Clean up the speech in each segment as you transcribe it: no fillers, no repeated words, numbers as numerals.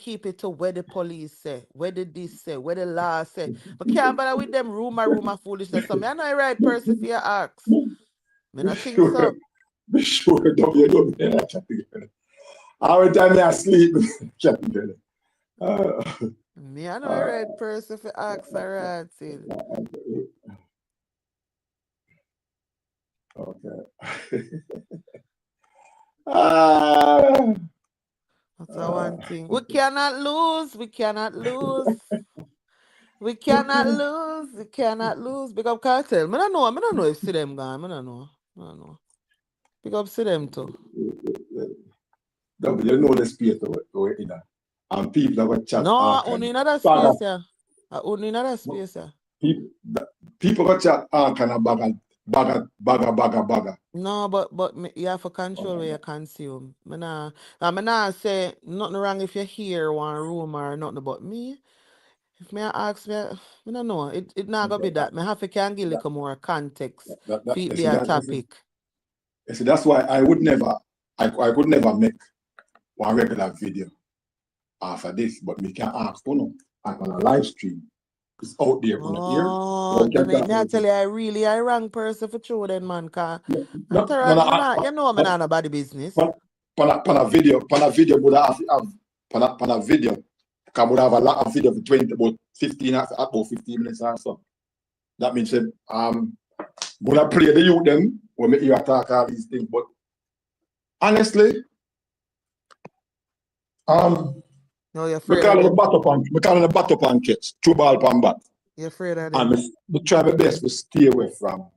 keep it to where the police say, where the this say, where the law say. But can't bother with them rumor foolishness. So me I know the right person for your ask. Me not think so. Be sure, don't you don't hear that chat together. Every time I sleep, chat together. Me I know the right person for ask a right thing. Okay. That's the one thing. We cannot lose. We cannot lose. We cannot lose. We cannot lose. Big up Kartel. I don't know if see them gone. I don't know. I don't know. Big up see them too. You know the space we're in. And people have a chat. No, only in other space, yeah. Only in other space, yeah. People got chat all kind of bagger. No, but you have to control where you consume. Me nah say nothing wrong if you hear one rumor or nothing about me. If me ask me, I don't know. It not gonna be that. Me have to can give a little more context. Feed be a topic. See, that's why I could never make one regular video after this, but me can ask on a live stream. It's out there on the ear. Oh, then I tell you, I wrong person for true then, man. Cause you know I'm not about the business. Pan a video would have video. Can would have a lot of video for about 15 minutes or so. That means would I play the youth them when you attack all these things, but honestly, no, you're afraid. We call it a battle pan catch, 2 ball pan bat. You're afraid of them. And we try my best to stay away from.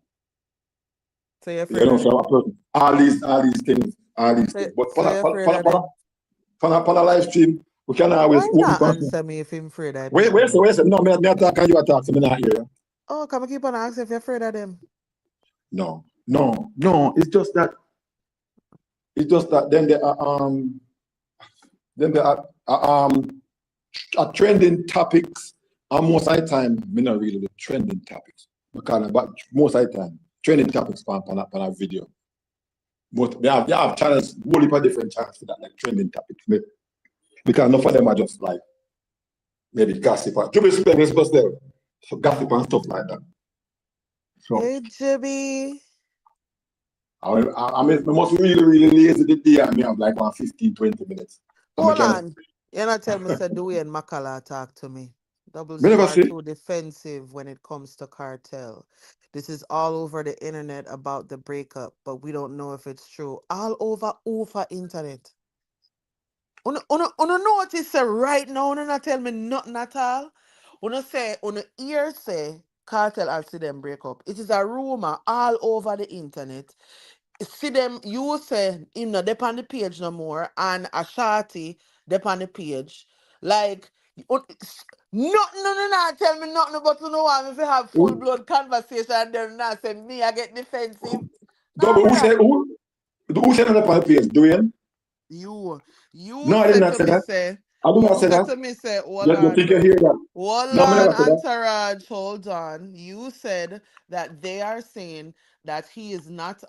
So you're afraid of them. All these things. But for a live stream, we can always. Why not answer me if I'm afraid of them? Wait. No, me attack and you attack, so me not hear. Oh, come keep on asking if you're afraid of them. No. It's just that then there are trending topics, and most of the time, me not really with trending topics. Because most of the time, trending topics on a video. But they have channels, whole heap of different channels for that, like trending topics. Because enough of them are just like maybe gossip. So gossip and stuff like that. So, hey, Jibby. I must really lazy the day. I have like 15-20 minutes. Hold on. You're not telling me that Dwayne Makala talk to me. Doubles are too defensive when it comes to Kartel. This is all over the internet about the breakup, but we don't know if it's true. All over internet. Una notice right now, una not tell me nothing at all. Una ear say Kartel and see them break up. It is a rumor all over the internet. See them, you say him not dep on the page no more, and a shorty dep on the page. Like nothing, tell me nothing about no one if you have full blood conversation and then not say me I get defensive. Who said that on the page? Dwayne? You no, I did not say that. I did not say that. To me say, hold Let me think you hear that. Hold on, Entourage, hold on. You said that they are saying that he is not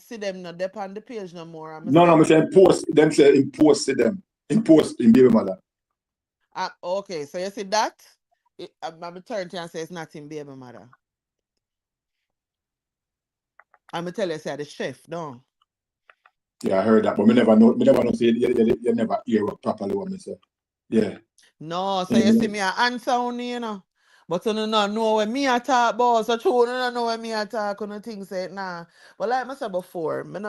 see them not dep on the page no more. No, I'm saying post them say impose them. Impose in baby mother. Okay, so you see that? I'm turn to and say it's not in baby mother. I'm gonna tell you say the chef, no. Yeah, I heard that, but me never know say you never hear properly what me say. Yeah. No, so you see me answer only, you know. But you don't know when me I talk about, so true, you don't know when me I talk, you think say it nah. But like I said before, me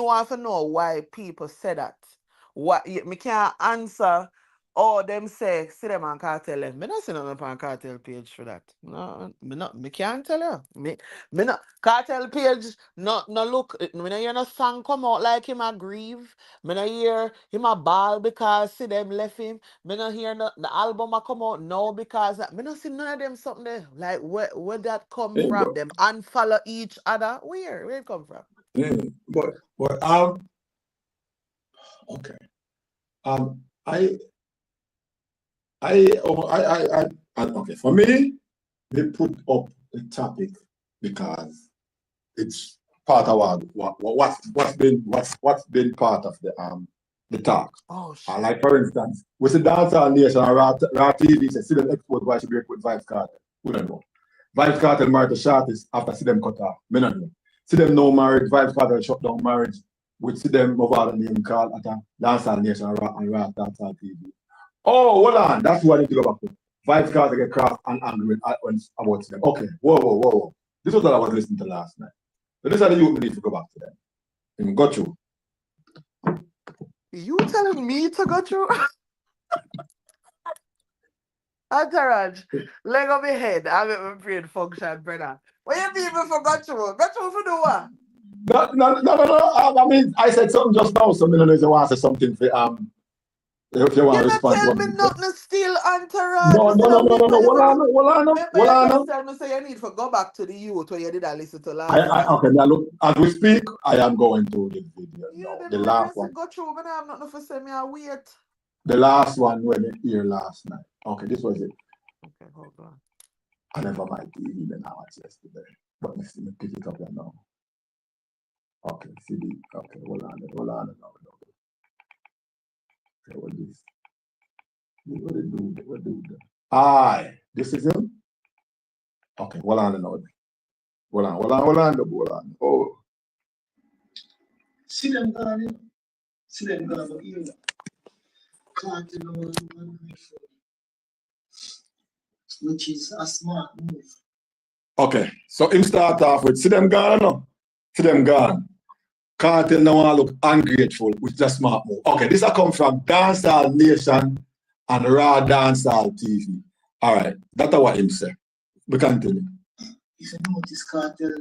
want to know why people say that. Me can't answer all them say, see them on Kartel. Me not see nothing on Kartel page for that. No, me can't tell you. Me not Kartel page, no look, me no hear no song come out like him a grieve. Me no hear him a ball because see them left him. Me no hear the album a come out now because me no see none of them something there. Like where that come from? Them unfollow each other. Where it come from? Yeah, but okay. Okay, for me, we put up the topic because it's part of what's been part of the talk. Oh And shit. like for instance, we see Dancehall Nation and Raw TV say, see them expose why she break with Vibes Cartel. We don't know. Vibes Cartel married the shortest after see them cut off. Me not know. See them no marriage, Vibes Cartel shut down marriage. We see them move out the name called at a Dancehall Nation and Raw Dancehall TV. Oh, hold on. That's what I need to go back to. Vibes Cartel get cross and angry about them. Okay, whoa. This was what I was listening to last night. So this is the youth need to go back to them. And got you. You telling me to go through? Entourage, leg on my head. I make my brain function, brother. What you people forgot to? Got you for do what? No. I mean, I said something just now, so I don't know if you want to say something for if you want You to not respond to tell what me you said. nothing still, entourage. No. Me still wait for you. Hold Remember on. yesterday, I say you need to go back to the youth where you did I listen to last I night. okay, now look, as we speak, I am going to the video Yeah, now. them The know last rest one. and go through, but I have nothing for say me. I wait. The last one when you hear last night. Okay, this was it. Okay, hold on. I never mind TV then I watched yesterday. But let's see, pick it up right now. Okay, CD. Okay, hold on. Okay, what this? What it do? What do? Aye, this is him? Okay, hold on now. Hold on. Oh. See them gone, but you Kartel which is a smart move. Okay, so him start off with see them gone, no? See them gone. Kartel now want look ungrateful, which is a smart move. Okay, this will come from Dancehall Nation and Raw Dancehall TV. All right, that's what him say. We continue. If you notice, Kartel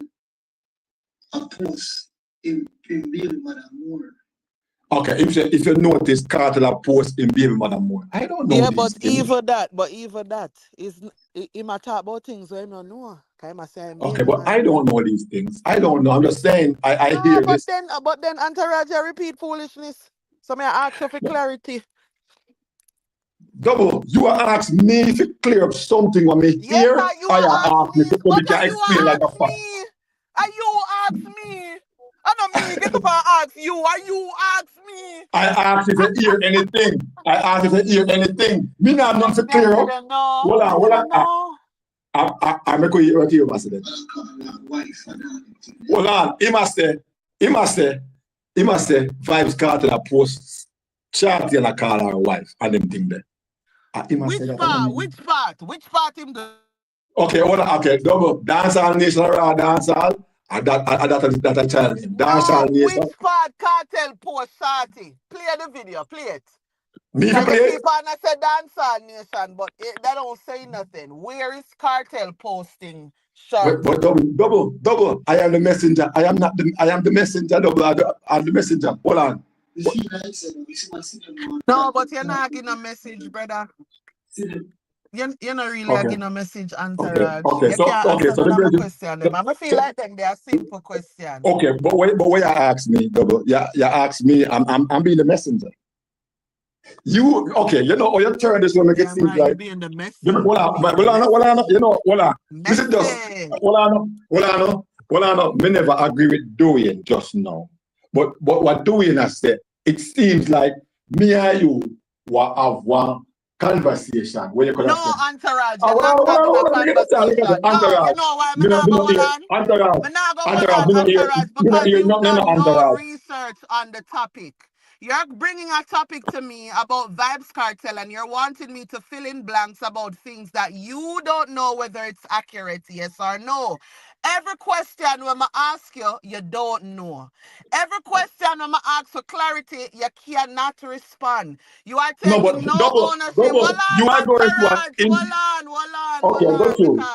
a post in Baby Mother Moore. Okay, if you notice, Kartel a post in Baby Mother Moore. I don't know Yeah, these but things. even that is he might talk about things where I don't know. Can I say Okay, baby but I mother? don't know these things. I don't know. I'm just saying. I No, hear this. but then entourage you repeat foolishness. So may I ask you for clarity? Double, you are asking me to clear up something when me Yeah, here. cause you I a ask asked me me, to come but and you explain a like a ask fuck. me, and you ask me. I don't mean get up and ask you, and you ask me. I asked you to hear anything. I asked you to hear anything. Me not Me, nothing to me I clear up. didn't know. Hold Me on, hold on. didn't know. I'm going to hear what you must say. Hold on. He must say, Vibes Cartel a post chat and I call her wife and them thing there. He must say Which that. I don't part? mean. Which part? Which part him do? Okay, hold on. Okay, double. Dancehall Nation or Dancehall. That a child name. No, Dancehall which Nation. part Cartel post shorty? Play the video, play it. Me to Cause you play it. keep on I say dancehall nation, but that don't say nothing. Where is Cartel posting But shorty? double. I am the messenger. I am the messenger. Double. I'm the messenger. Hold on. No, but you're not getting a message, brother. You're not really Okay. getting a message, entourage. You So can't answer so none the of my question. question. Them. I feel like them they are simple question. Okay, but why you ask me, double? You ask me. I'm being the messenger. You okay? You know, or you turn this one make it Yeah, seems man, you like. being the Hold messy. You on, being the messy. you know, hold on. Listen, just Messy. hold on. Me never agree with Dorian just now, but what Dorian has said, it seems like me and you will have one conversation where you could have No, said, entourage. ah, You're not having a look at that, conversation. No, you entourage. know why me not go hold on? Me not go hold on, entourage, Me not because hear you've nothing, no done no entourage. research on the topic. You're bringing a topic to me about Vibes Cartel and you're wanting me to fill in blanks about things that you don't know whether it's accurate, yes or no. Every question when I ask you, you don't know. Every question when I ask for clarity, you cannot respond. You are No, but taking no ownership. Hold you are on, going to an entourage. in. Okay, Hold I got on. you.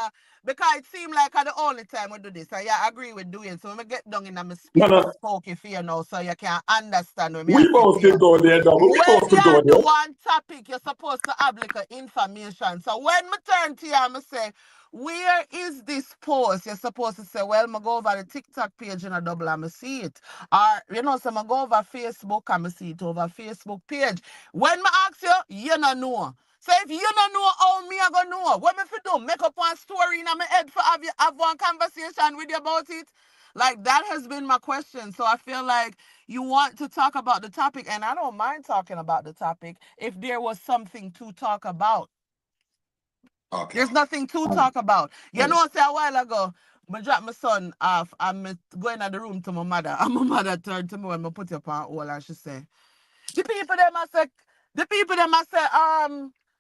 Because it seemed like the only time we do this. And yeah, I agree with doing. So when we get down in my No, speak no, spokey for you now so you can understand when me I we say both to could you. go there, double. We When both you could go do there. one topic, you're supposed to have like information. So when me turn to you, I'm say, where is this post? You're supposed to say, well, I go over the TikTok page and I double and I see it. Or, so I go over Facebook and I see it over Facebook page. When I ask you, you don't know. So if you don't know how me I gonna know, what me fi do? Make up one story in my head for have one conversation with you about it? Like that has been my question. So I feel like you want to talk about the topic, and I don't mind talking about the topic if there was something to talk about. Okay. There's nothing to talk about. You know, say a while ago, I dropped my son off. I'm going to the room to my mother. And my mother turned to me when I put you up on hold and she said, the people them I say,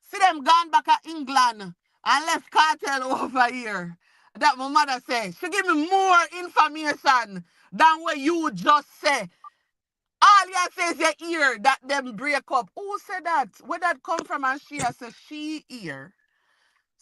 see them gone back to England and left Kartel over here. That my mother said. She give me more information than what you just say. All you say is your ear that them break up. Who said that? Where that come from? And she has said she ear.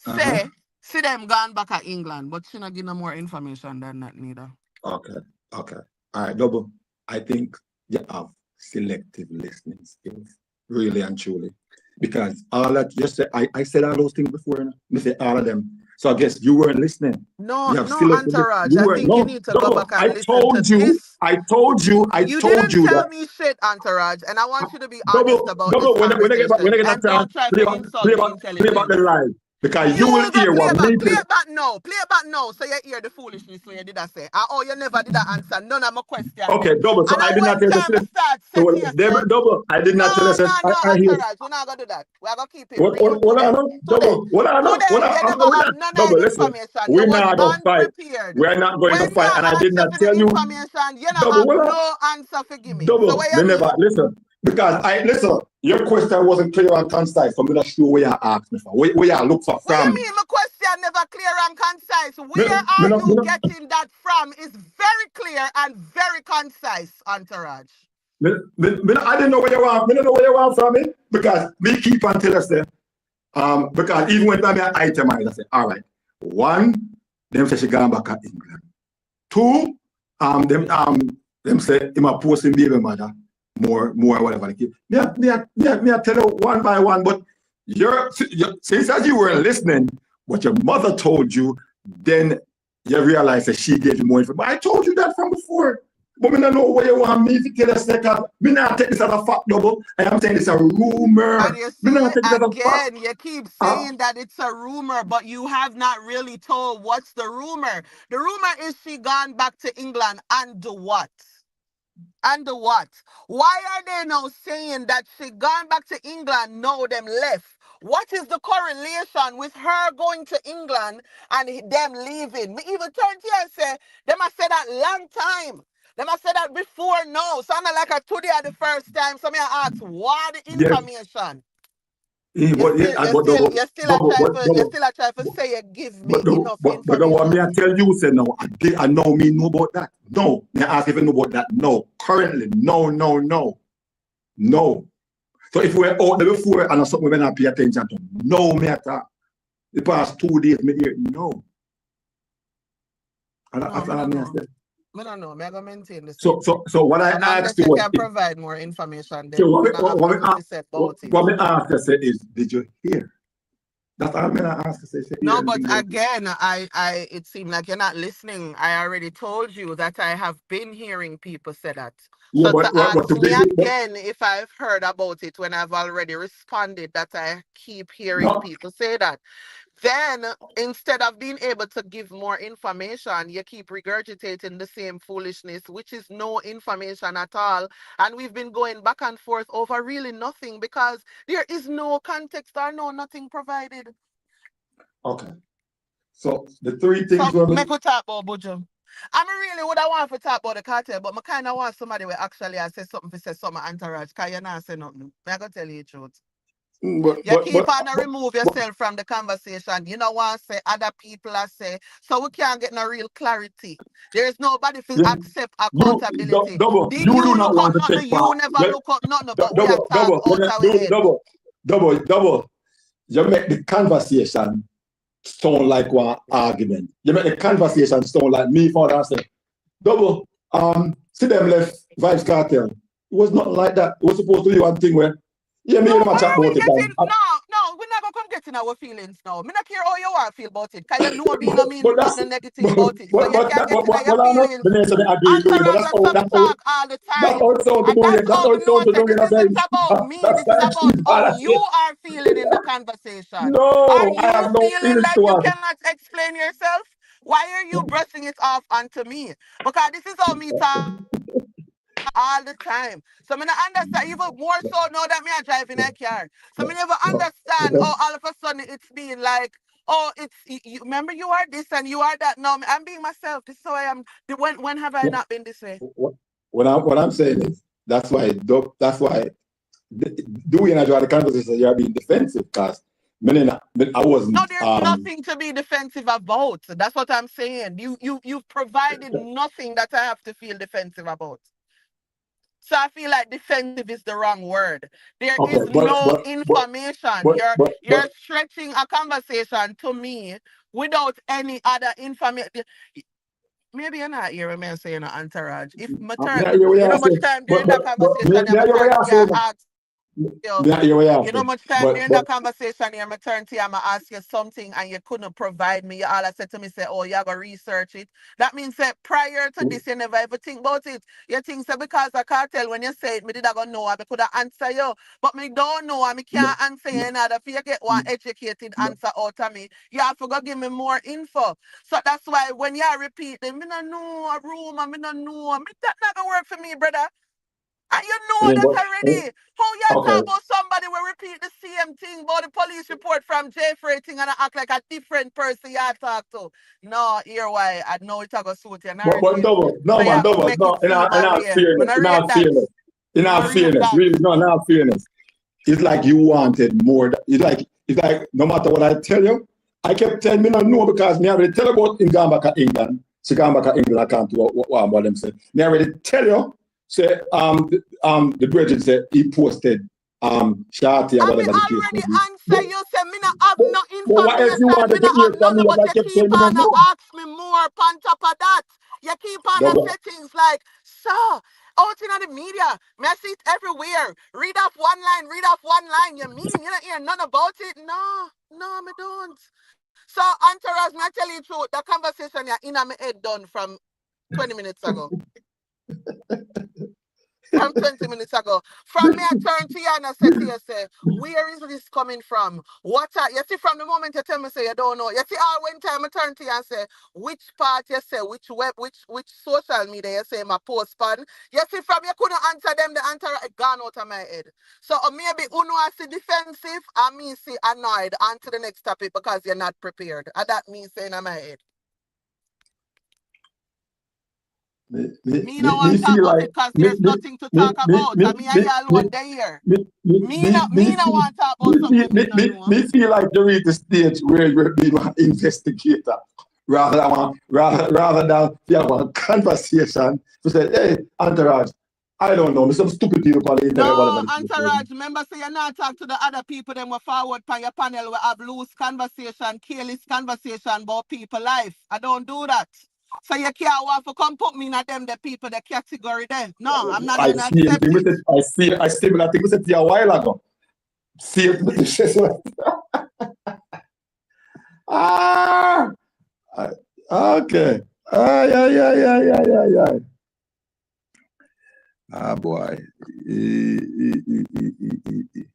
Uh-huh. Say, see them gone back to England, but she not give no more information than that neither. Okay. Okay. All right, double. I think you have selective listening skills, really and truly. Because all that you said, I said all those things before, you know? I said all of them. So I guess you weren't listening. No, You have no, selective Entourage. you I weren't think you no need to go double. back and listen to this. I You told didn't you tell that me shit, Entourage, and I want you to be honest double, about this double. When I get back, when conversation. I get And that time, don't try to insult the play back the intelligence. line because you will You go hear what me play tell. it back now. Play it back now so you hear the foolishness when you did that say. Oh, you never did that answer none of my question Okay, them. double. So And I I did not when tell you. time I start So setting you straight. double. I did not tell No, you. no, no, I hear. Entourage. We're not gonna do that. We're gonna keep it real What I today. know? Today. Double. What I know? Today, you I'm never going have to none of double. the Listen, information. You we're was not going to fight. unprepared. We're not going to When me fight, and I ask did you not for the tell you. information, you don't Double. have What I no answer for give me. So double. what Me you never mean? listen because I listen. Your question wasn't clear and concise. So I'm gonna show where you asked me for. Where you look for What you from. mean? My question never clear and concise. Me, Where me are not, me you not, getting that from? Is very clear and very concise, Entourage. I didn't know where you want. Me don't know where you want from me because me keep on telling us there. Because even when I itemize, I say, all right, one, them say she gone back to England. Two, them say him a posting baby mother more whatever. Me I tell you one by one, but since as you weren't listening, what your mother told you, then you realize that she gave you more information. But I told you that from before. But me don't know what you want me to tell us second. Me not take this as a fact double. I am saying it's a rumor. And you Me see, not take it as a fact. again, you keep saying that it's a rumor, but you have not really told what's the rumor. The rumor is she gone back to England and do what? And the what? Why are they now saying that she gone back to England? No, them left. What is the correlation with her going to England and them leaving? Me even turned here and say, them I said that long time. Them I said that before no. Sounded like a today at the first time. So me I ask, what the Yes. information? But yeah, but double, You still a try to say you give me enough but the one me information. I tell you say no, I know me know about that. No, me ask if you know about that. No, currently, no. So if we're out there before and something we not pay attention to, no, me at that. The past 2 days, me hear no. And No, that's me all I don't mean. know. Me don't know. Me I go maintain the So same thing. what I And asked unless you you was, can provide more information, so then we don't have nothing to say about it. what me asked you say is, did you hear? That's all I asked to say. Hear No, but anything about it. again, it seemed like you're not listening. I already told you that I have been hearing people say that. Yeah, So to but ask me today, again if I've heard about it when I've already responded that I keep hearing no, people say that, then instead of being able to give more information, you keep regurgitating the same foolishness, which is no information at all. And we've been going back and forth over really nothing because there is no context or no nothing provided. okay. So the three So things were make we talk about Buju. I mean, really would I want to talk about the cartel, but I kind of want somebody who actually has say something for say something entourage, because you not say nothing. I gotta tell you the truth. but You but keep but, on to but, remove but yourself from the conversation. You know what I say, other people are say, so we can't get no real clarity. There is nobody to yeah, accept accountability. Did you do you not look up want to nothing? take part. You never Yeah, look up nothing, but we are talk double, out our head. double. You make the conversation sound like one argument. You make the conversation sound like me for that. Say, double. See them left Vibes Cartel. It was not like that. It was supposed to be one thing where, yeah, me No, and my why chat are we about it. getting no, we're not gonna come getting our feelings now. Me not care how you want to feel about it. Cause you know me no mean But that's nothing negative about it. So you can get in your I know feelings. the nation I agree with you, but Entourage just have talk all the that's how time. it sounds to And do that's it. That's how how we it know sounds to say do it. this isn't about me. That's This is like about cheap how policy. you are feeling in the conversation. Are No, I you have no feeling feelings like you towards it. cannot explain yourself? Why are you brushing it off onto me? Because this is how me talk all the time. So I don't understand, even more so now that me are driving a car. So I never No, understand because how all of a sudden it's being like, oh, it's you, remember you are this and you are that. No, I'm being myself. This is how I am. When have I not been this way? what I'm saying is that's why doing a the conversation you're being defensive because I No, wasn't there's nothing to be defensive about. That's what I'm saying. You've provided nothing that I have to feel defensive about. So I feel like defensive is the wrong word. There is okay, no information. but You're stretching a conversation to me without any other information. Maybe you're not hearing me saying an entourage. If my turn, yeah, yeah, you know, yeah, much time during that but conversation, yeah, yeah, my yeah, turn to yeah, you, ask you, yeah, yeah, yeah, you know, much time but during that conversation here, my turn to you, I'm ask you something and you couldn't provide me. All I said to me, say, oh, you have to research it. That means that prior to this, you never ever think about it. You think so because I can't tell when you say it, me did I go know, I could have answer you. But me don't know, and me can't answer you another. If you get one educated answer out of me, you have to go give me more info. So that's why when you repeat them, me don't know a room, and me don't know. Me, that not gonna work for me, brother. And you know that already. How you talk okay. about somebody will repeat the same thing about the police report from Jeffrey thing and act like a different person you talk to. No, here why I know it's gonna suit your But narrative. double, So no you man, have to double, make it no, seem a way. When I rate that. in I'm all gonna rate fairness, that. really, no, in all fairness, it's like you wanted more. It's like no matter what I tell you, I kept telling me no because me already tell about in going back to England. She come back to England, I can't do what them say. Me already tell you, say the brethren said he posted Shorty or I mean, whatever the case may already be. answer you say me not have no But what else you information, me wanted to not hear have from none, me? but And I you kept keep saying me on no. ask me more on top of that. You keep on Double. say things like, so, out in the media, me I see it everywhere. Read off one line. You mean you don't hear none about it? No, me don't. So, Antaras, me I tell you the truth, the conversation you're in my head done from 20 minutes ago. From 20 minutes ago. From me, I turn to you and I say to you, say, where is this coming from? What are, you see, from the moment you tell me, say, you don't know. You see, all when time I turn to you and say, which part you say, which web, which social media you say, my post pan. You see, from you couldn't answer them, the answer gone out of my head. So maybe Uno I see defensive, and me see annoyed on to the next topic because you're not prepared. And that means saying in my head. Me no Me want to talk feel about like it because me there's me nothing to me talk me about. me I mean, me I me alone there. me me me Me no want to talk about something when me no know. me feel like you're at the stage where you're being an investigator rather than you have a conversation to say, hey, Entourage, I don't know, some stupid people on the internet, whatever No, the case may be. Entourage, remember say you not talk to the other people, them will forward on your panel, we have loose conversation, careless conversation about people life. I don't do that. So you can't want to come put me in them the people, the category there. No, I'm not I gonna see accept anything. it. I see I think we said a while ago. See it. Ah, okay. Yeah. Ah, boy.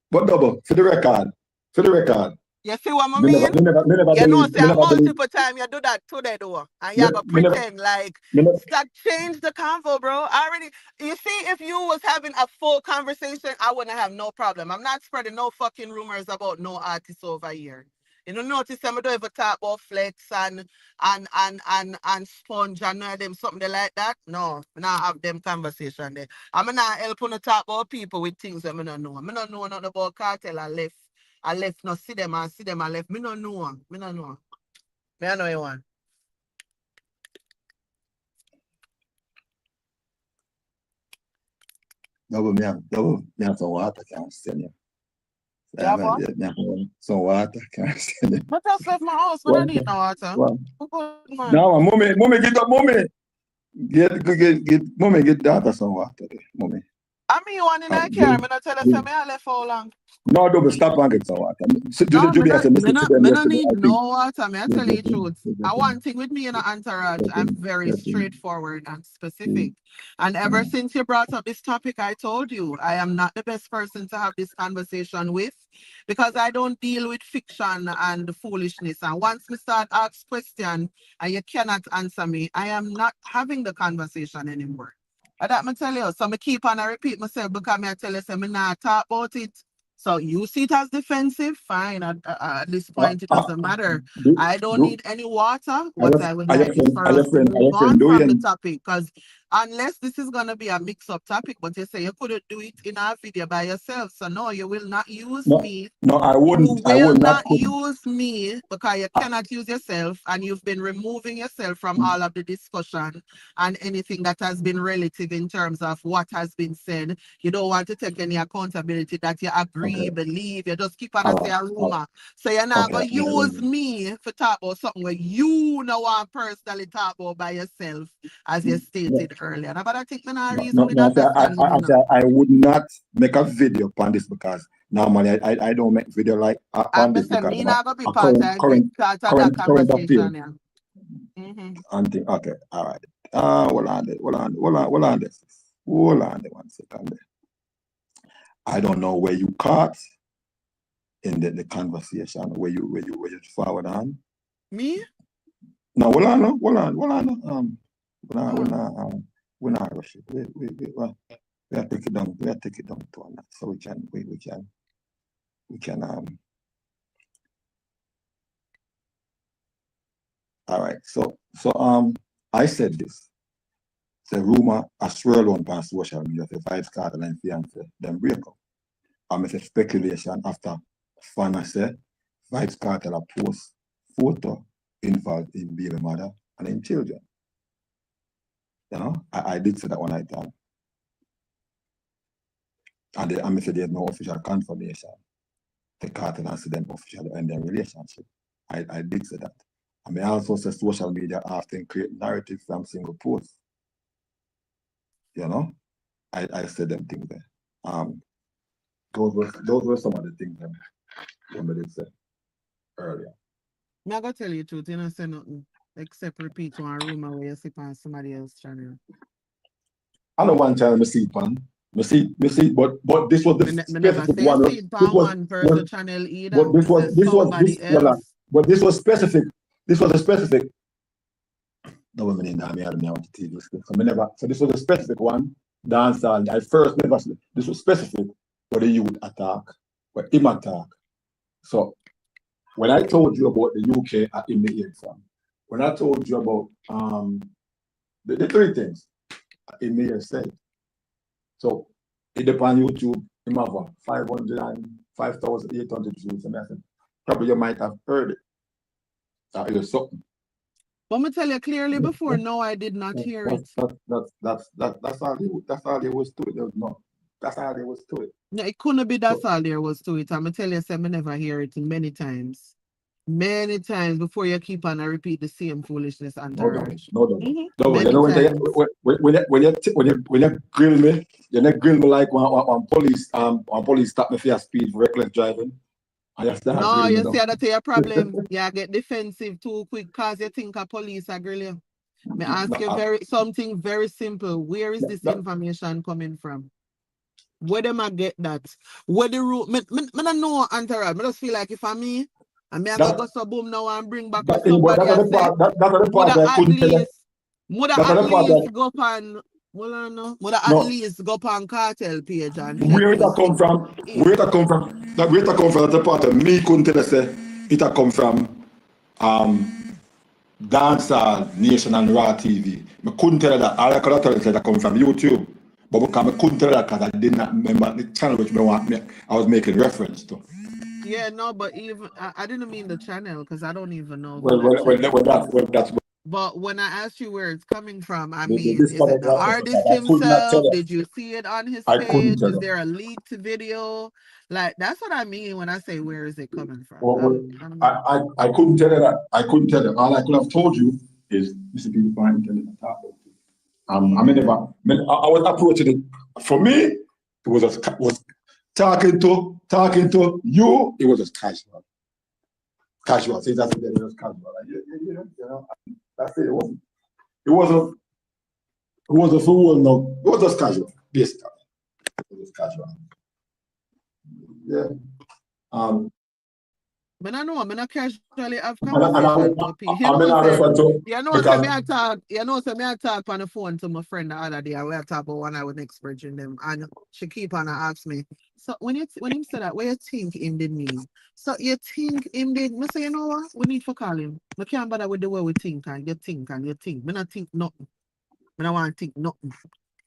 But double, for the record, You see what I me never, mean? me never, me never You know, believe, say me a never believe, multiple time you do that today though. And me, you go me never, pretend like me never, stop change the convo, bro. I already you see if you was having a full conversation, I wouldn't have no problem. I'm not spreading no fucking rumors about no artists over here. You know, notice I don't ever talk about Flex and Sponge and none of them something like that. No, I not have them conversation there. I'm not helping to talk about people with things that I don't know. I don't know nothing about Cartel. I left no see them and see them I left. Me no know one. Me no know. Me I know you one. me have some water, can't stand you. Yeah, boy. Me have some water, can't stand you. But just left my house. We don't One, need no water. one. Who good man? Now, mommy, get up, mommy. Mommy, get daughter some water, mommy. I mean, one in a car. I'm not tell us I left how long. No, don't stop and get some water. No, Judy, I said, me not need I think. no water. Me I tell you the truth. One thing with me in an entourage, I'm very straightforward and specific. And ever since you brought up this topic, I told you I am not the best person to have this conversation with because I don't deal with fiction and foolishness. And once me start ask question and you cannot answer me, I am not having the conversation anymore. And that me tell you. So me keep on and repeat myself because me I tell you, say me not talk about it. So you see it as defensive, fine. At this point, it doesn't matter. I don't need any water. What I would like is for us to move on from the topic because unless this is going to be a mix-up topic, but you say you couldn't do it in a video by yourself. So no, you will not use me. No, I wouldn't. You will not use me because you cannot use yourself and you've been removing yourself from all of the discussion and anything that has been relative in terms of what has been said. You don't want to take any accountability that you agree, believe. You just keep on say a rumor. So you're not going to use me for talk about something where you know want personally talk about by yourself, as you stated earlier. But I think I would not make a video on this because normally I don't make video like on this because me not gonna be part of that conversation. Okay, all right. Hold on this. Hold on 1 second. I don't know where you caught in the conversation where you forward on. Me? No, hold on. We're not rushing. We take it down. We take it down to that, so we can all right. So I said this. The rumor I swirl on past social media the Vybz Kartel and fiance them break up. I made a speculation after Fana said Vybz Kartel a post photo involved in baby mother and in children. You know, I did say that one item. And I said there's no official confirmation. The Kartel and them officially end their relationship. I did say that. I may also say social media often create narrative from single posts. You know, I said them things there. Those were some of the things that I did say earlier. I'm not gonna tell you the truth, you don't say nothing except repeat one rumor where you see on somebody else's channel. I know one channel I see pan. I see, but this was the specific one. This one person channel either. But this was but this was specific. This was a specific. No women in the army had me on the TV. So this was a specific one. Dancer. I first never. This was specific for the youth attack, for him attack. So when I told you about the UK in the exam, when I told you about the three things in the said. So it depends on YouTube. You have 5,800 views, and I said probably you might have heard it. It was something. Let me tell you clearly before. No, I did not hear it. That's all there was to it. No, that's all there was to it. No, it couldn't be that's all there was to it. I'm gonna tell you, I never hear it many times before you keep on and repeat the same foolishness. No. When you grill me, you not grill me like when police stop me for speed for reckless driving. No, you see that's your problem. You get defensive too quick because you think a police are grill you. Me ask you something very simple. Where is this information coming from? Where them I get that? Where the root? Me don't know entourage. Me just feel like if I'm me, and me I go so boom now and bring back somebody and say, would at least go on. Well, no. Would at least go on Kartel page and where it come from? Where it come from? Where it come from? That's the part of me couldn't tell us it come from Dancehall Nation and Raw TV. I couldn't tell that. All I could tell is that come from YouTube. But because I couldn't tell that because I did not remember the channel which I was making reference to. Yeah, no, but even I didn't mean the channel because I don't even know. That's. But when I asked you where it's coming from, I mean, is it the artist himself? Did you see it on his page? Is there a leaked video? Like, that's what I mean when I say where is it coming from? I couldn't tell you that. I couldn't tell you. All I could have told you is this is people find internet. I was approaching it. For me, It was talking to you. It was just casual. Casual. See, that's it. It was casual. Like, you know, that's it. It wasn't full. No, it was just casual. Basically, it was casual. Yeah. But I know, I'm not casually have And conversation with people. I mean, I refer to Say because me I talk, say me I talk on the phone to my friend the other day, and we talk about one I was next bridging them, and she keep on and ask me, so when him said that, what you think him did mean? So you think him did, me say, you know what, we need to call him. We can't bother with the way we think and you think and you think. Me not think nothing. Me not want to think nothing.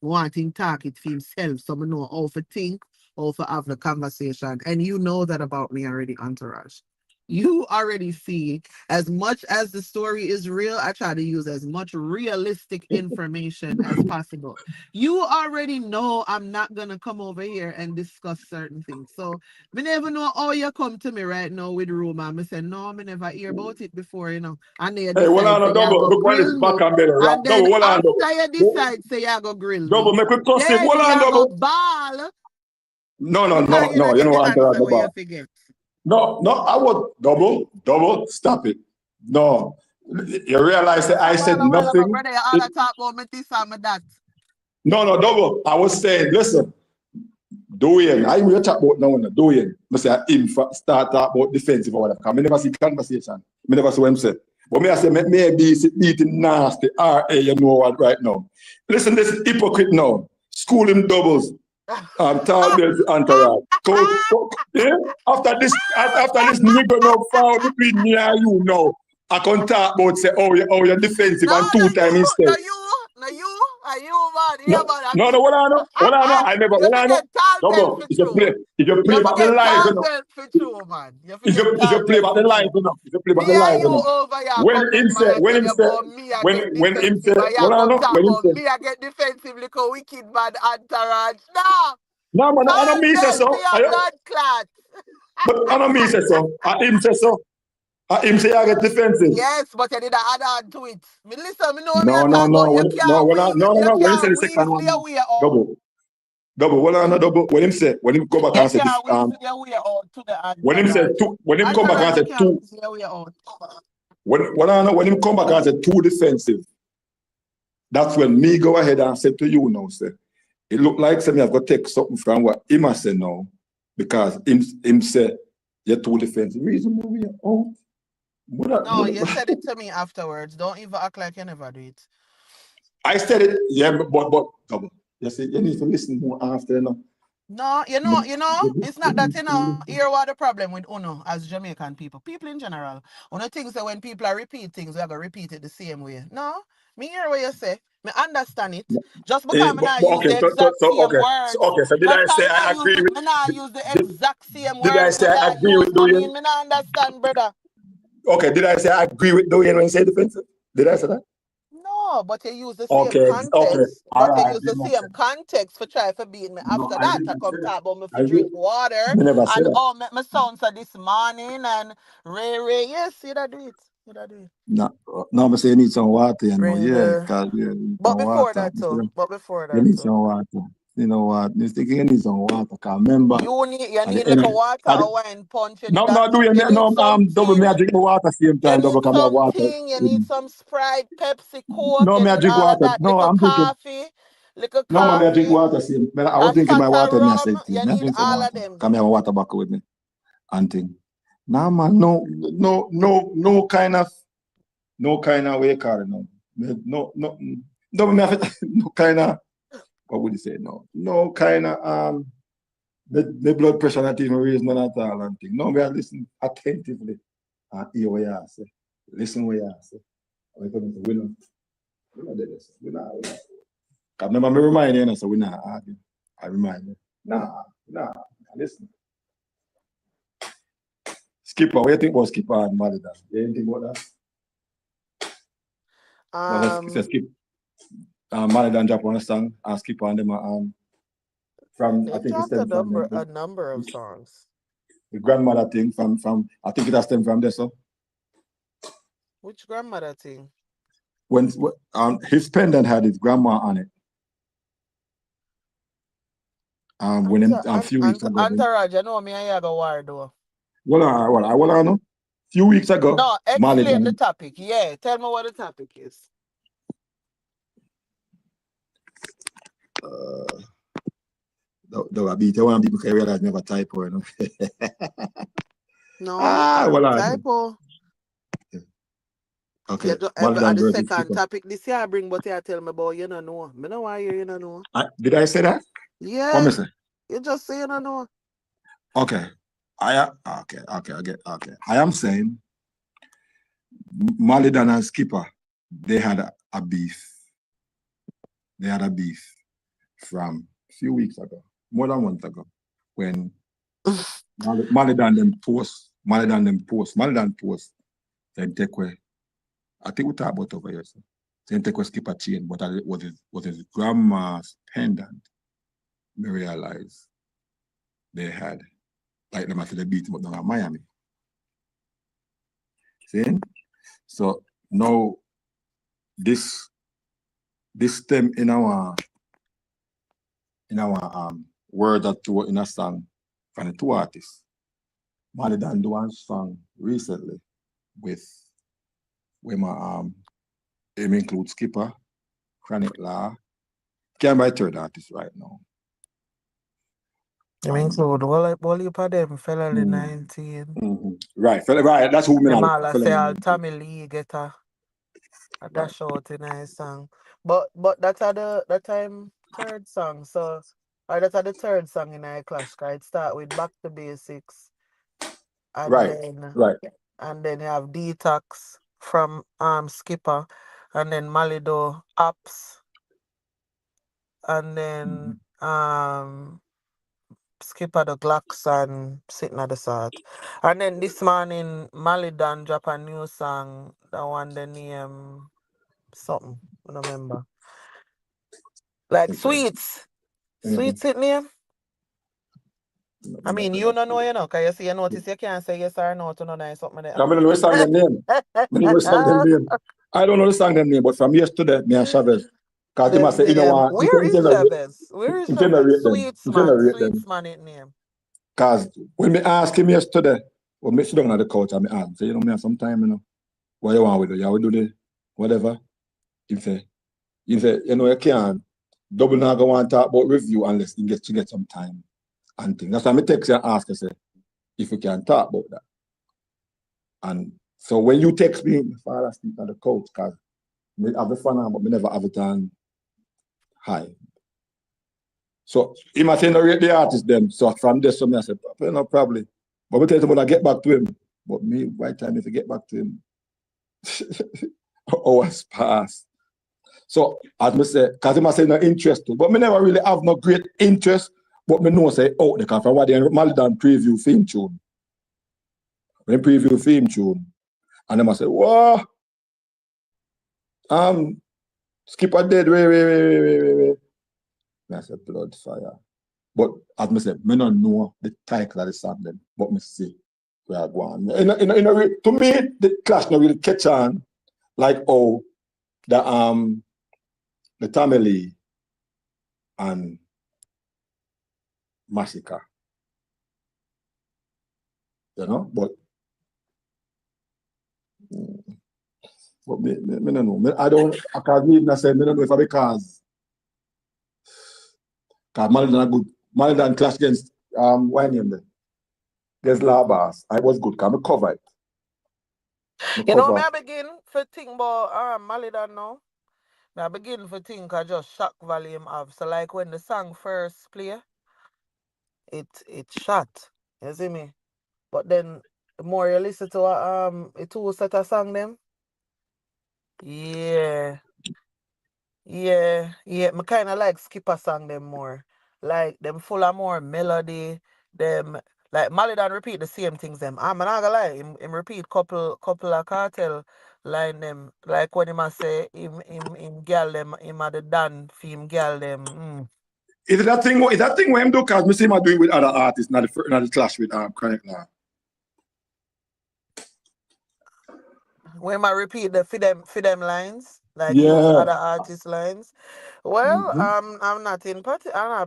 I want him talk it for himself, so I know how to think, how to have the conversation. And you know that about me already, Entourage. You already see, as much as the story is real, I try to use as much realistic information as possible. You already know I'm not gonna come over here and discuss certain things. So me never know how you come to me right now with rumor. I say no, me never hear about it before, you know. And they hey, well, decide I say know you double. go Look when it's grill back me. and belly, right? And then Double, well, I know. after you decide say you go grill Double, me, make it proceed. then Well, I you go double. ball No, because you don't You get know the what I'm answer where you about. forget. No, I would double. Stop it. No, you realize that I said nothing. Brother, you all talk about me this and me that. No, double. I was saying, listen, Doyen, I will talk about now. Doyen, I say him start talk about defensive or whatever. I never see conversation. I never see what him say. But me I say maybe it's beating nasty RA, you know what right now. Listen, this hypocrite now. School him doubles. Target Entourage. Yeah? After this nigga no foul between me and you now, I can talk about say, you're defensive No, and two times instead. no, you, man. Yeah, No, man. what I know. I never, You what I know. forget Kartel No, for if you true. play You back the forget live, you know. Kartel for true, man. You If forget you play Kartel back for the live, true. you know. If you play back the Me and live, you you know. over here When go him big man say, and tell you about me I get defensive. And you what I go know, talk when him about say, me I get defensive like a wicked man Entourage. Nah. no man, I don't mean say Kartel so. be a blood clot. But I don't mean say so. I him say so. I him say I get defensive. Yes, but you did add on to it. Me listen, me know me No, I talk about you can't weave When you say the second your one, way out. double. What I know, double. When him go back You and say, can't weave your way out to the when him entourage. when him come back and Entourage, you say can't two, weave your way out. what I know, when him come back and say too defensive, that's when me go ahead and say to you now, say, it look like say me have got to take something from what him a say now, because him say you're too defensive. Reason why we are out. No, you said it to me afterwards. Don't even act like you never do it. I said it, yeah, but double. You see, you need to listen more after, you know. No, it's not that, here what the problem with Uno as Jamaican people in general. Uno thinks that when people are repeat things, we are going to repeat it the same way. No, me hear what you say. Me understand it. Just because I not use Okay, the exact same words. so did Just I because say I agree with? me not use the exact same Did I words say me I that agree use, with no mean Doyen? me not understand, brother. Okay, did I say I agree with Doyen when you say defensive? Did I say that? No, but you use the same Okay, context. all But you right. I use the did not say same that. context for try for beating me. No, After I that, did I not say come that. talk about me for I did. drink water I never said and that. make my sounds this morning and Ray. Yes, you that do it. You that do it. No, I'm saying you need some water, you know. Ray Yeah, the. because you need But some before water. that too. You need some water. You know what? You think you need some water. Because remember, You at the need end like of a water at the, or wine punch. You no, need I'm not doing you that. need No, double me. something. I drink the water same You time. Double need come here water. something. You need some Sprite, Pepsi, Coke. No, You me I need drink all of water. that. No, Little I'm drinking. coffee. Little No, man, I drink coffee. water same. I was A drinking my shot of water. Me I rum. said to you. You Me I need drink some all of water. them. Come here, water back with me. And thing. Nah, man, no kind of way card, no. No, me have it- no kind of, what would you say, no kind of, the blood pressure not even raised none at all and thing. No, me I listen attentively and hear what you say. Listen what you say. We not there, sir. I remember me remind you, so we're not arguing. I remind you. Nah, listen. Skipper, what do you think about Skipper and Malidan? You anything about that? Well, skip Malidan drop on a song and Skipper and them from I They think it dropped a stemmed from number of songs. the grandmother thing from I think it has stemmed from there, so Which grandmother thing? when his pendant had his grandma on it. when him a few weeks ago. Entourage, you know me and you go war though. Well, no. Few weeks ago. No, explain the topic. Yeah, tell me what the topic is. The beat, I want people to realize never typo, you know. No, typo. Okay. Yeah, at the second topic this year I bring, but you tell me about you don't know. Me know why you don't know. Did I say that? Yeah. What me say? You just say you don't know. Okay. I am saying Malidan and Skipper, they had a beef. They had a beef from a few weeks ago, more than a month ago, when Malidan post, then take away. I think we talked about over here. So. Then take away Skipper chain, but it was his grandma's pendant. Me realized they had, like them after they beat him up down in Miami. See? So now this stem in our word or two in a song from the two artists. Malidan do one song recently with where my him includes Skipper, Chronic Law, can't buy third artist right now. You include all you put them, Felony 19. Right, that's who me all say all Tommy Lee get a dash out in a song. But that's the time third song. So that's the third song in a clash. It start with Back to Basics. And then you have Detox from Skipper, and then Malido Apps, and then Skipper the Glocks and sitting at the side. And then this morning Malidan drop a new song, the one the name something, I don't remember. Like Sweets. Sweets it name? I mean, you don't know, because you see, you notice you can't say yes or no to none of something there. I don't know the song them name. I don't know the song them name, but from yesterday, me and Chavez, because they must say, you know what? Where is Chavez? Sweets man it name. Because when me ask him yesterday, when me sit down on the couch and me ask him, say, you know, me have some time, you know, what you want with you? You will do the whatever. He say, you know, you can't double not go and talk about review unless you get some time and things. That's why I text you and ask, I say, if we can talk about that. And so when you text me, my father speak on the couch, because I have the fun, but me never have it on high. So he must rate the artist them. So from this, I said, no, probably. But we tell him when I get back to him. But me, right time if I get back to him, hours pass. So as I say, because he must say no interest to, but me never really have no great interest. But me know say, oh, they come from what they Malidan preview theme tune. When preview theme tune, and they must say, whoa, Skipper dead, wait. I said, blood fire. But as I said, I don't know the title of the song then, but I see where I go on. To me, the clash not really catch on like the Tommy Lee and Massacre. You know, but me don't know. I can't even say, I don't know if I because Malidan good. Malidan clash against what name then? Against Labas. I was good because I cover it. You know, I begin for think about Malidan now. I begin for think I just shock volume of. So like when the song first play, it shot. You see me? But then the more you listen to a two set of song them, yeah. Me kinda like Skipper song them more. Like them full of more melody. Them like Malidan repeat the same things them. I'm not gonna lie, him repeat couple of Kartel line them. Like when him a say him girl them, him a the Dan for him girl them. Is that thing where him do cause me see him do it with other artists, not the clash with Chronic Law. When I repeat the for them lines, like use Yeah. other artist lines. Well, Mm-hmm. I'm not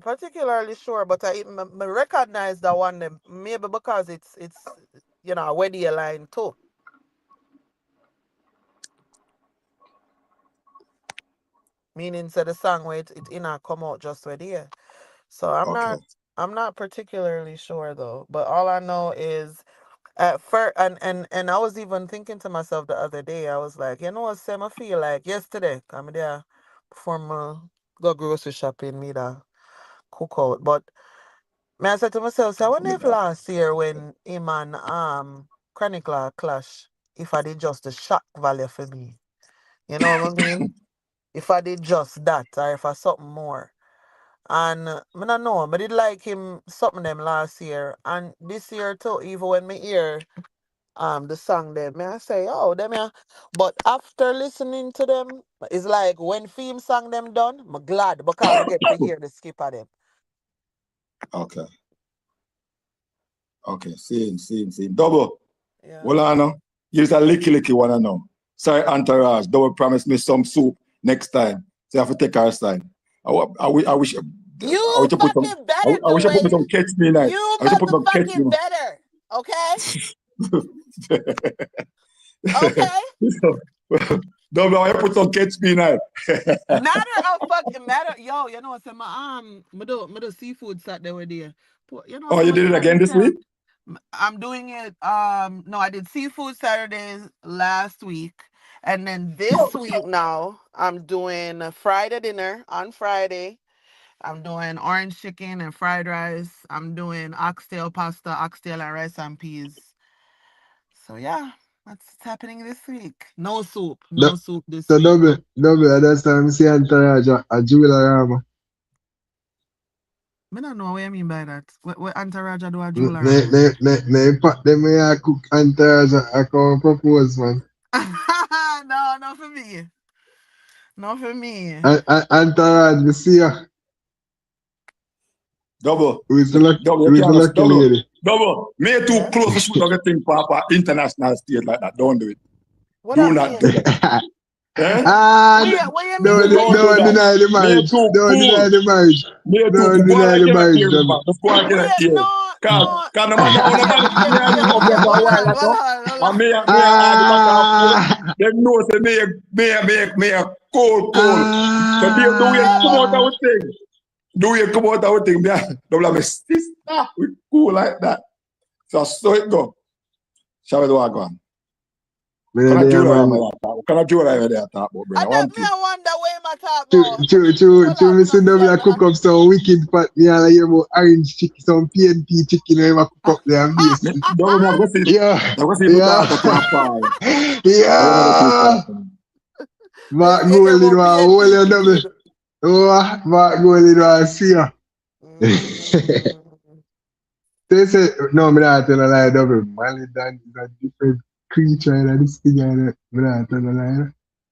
particularly sure, but I recognize that one them maybe because it's a wedding line too. Meaning so the song where it in a come out just with here. So Okay. I'm not particularly sure though. But all I know is at first and I was even thinking to myself the other day, I was like, you know what, Sam, I feel like yesterday, I'm there before my go grocery shopping, me that cook out. But I said to myself, so I wonder if last year when him and Chronicler clash, if I did just the shock value for me. You know what I mean? If I did just that or if I something more. And I don't know, but did like him something them last year. And this year too, even when me hear the song them, may I say, oh, them yeah. But after listening to them, it's like when theme song them done, I'm glad because I get to hear the skip of them. Okay. Okay. Seeing. Double. Yeah. Well, I know. Here's a licky one I know. Sorry, Entourage. Double promise me some soup next time. So you have to take our side. I wish I You wish you put some fucking better I wish you do put me it. some catch me night. You I wish you put some catch motherfucking me. better. Okay? Okay? Double, I wish you put some catch me night. Matter of fucking matter. Yo, you know what? So me do seafood Saturday with you. You know, Oh, so you my did it son again them this can. week? I'm doing it. No, I did seafood Saturdays last week, and then this week now I'm doing a Friday dinner on Friday. I'm doing orange chicken and fried rice. I'm doing oxtail pasta, oxtail and rice and peas. So yeah, that's happening this week. No soup, No, no soup this so week. double, that's time I see Entourage a jewel. I don't know what you mean by that. What Entourage do a Ne, jeweler ne, am? ne, ne, ne, pat them here cook Entourage I come propose, man. No, not for me. Not for me. Entourage, me see ya. Double. Double, you Who's the can't lucky double. lady? Double. Me too Yes. close to put on a thing for international state like that. Don't do it. What Do that not do mean? that. Eh? What you Me mean? Don't, don't do don't that. deny the Me marriage. too Don't deny cool. the marriage. Me too cool. Don't Go on deny and the get a marriage, tear, man. double. Just go on and get a Wait, tear. no, Cause, no. cause no matter how the man me up a while ago, and me argue back and forth, Ah, them know say me a cool. So do we come out ah. our thing? Do we come out our thing? Me a double my sister. We cool like that. So it go. Shall we do a go on? Man, Can I there, jewelry on my man. laptop? Can I jewelry on my laptop, I brother? that One me thing. I wonder where my talk To, about. to, So to, to long, me me not see see them them like cook now. up some wicked pot. Me I hear about orange chicken, some PNP chicken. They cook up there and base. Don't me have to see. Yeah, I'm going to see my daughter yeah, can't fall. I'm going to too far yeah. from me. Mark You get Golding more was hold PNP you double. chicken. Oh, Mark Golding was see ya. Mm. They say, no, me not tell a lie double. Mali Dan is a different creature in this thing. Me not tell a lie.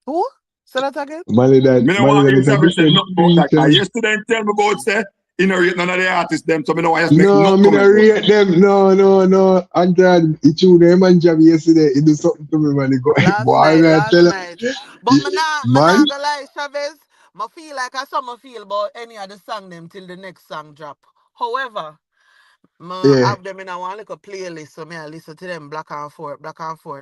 Who? Say that again? Me no Mali want Dan him is a to say different nothing about that. creature. Cause yesterday he tell me about say, he no rate none of the artists them, so me no want to make No, no me not comment about rate them. them. No. Andrew, he chew them and job yesterday. He do something to me, man. He go, boy, me I Last tell him, night. But me man, not gonna lie, Chavez. Me feel like I saw me feel about any of the song them till the next song drop. However, me yeah, have them in a one little playlist, so me I listen to them black and forth,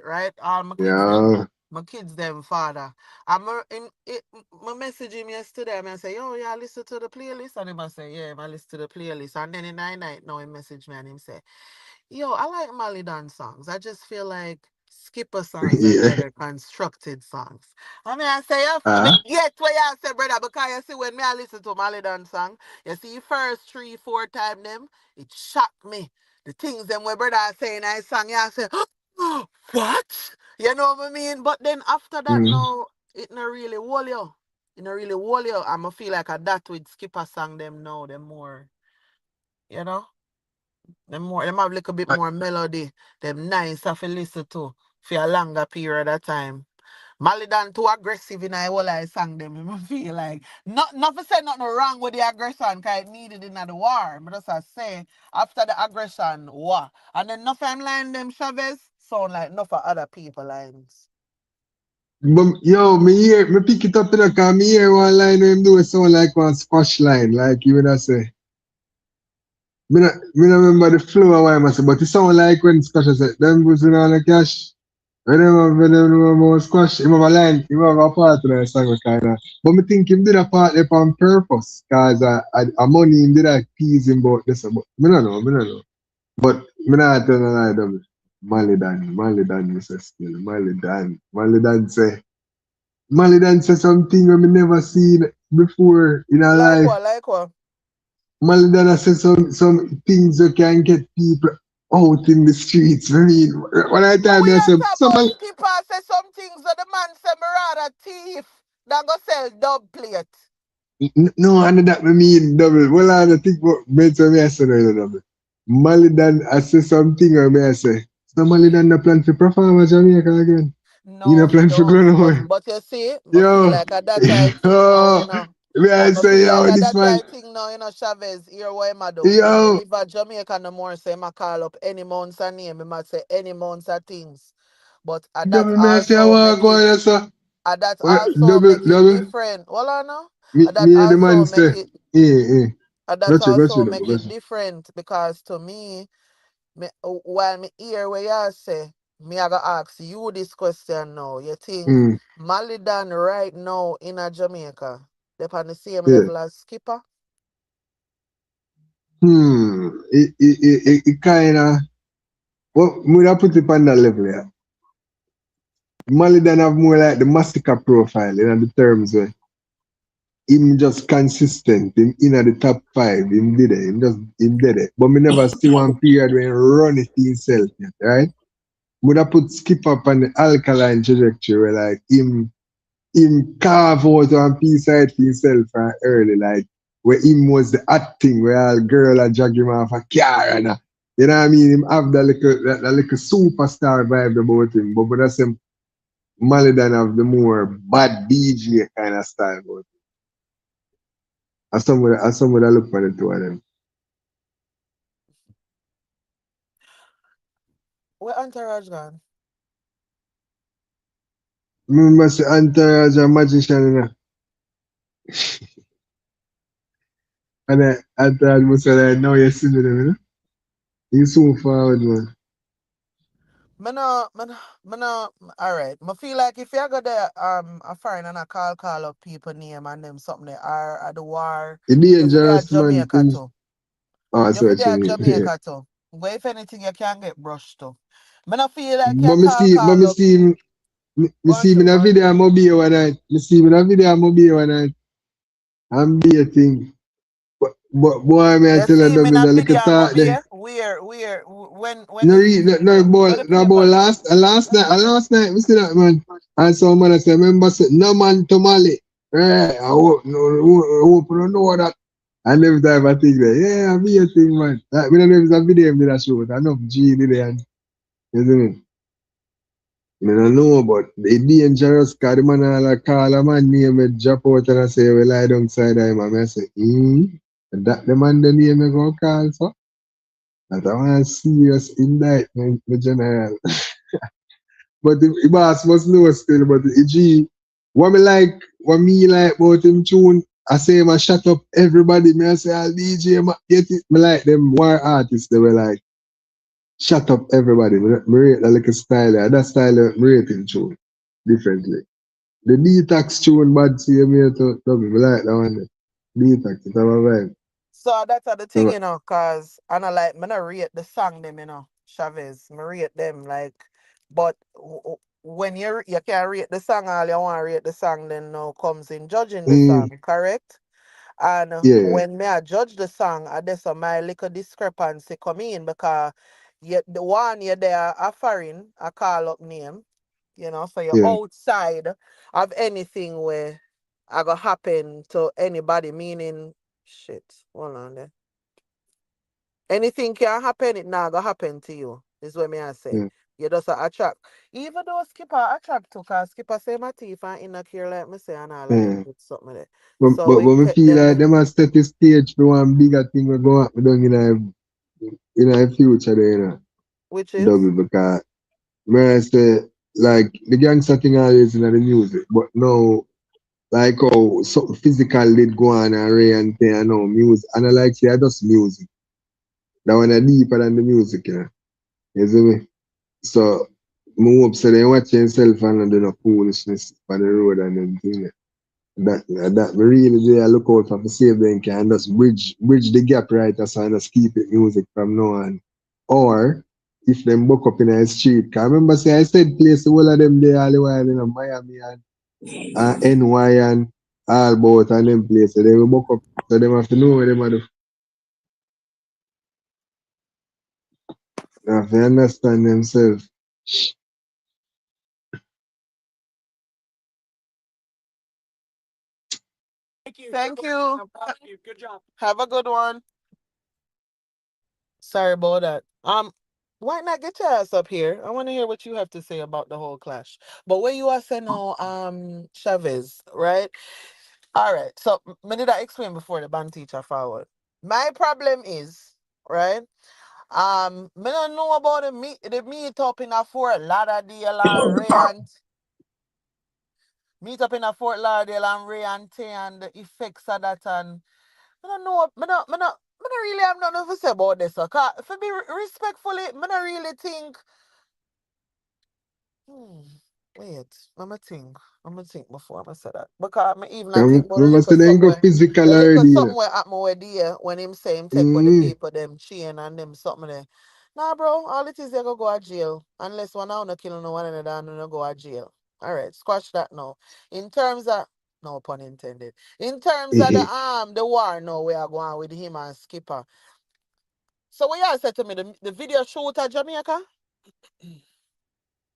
right? All yeah. my kids them father. I'm my message him yesterday. I say, yo, yeah, listen to the playlist, and him I say, yeah, I listen to the playlist, and then in night now he message me and him say, yo, I like Molly dance songs. I just feel like skipper songs are Yeah. better constructed songs. I say, me Ah. get what you say, brother, because you see, when me I listen to Molly dance song, you see, first 3, 4 time them, it shocked me. The things them where brother are saying I sang, yeah, I say, what? You know what I mean? But then after that, Mm. no, it not really hold you. It not really hold you. I'ma feel like a that with skipper song them now, them more, you know? Them have a little bit more melody. Them nice to listen to for a longer period of time. Malidan too aggressive in a whole I sang them. I feel like not for say nothing wrong with the aggression because it needed in the war. But just I say after the aggression war. And then enough I'm line them Chavez sound like enough of other people lines. But yo, me pick it up in a car, me hear one line when him do it sound like one squash line, like you would have say. Me not remember the flow of why I say, but it sound like when squash I say, them was in on the cash. When them remember squash, him have a line, him have a part of the song kinda. But me think him did a part there on purpose, cause a money him did a tease him about this, but me don't know. But me not tell no lie, though. Mali Dan, Mr. Skill, Mali Dan say. Malidan say something we me never seen before in our Like life. what? Like what? Malidan say some things you can get people out in the streets. I mean, when I But tell we me, I say, are talking about skipper say some things that the man say me rather thief than go sell dub plate. no, and that me mean double. Well, I don't think what makes me I say no double. Malidan, I say something or me I say. So Malidan the plan for perform at Jamaica again. You No, know he plan for don't. going away. But you see, I feel Yo, like a that I thing now, yo, you know. me I I say, feel like yo, a this that man, I thing now, you know, Chavez, here what him a do. Him no yo, live at Jamaica no more, so him a call up any months of name, him a say any months of things. But that double me I say, I also want to make go it there, so. that Well, also double, make it double. different. Well I know. That Me and the man also make say, it eh. that Got you, also double, make got it you. different because to me while me hear what you say, me I gotta ask you this question now. You think Mm, Malidan right now in a Jamaica, they on the same yeah. level as Skipper? It kind of, well, would I put it on that level, yeah. Malidan have more like the massacre profile, you know, the terms where him just consistent, him in at the top five, him did it, him did it. But me never see one period when he run it himself yet, right? Would I put Skip up on the alkaline trajectory where like him carve out one piece side for himself from early, like where him was the acting where all girl a drag him off a car and you know what I mean? Him have that little superstar vibe about him, but that's him Malidan have the more bad DJ kind of style about him. As somebody I look for the two of them. Where Entourage gone? Remember say Entourage a magician you know? And Entourage must say like now you see them, you know? He soon forward man. Me no, all right. I feel like if you go there, a foreign and I call up people name and them something they are at the war, He you feel there at dangerous man Jamaica thing. too. Oh, I You see feel what there you at mean. Jamaica too. Where if anything you can get brushed to. Me no feel like you But call me up see people. him me Go on see him through, in go a on video through. I'm be one night. Me see him in a video I'm be one night. I'm be a thing. But boy me I You tell you see me in double a the video little I'm talk there. here? Where, when is this No, video? boy, Where the no, boy, paper there? last night, we see that, man. And some man I say, remember, say, no man to Mali. Yeah, I hope, no, I hope you don't know that. And every time I think that, yeah, I be a thing, man. Like, we don't know if it's a video did that show, but I know G did it, and, isn't it? I don't know, but it's dangerous, because the man like call a man name, and drop out and I say, we lie down side of him, and I say, that the man the name I go call, so? That I want a serious indictment, the general. But the boss must know still, but the G, what me like about him tune, I say him I shut up everybody, me I say, DJ, get it, me like them war artists, they were like, shut up everybody, me rate that like a style, that style, me rate him tune, differently. The detox tune, bad see me to me like that one, detox, it's our vibe. So that's the thing, So, you know, cause I know like me not rate the song them, you know, Chavez. Me rate them like, but when you can rate the song, all you want to rate the song, then now comes in judging the mm, song, correct? And yeah, when me I judge the song, I there's some my little discrepancy come in because yet the one you there a foreign, a call up name, you know, so you're yeah, outside of anything where I go happen to anybody, meaning shit. Hold on there. Anything can happen, it now go happen to you. Is what me I say. yeah, You just a attract. Even though Skipper attract to cause Skipper say my teeth and in a care like me say and all a little yeah. bit something there. So But we me take feel them like there. them a set the stage for one bigger thing we go happen down in a future there, you know. Which is Double because when I say like the gangster thing always in the music, but now like how something physical did go on and Ray and Tay and now music. And I like say I just music. That one is deeper than the music, yeah. You see me? So I hope so they watch yourself and not do no foolishness on the road and them thing. That me really do I look out for save them can just bridge the gap right so and just keep it music from now on. Or if them buck up in the street. Cause I remember say I said place the whole of them there all the while in Miami and NY and all about and them places. They will buck up so them have to know where them are do. They have to understand themselves. Thank you. Good job. Have a good one. Sorry about that. Why not get your ass up here? I want to hear what you have to say about the whole clash. But where you are saying now, Chavez, right? All right. So me did I explain before the band teacher forward. My problem is, right? Me don't know about the meet up in a Fort Lauderdale and Ray and meet up in a Fort Lauderdale and Ray and Tay and the effects of that and I don't know. I don't really have nothing to say about this. Cause if I be respectfully, I don't really think. Hmm, wait, I'm gonna think before I say that. Because I even I think about Remember say they ain't go the physical little already, you know. something where at my idea when him say him take with the Mm. people, them chain and them something there. Nah, bro, all it is they go to jail. Unless one out no kill no one another and no go to jail. All right, squash that now. In terms of no pun intended. In terms of the war now we are going with him and Skipper. So what you said to me, the video shoot at Jamaica?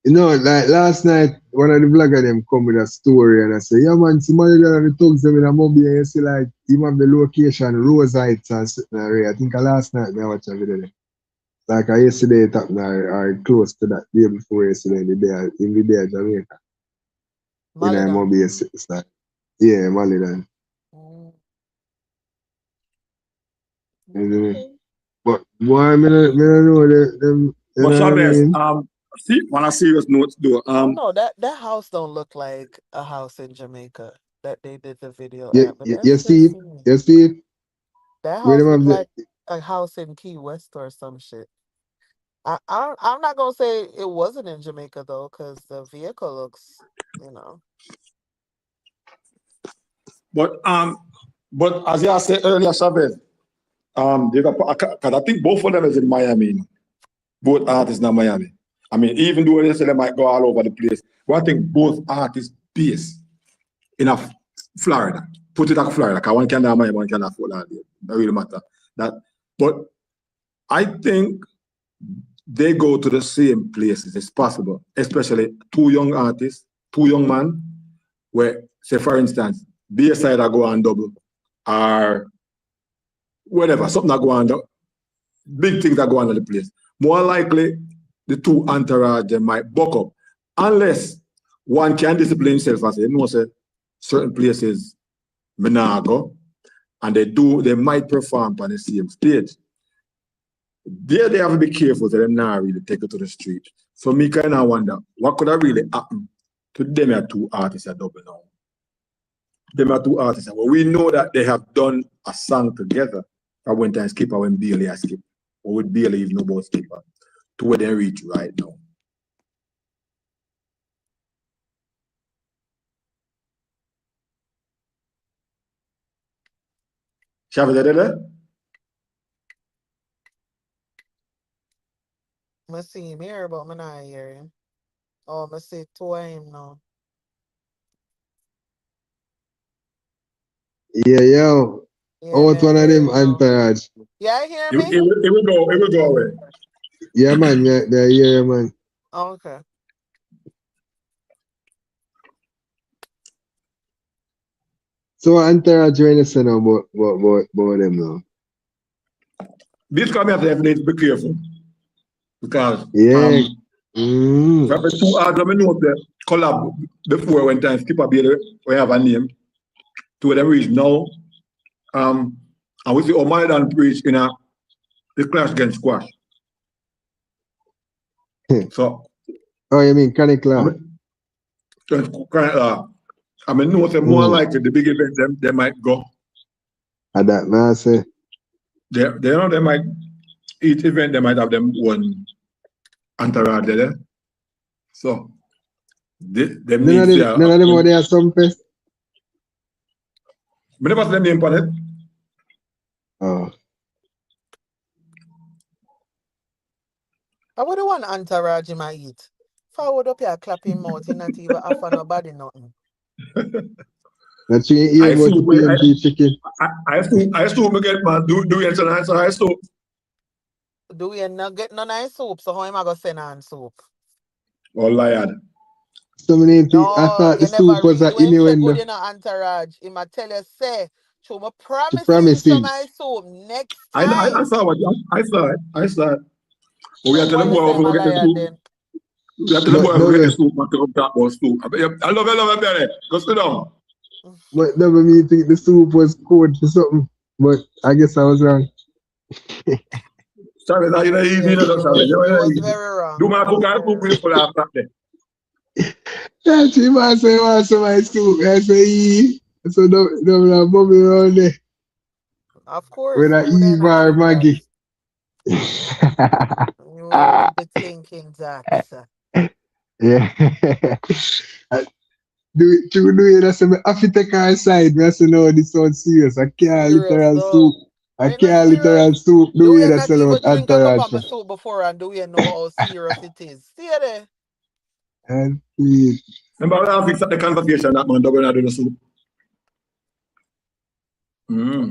You know, like last night, one of the vlogger them come with a story and I say, yeah man, somebody that the thugs them in a mobile and you see like him have the location, Rose Heights and sitting there. I think last night I watched a video there. Like yesterday it happened or close to that day before yesterday in the day of Jamaica. In a Malidan. mobile it's like yeah, Malidan. Mm, Mm-hmm. okay. But boy, me don't know them, you But know what I Chavez, mean? see, on a serious note though, I don't know. That house don't look like a house in Jamaica that they did the video at, but You that's see just it? me. You see it? That Where house them look have the like a house in Key West or some shit. I'm not gonna say it wasn't in Jamaica though, because the vehicle looks, you know. but as I said earlier, Chavez, they got because I think both of them is in Miami. You know. Both artists in Miami. I mean, even though they say they might go all over the place, but I think both artists based in Florida. Put it at Florida, because one can have Miami, one can have Fort Lauderdale. That really matter. That, but I think they go to the same places as possible, especially two young artists, two young men, where, say for instance, B side I go on double, or whatever, something that go on, big things that go on in the place. More likely, the two entourage they might buck up, unless one can discipline himself and say, you know, say, certain places, me nah go, and they might perform on the same stage. There they have to be careful so they not really take it to the street. So me kind of wonder, what could have really happened to them are two artists at double now? Them are two artists. Well, we know that they have done a song together for when time Skipper when Bailey has skipped. Or with Bailey even know about Skipper. To where they reach right now. Chavez, are you there? I see him here, but I'm not hear him. Oh, I see two of him now. yeah, yo. Yeah, Out me I one of hear them him now. entourage. Yeah, hear It, me? it, it will go away. Yeah man, yeah man. Oh, okay. So entourage when you say now about them now. This community need to be careful. Because Yeah. Mm. for the two artists, I know the collab before when time Skipper Bailey we have a name to where they reach now. And we see Omar and preach in the clash against squash. So Oh, you mean Chronic I Law? mean, I mean, no, say more likely the big event they might go. And that man say, They know they might each event they might have them one entourage there. So them needs to. none of them are there some fest. We never see them name on it. Oh. I would want entourage in my eat. Forward up here, clapping mouth, and not even offer nobody nothing. That's you hear about the PMP chicken. I assume get man do it tonight, so I assume. Do we not get no nice soup? So how am I gonna send on soup? Oh liar. So many things. I No, thought the you soup never was read an when say good innuendo in a entourage. He might tell you, say, so I to promise him promise some him. my soup next I time. saw what I saw it. I saw it. But we So are telling why the you boy say if we my get the liar soup. then? We are telling the But boy if we get the soup, man, to come talk about soup. I love it, Benny. Go sit down. never me think the soup was code for something. But I guess I was wrong. Sorry, that you know easy, you Yes, know, sorry. You you know was easy. very Do wrong. my You cook was and very soup wrong. with full after that. That's him. I say, I want some ice soup. I say, so don't bubble around there. Of course, With a who would I Eve not or think that? Maggie. You would be thinking that. Yeah. Do it. I say, I have to take her aside. I say, no, this sounds serious. I can't Serious literal though. soup. I Ain't not can't serious. literal soup. Do Do it. you That's not all even about drink a cup entourage. of my soup before and do you know how serious it is? See you there. And please. Remember, I fix up the conversation that man, they're going to do the soup.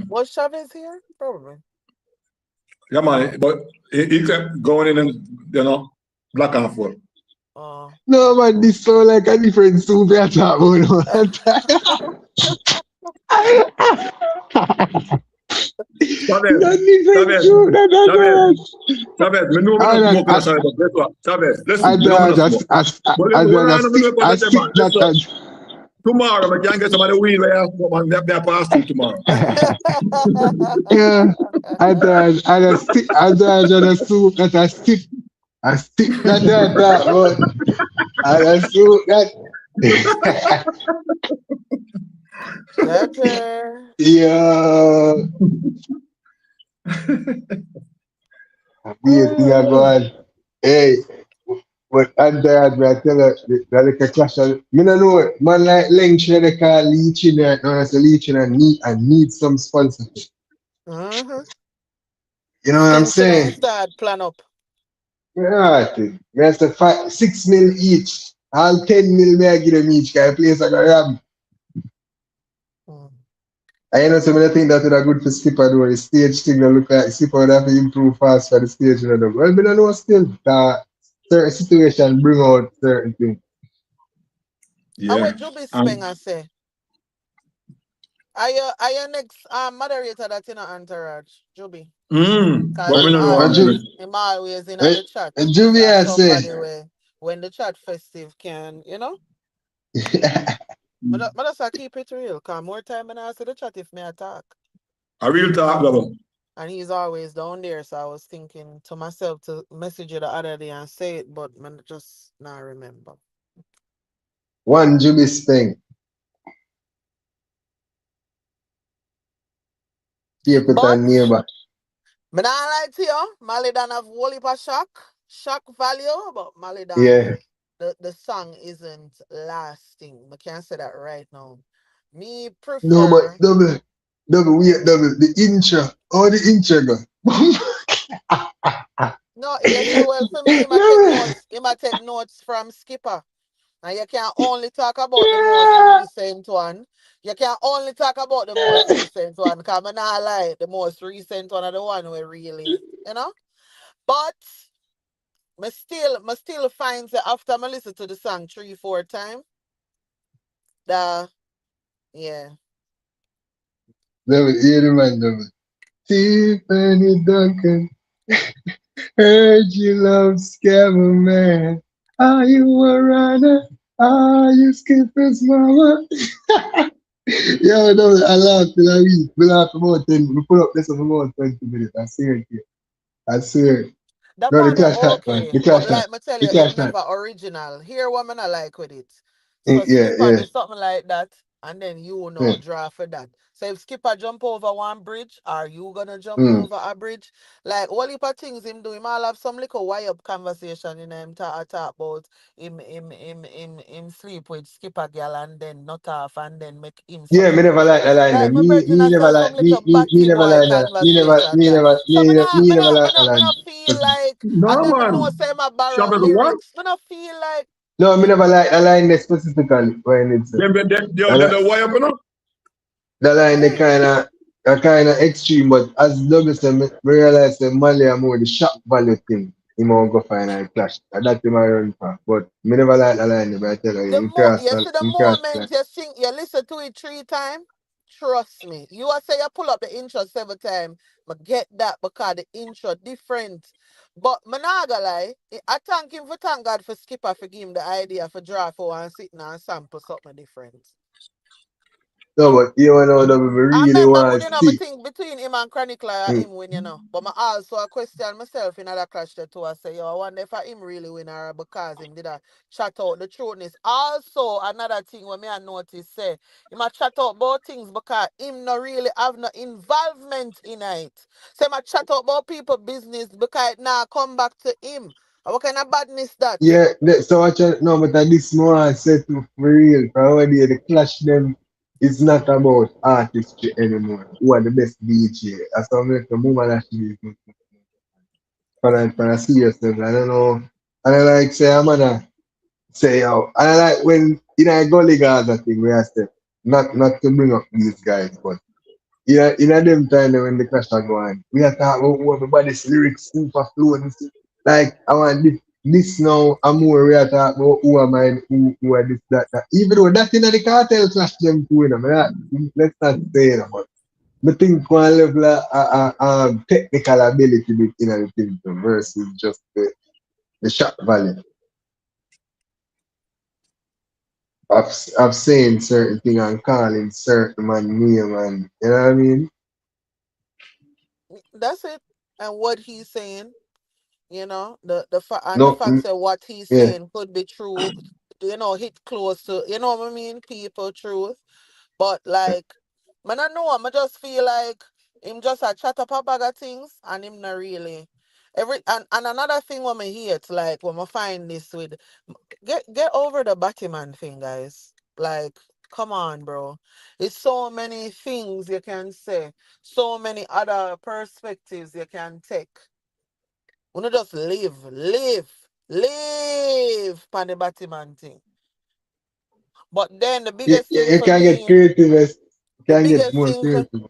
Was Chavez here? Probably. Yeah, man, but he kept going in and, you know, black and forth. Uh, No, man, this sound like a different soup you're talking about. Chavez, Not different Chavez, soup. Chavez, Not Chavez, me know me not that. smoke in a Chavez, but guess what? Chavez, listen, me know me not I smoke. But listen, when I know me know I about that, stick man, listen, that. tomorrow, I can get some of the weed where I smoke, man, me pass through tomorrow. Yeah, I just soup that I stick that, but I just soup that. Gotcha. Yeah, be a thing I go on. Hey, but and I tell her that like a clash of, me no know, man like Lynch they call leeching right now, as a leeching and need some sponsorship. Mm-hmm. You know what I'm Things saying? don't start plan up. Right. That's a 6 mil each. All 10 mil may I give them each, cause place I got rob. Mm. I know some of the things that would are good for skipper though. The stage thing that look like skipper would have to improve fast for the stage, you know. Well, we don't know still that certain situation bring out certain things. And Yeah. what Juby Speng I say? Are you next moderator that in a entourage, Juby? Cause But me And, no know how to do him always in and, the chat. and That Juvia say, somebody where when the chat festive can, yeah, but that's I keep it real. Cause more time and I see the chat if me attack. a real talk, brother. And he's always down there. So I was thinking to myself to message you the other day and say it, but man just not remember. one Jubi's thing, keep it But on neighbor. me not lie to you, Malidan have whole heap of shock value, but Malidan Yeah. the song isn't lasting. I can't say that right now. Me No, but prefer wait, the intro. Oh, the intro go. no, you see well for me, he might take notes from Skipper. And you can only talk about the most recent one. You can only talk about the most recent one. Because I'm not lie, the most recent one are the one we really. But me still find that after I listen to the song 3-4 times, the yeah. Hear the man, double. Tiffany Duncan, heard you love Scammer Man. Are you a runner? Are you Skipper's mama? Yo, no, I laughed till I read. We laughed about 10. We put up this for about 20 minutes. I swear to you. I swear. That No, the part they clash that man. okay, The but clash that. like me tell The you, it clash that. never original. Here what me not like with it. So Yeah, Skipper yeah, do something like that, and then you yeah. know draw for that. So if Skipper jump over one bridge, are you gonna jump Mm. over a bridge? Like all heap of things him do, him all have some little wire up conversation in him talk about him sleep with Skipper girl and then not off and then make him Yeah, some me little never like the line. like my brethren Me I never say like some little me batty never boy like that. conversation there. So me never like the me line. not feel like and No, then me know man. say my borrow Shabby, what? lyrics. Me not feel like No, me never like the line there specifically when it's The wire up, you know? the line they yeah. kinda extreme, but as Douglas said, me realize that Mali are more the shock value thing. He won't go find a clash. And that's him I run for. But me never like the line, but I tell you, You see the in cross moment line. you sing, you listen to it 3 times. Trust me. You are say you pull up the intro 7 times. But get that because the intro different. But me not gonna lie, I thank him for thank God for Skipper for give him the idea for draw for and sitting and sample something different. No, but you know that we I really remember, want to you know, I see. think between him and Chronicler, Mm. him win, you know. But I also I question myself in other clash there too. I say, yo, I wonder if him really win or because him did a chat out the trueness. Also, another thing when me I notice, say, him a chat out about things because him not really have no involvement in it. Say, him a chat out about people business because it now come back to him. What kind of badness that? Yeah, so I try, no, but at this more I said to for real, for already the clash them is not about artistry anymore. Who are the best DJ? As I'm like the woman actually for a serious level. I don't know. And I like say I'm gonna say yo. And I like when you know I go Gaza thing where I said not to bring up these guys, but yeah, in a them time when the clash are going, we are talking about who everybody's lyrics super fluent. Like I want this now I'm more we are talking about who am I who are this that. Even though that's in the cartel clash them too, you know, let's not say it, but I think one level of technical ability in the thing too, versus just the shot value of saying certain thing and calling certain man name and you know what I mean? That's it. And what he's saying. You know, and the No, fact that what he's yeah. saying could be true, you know, hit close to, you know what I mean, people truth. But like, man, I know him, I just feel like him just a chat up a bag of things and him not really. And another thing when I hear it's like when I find this with get over the Batman thing, guys. Like, come on, bro. It's so many things you can say, so many other perspectives you can take. We not just live pan the Batman thing. But then the You, biggest you, thing you for can get me, creative. You the can get biggest more thing for creative.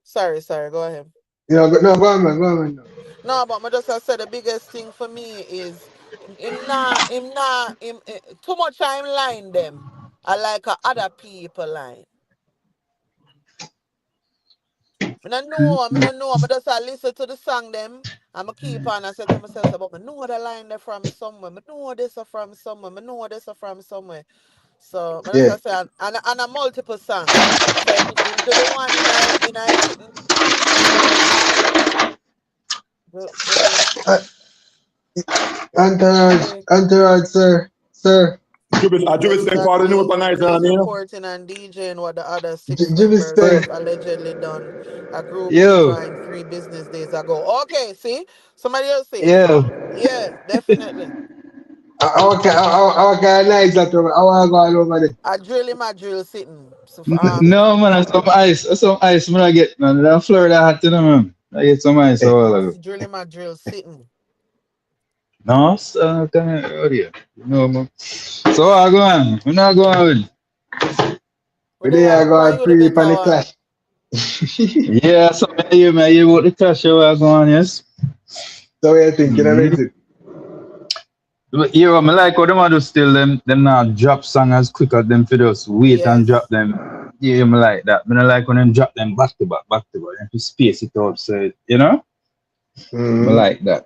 sorry, go ahead. You know, no, go on, man. No. No, but I just I said the biggest thing for me is too much time line them. I like other people line. I don't know. I just I listen to the song them. I'm a keep on. I said to myself, but I know the line they from somewhere. I know this are from somewhere. I know this are from somewhere. So, but as Yeah. I say, and a multiple songs. So him do the one in I sitting. The Uh, do Entourage, the entourage, sir, sir. I do it same part of the new exactly. nice He is you know. reporting and DJing what the other six Jimmy members Spence. have allegedly done. A group he Yo, joined 3 business days ago. Okay, see, somebody else say it. yo, Yeah, definitely. Our kind of nice that over. I want to go all over there. I drill him, I drill sitting. So no man, some ice man I get man. That Florida hot you know man. I get some ice a Eh. while I ago. see drill him, I drill sitting. No, kind of out here. You know man. So I go on. We not going with. Where We they there are, go why and you the pre pan better the one? clash. Yeah, so I hear about the clash where I go on, yes. So what you thinking of Mm-hmm. it? But yeah, I like how them a do still them not drop song as quick as them for just wait and drop Yes. them. Yeah, I like that. I like when them drop them back to back. You have to space it out so you know? I Mm-hmm. like that.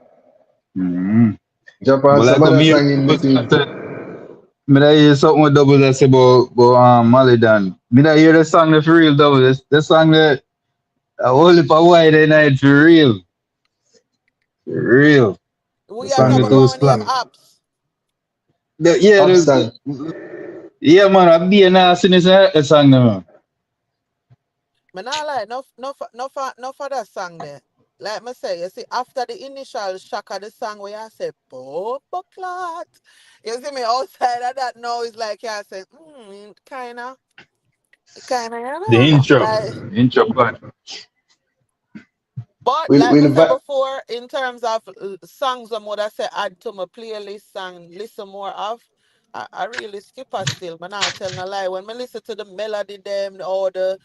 Mm-hmm. Jump on But some like other me, song in between. me that hear something with double that say about Malidan. Me that hear the song the for real double. The song that a whole heap of white in it for real. For real. The We are song talking Song about it the them too one when you have splash. apps. Yeah, up song. yeah, man. I be an ass in his song, man. Man, I like no for that song there. Like me say, you see, after the initial shock of the song where I say, Boba Clot. You see me outside of that now it's like I say, kinda, The intro, like intro, but but like With me the said back, before, in terms of songs I'm would I say add to my playlist and listen more of, I really skip her still, but not tell no lie. When I listen to the melody them or the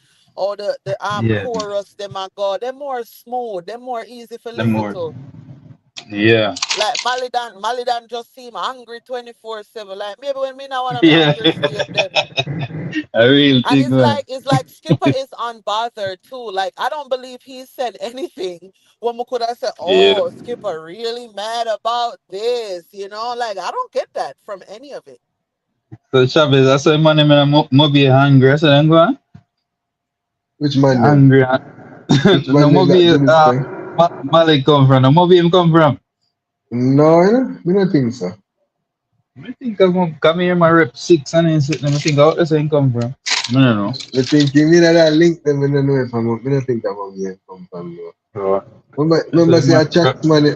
yeah, chorus them I go, they're more smooth, they're more easy to the listen more, to. yeah, Like Malidan just seem angry 24/7. Like maybe when me now one of my yeah. angry state them. A real And thing, man. it's like Skipper is unbothered too. Like I don't believe he said anything when we could have said, Yeah. "Oh, Skipper really mad about this," you know. Like I don't get that from any of it. So Chavez, I saw man, I'm be hungry. I said, I'm going which man them? hungry. Which No, man them that maybe do this thing? Malik come from. No, maybe him come from. No, you know, me not think so. I think I'm come here, my rep six, and then sit. Let me think out that's where him come from. I don't know. Me think me that link them, me don't know if I'm, me not think I'm here come from. No. So, that's Remember where say man. a tracks man,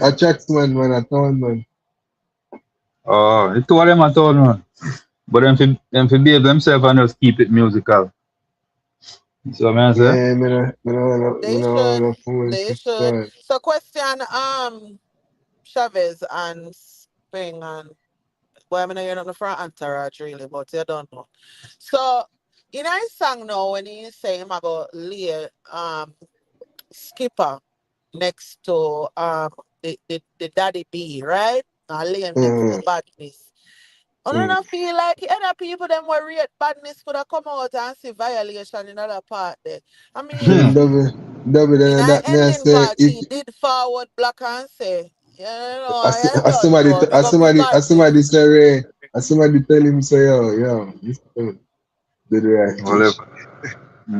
a town man. Oh, it's two of them I told man. But them for behave themselves and just keep it musical. So man, I say, Yeah, me They no, should. no foolish They should. style. So question Chavez and Spring and well, I mean you're not the front entourage really, but you don't know. So in a song now when he say him about lay Skipper next to the Daddy B, right? Liam next to Mm. badness. I Mm. don't feel like other people them were rate badness could have come out and see violation in other part there. I mean, Mm, double in than our that, me I ending say part, if he did forward black and say, I as don't somebody know, big up the as badness. somebody say as somebody tell him say yo, this thing do the right thing. whatever.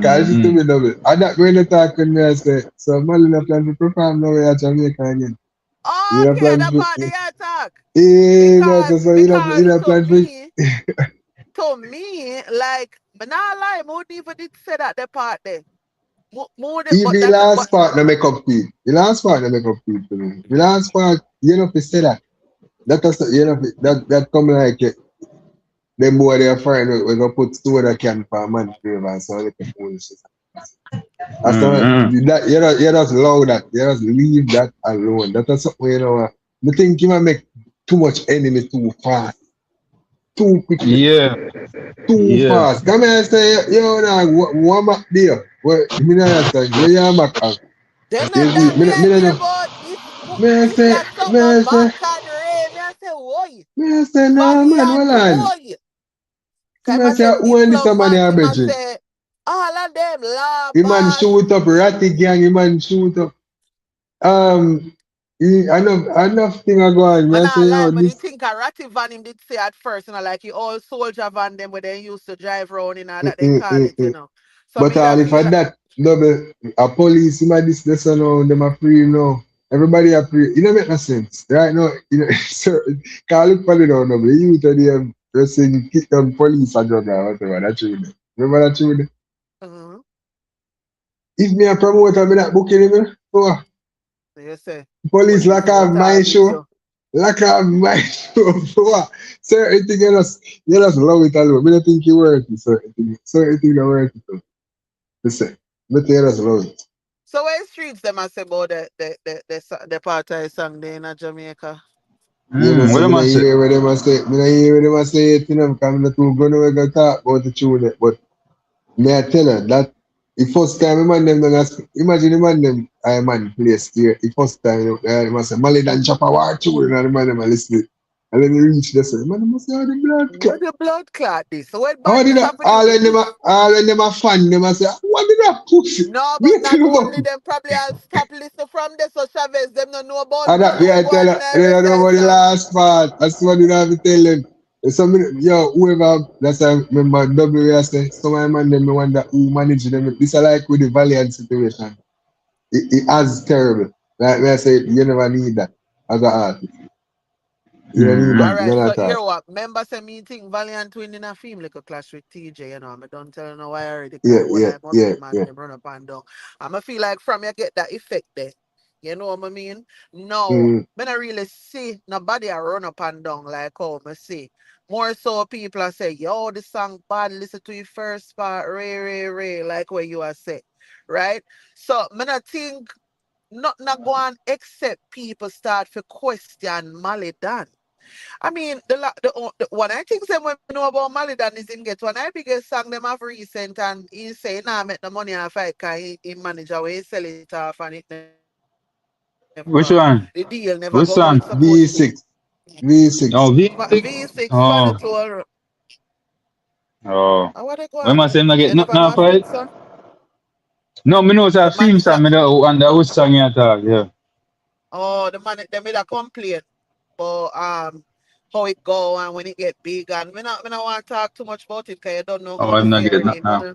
Cause it to Mm-hmm. me double. And that when they talk with me I say, so Malina plan to perform now at Jamaica again. You know Okay, plan that for part the attack. so you Because know plan for to me, like, but not lie, more even did say that the part there. But even that, but last part no make up feel. The last part no make up feel to me. The last part, you know, to say that. That was, you know, that come like them boy they are friend we gonna put two other can for a man favor and so like a foolishness. That's not Mm-hmm. that you just allow that. You just leave that alone. That is something you know. I think you might make too much enemy too fast, too quickly, Yeah, too yeah. fast. Come here and say, yo, now, what back there? Well, me not understand. Where you back at? them You not see, that me I me hear no. about this this Say, that something me say, back and Ray. Me I say, why? no, man, Valiant, hold on. why? Cause Me I say, say who big and this club a man man, here, him I Bridget? say, all of them law The man pass. shoot up Ratty gang, the man shoot up. Um, enough thing I go on. Me Man, I I say, yo, lie, but the this. thing a Ratty van him did say at first, like he all soldier van them where they used to drive around, that they call it, Mm. So But me that if I feel like, that double a police in my this now, them are free now. Everybody are free. It don't make no sense. Right now, you know, so can look for it now, double. You to them saying kick them police and drug or whatever. That's true. Remember that true? uh If me a promoter, me not booking him. So so you say, police police lock will off my target show. you. Lock off my show. So what? Certain thing you just love it alone. Me don't think you worth it. Certain thing you worth it. Listen, but you just love it. So where streets them I say about the part song there in Jamaica? You know, so What me am not I say? hear what them a say. Me not hear what them a say it, you know, because I'm not too gonna we gonna talk about the tune it. But may I tell her that the first time the man them done imagine the man them I man place here. The first time they must say Mali dan chop a war tune and the man them a listen it. And then they reach this way. Man them must say oh the blood clot. What the blood clot this? So what How did badness that have to do with this? all when them a fan them a say what did that pussy? No, but Wait not till the only button. them probably I'll stop listening from this so Chavez, them don't know about And that nothing we we I go tell on in her, the they don't rest know of about the the song. last part. That's what you have to tell them. Some yo, whoever that's I remember W I say, some of man them me wonder who manage them. This is like with the Valiant situation. It as terrible. Like me I say, you never need that as an artist. You need All that. Mm-hmm. right, None so at all. here what? Remember say me think Valiant win in a film like a clash with TJ, you know. I don't tell you no why already Yeah, cause what yeah, I'm up yeah, here, man, yeah. them run up and down. I'ma feel like from you get that effect there. You know what I mean? No, Mm, me not really see nobody a run up and down like how me see. More so people are say, yo, this song bad, listen to your first part, ray, like what you are say. Right? So me not think not go and accept people start to question Mali Dan. I mean, the one I think them when know about Malidan is him get one I biggest song them have recent and he say nah make the money off it cause he manager where he sell it off and it never the deal never Which go where one? it's supposed to. Which song? V6. V6. Oh, V6. V6 for the Oh, tour. oh. What they go When on? I say I You get never nothing know off a of fit it? son? No, me know it's a The theme manager song. Me know under which song you talk. Yeah. oh the man they made a complaint but how it go and when it get big and we not want to talk too much about it because you don't know Oh, how the I'm not getting theory nothing now.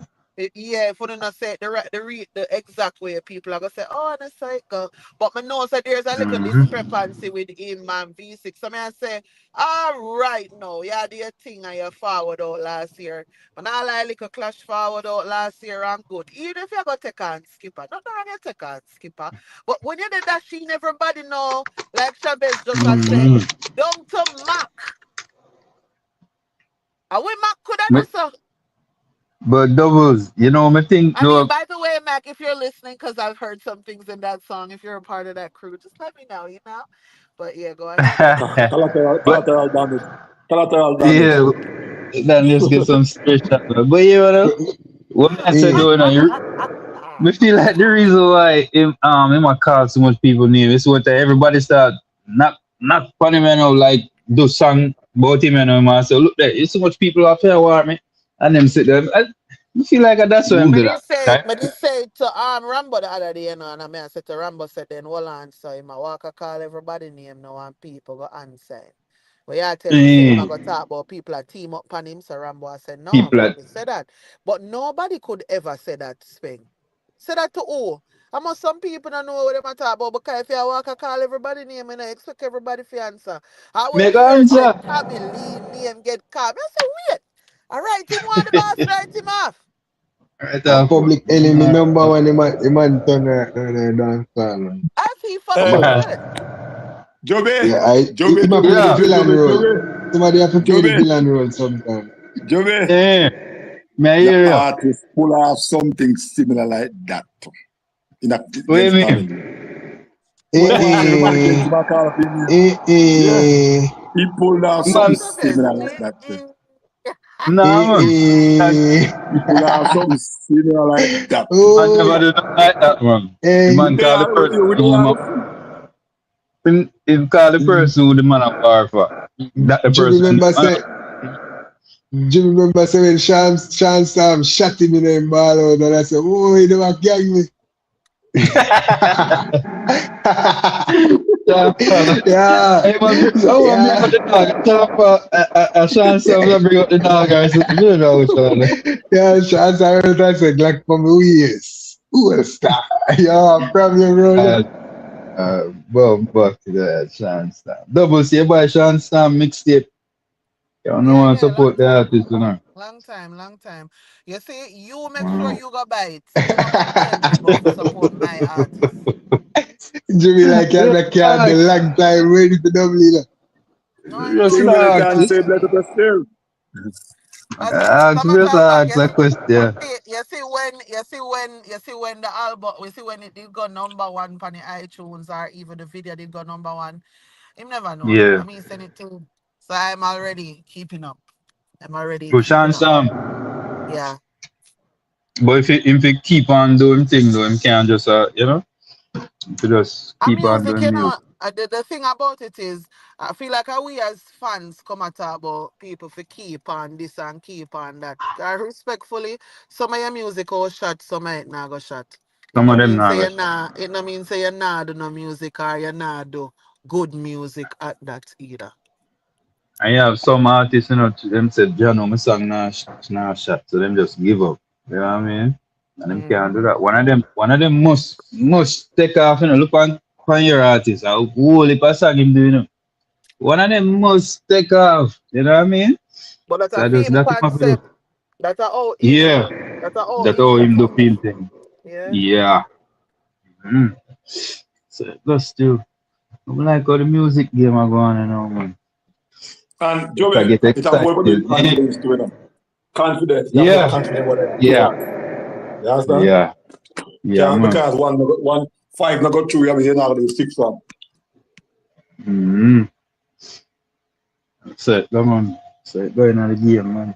yeah, if we not say it the exact way people are gonna say, oh that's how it go. But me know that there's a little Mm-hmm. discrepancy with him and V6. So I say, all right now, yeah, the thing and you forward out last year. But now like little clash forward out last year and good. Even if you go take on skipper, not wrong you take on skipper. But when you did that sheen, everybody know, like Chavez just I say, Mm-hmm. down to Mac. And when Mac could I do so? But doubles, me think I mean, though. by the way, Mac, if you're listening, because I've heard some things in that song, if you're a part of that crew, just let me know, you know? But yeah, go ahead. But Collateral damage. Collateral damage. yeah, then let's get some straight shot. But what I said Eh, though, me feel like the reason why him a call so much people name is what everybody start not funny man now like do song about him and man. So look there, it's so much people out here war me and them sit there. I feel like that's why I'm do that. But Okay? they say to Rambo the other day, you know, and I said to Rambo said then hold on, so him a walk a call everybody name now and people go answer him. But yeah, I tell him say him a Mm, go talk about people a team up on him, so Rambo I said no, people that people said that. But nobody could ever say that Speng. Say that to who? I must some people don't know what them a talk about because if you walk a call everybody name and I expect everybody to answer. I when make me hear say answer. Tommy Lee name get called, I say wait. All right, him want the boss write him off. Right a off. public enemy number one, the man turn the dance man. As he for Hey, sure Uh, said. Joby. Yeah, Joby, him a Joby, play the yeah, Joby, villain Joby, role. Joby. Somebody have to play the Joby. villain role sometimes. Joby. yeah. Me I The hear you. artist pull off something similar like that in a, What do you against mean? family. Eh, Once everybody thinks eh, about call up in him. eh, Yeah, eh, he pulled off something Man, Chavez, similar like that. nah eh, man. eh. He pulled off something similar like that. Man never Oh, do nothing like that, man. The eh. man call the person We don't name want up. to see. Him call the person who the man a war for. That the Jimmy person. remember say, when Sean Sam shot him in the ball out and I said, oh, he never gang me. Yeah, Hey man, oh I'm bring yeah. up the dog. Tell him a chance I'm bring up the dog or something. You know which one. Yeah, Sean Sam I said, like from who he is. Who is that? Yeah, from your road. Uh, well, back to the Sean Stam. Double C by Sean Stam mixtape. You don't know Yeah, want to yeah, long support the time. artist, you know. Long time. You see, you make sure Wow. you go buy it. You not come tell me about to support my artist. Jimmy like you the cat the Relax, long time ready for double. No, I just know King you when you come can relax. talk say to blood me. pepper still. Ask Some me of just time back, ask a question. you see when the album, we see when it did go number one on the iTunes or even the video did go number one. Him never know. Yeah. I mean, send it to. So I'm already keeping up. I'm already But Sean keeping up. Stam, Yeah. but if he keep on doing things, though, him can't just, if he just And keep on music, doing music. the thing about it is, I feel like how we as fans come at talk about people for keep on this and keep on that. I respectfully, some of your music will shot, some of it not go shot. It Some no of them mean not say gonna you shut. nah, it no mean say you nah do no music or you nah do good music at that either. And you have some artists, them said, Jano, my song not shot, so them just give up. You know what I mean? And them can't do Mm-hmm. that. One of them must take off, look on your artist. How whole heap of song him do, one of them must take off. You know what I mean? But that's a So just film that him have to do. concept. That's a how him. Yeah, That's a how that him how do him do things. feel thing. Yeah. Yeah. Mm. So let's do. I'm like how the music game are going on now, man. And I Joey, get it have more about excited. Yeah. confidence to it. Confidence. You have more Yeah. confidence what the Yeah. art. You understand? Yeah. Yeah, Can't man. because one five not go through, you have to hear now the six one. Mm-hmm. So come on. So going on the game, man.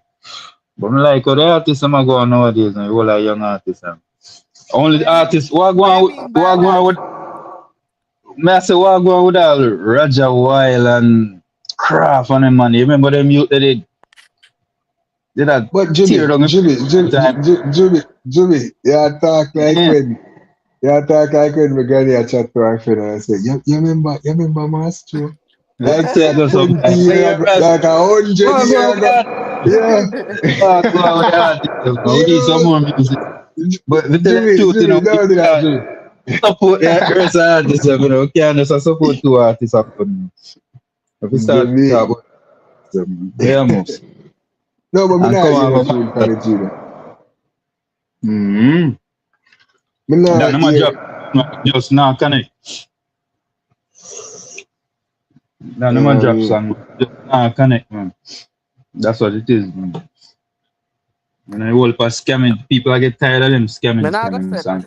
But I like how the artists are going nowadays, man. All are young artists. Man. Only the artists What you mean by what that? going with me I say what going with all Roger Weil and Craft and them man. You remember them youth that they that But tear down the time. Jimmy, you talk like Yeah. when my granny a chat to her friend and I say, you remember Maestro? Let's Like say it 20 sometime. But years yeah, ago, right. like 100 What years going with ago. that? Yeah, What going with the artists? Man? We need some yo, more music. But to tell the truth, you Jimmy, know, we don't do that, can't Jimmy. support the rest of the artists. You know, we can't just support two artists. If we start Jimmy. talk about yeah, most. No, but me And not come hear on, the go tune for back. the Gina. Mm-hmm. Me That not no man hear. drop just now connect. That no man drop Um, song just now connect, man. That's what it is, man. And the whole for scamming, people I get tired of them Me scamming, not gonna scamming say that. song.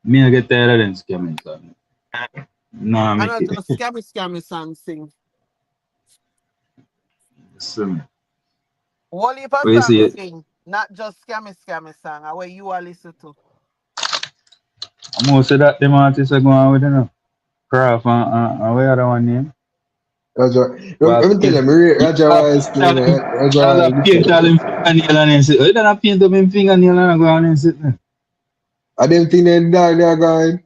Me I get tired of them scamming song. Nah, I make not it. just scammy song sing. So, Whole heap of what you song see? sing. Not just scammy song. Where you are listen to. Most of that them artists are going with, you know. Craft and where other one name? Roger, Well, let me tell you, me rate Roger Wise still, man. Roger y'all Wise, have paint all them fingernail and then sit. You don't have paint up them fingernail and go on and sit there. I didn't think they're going.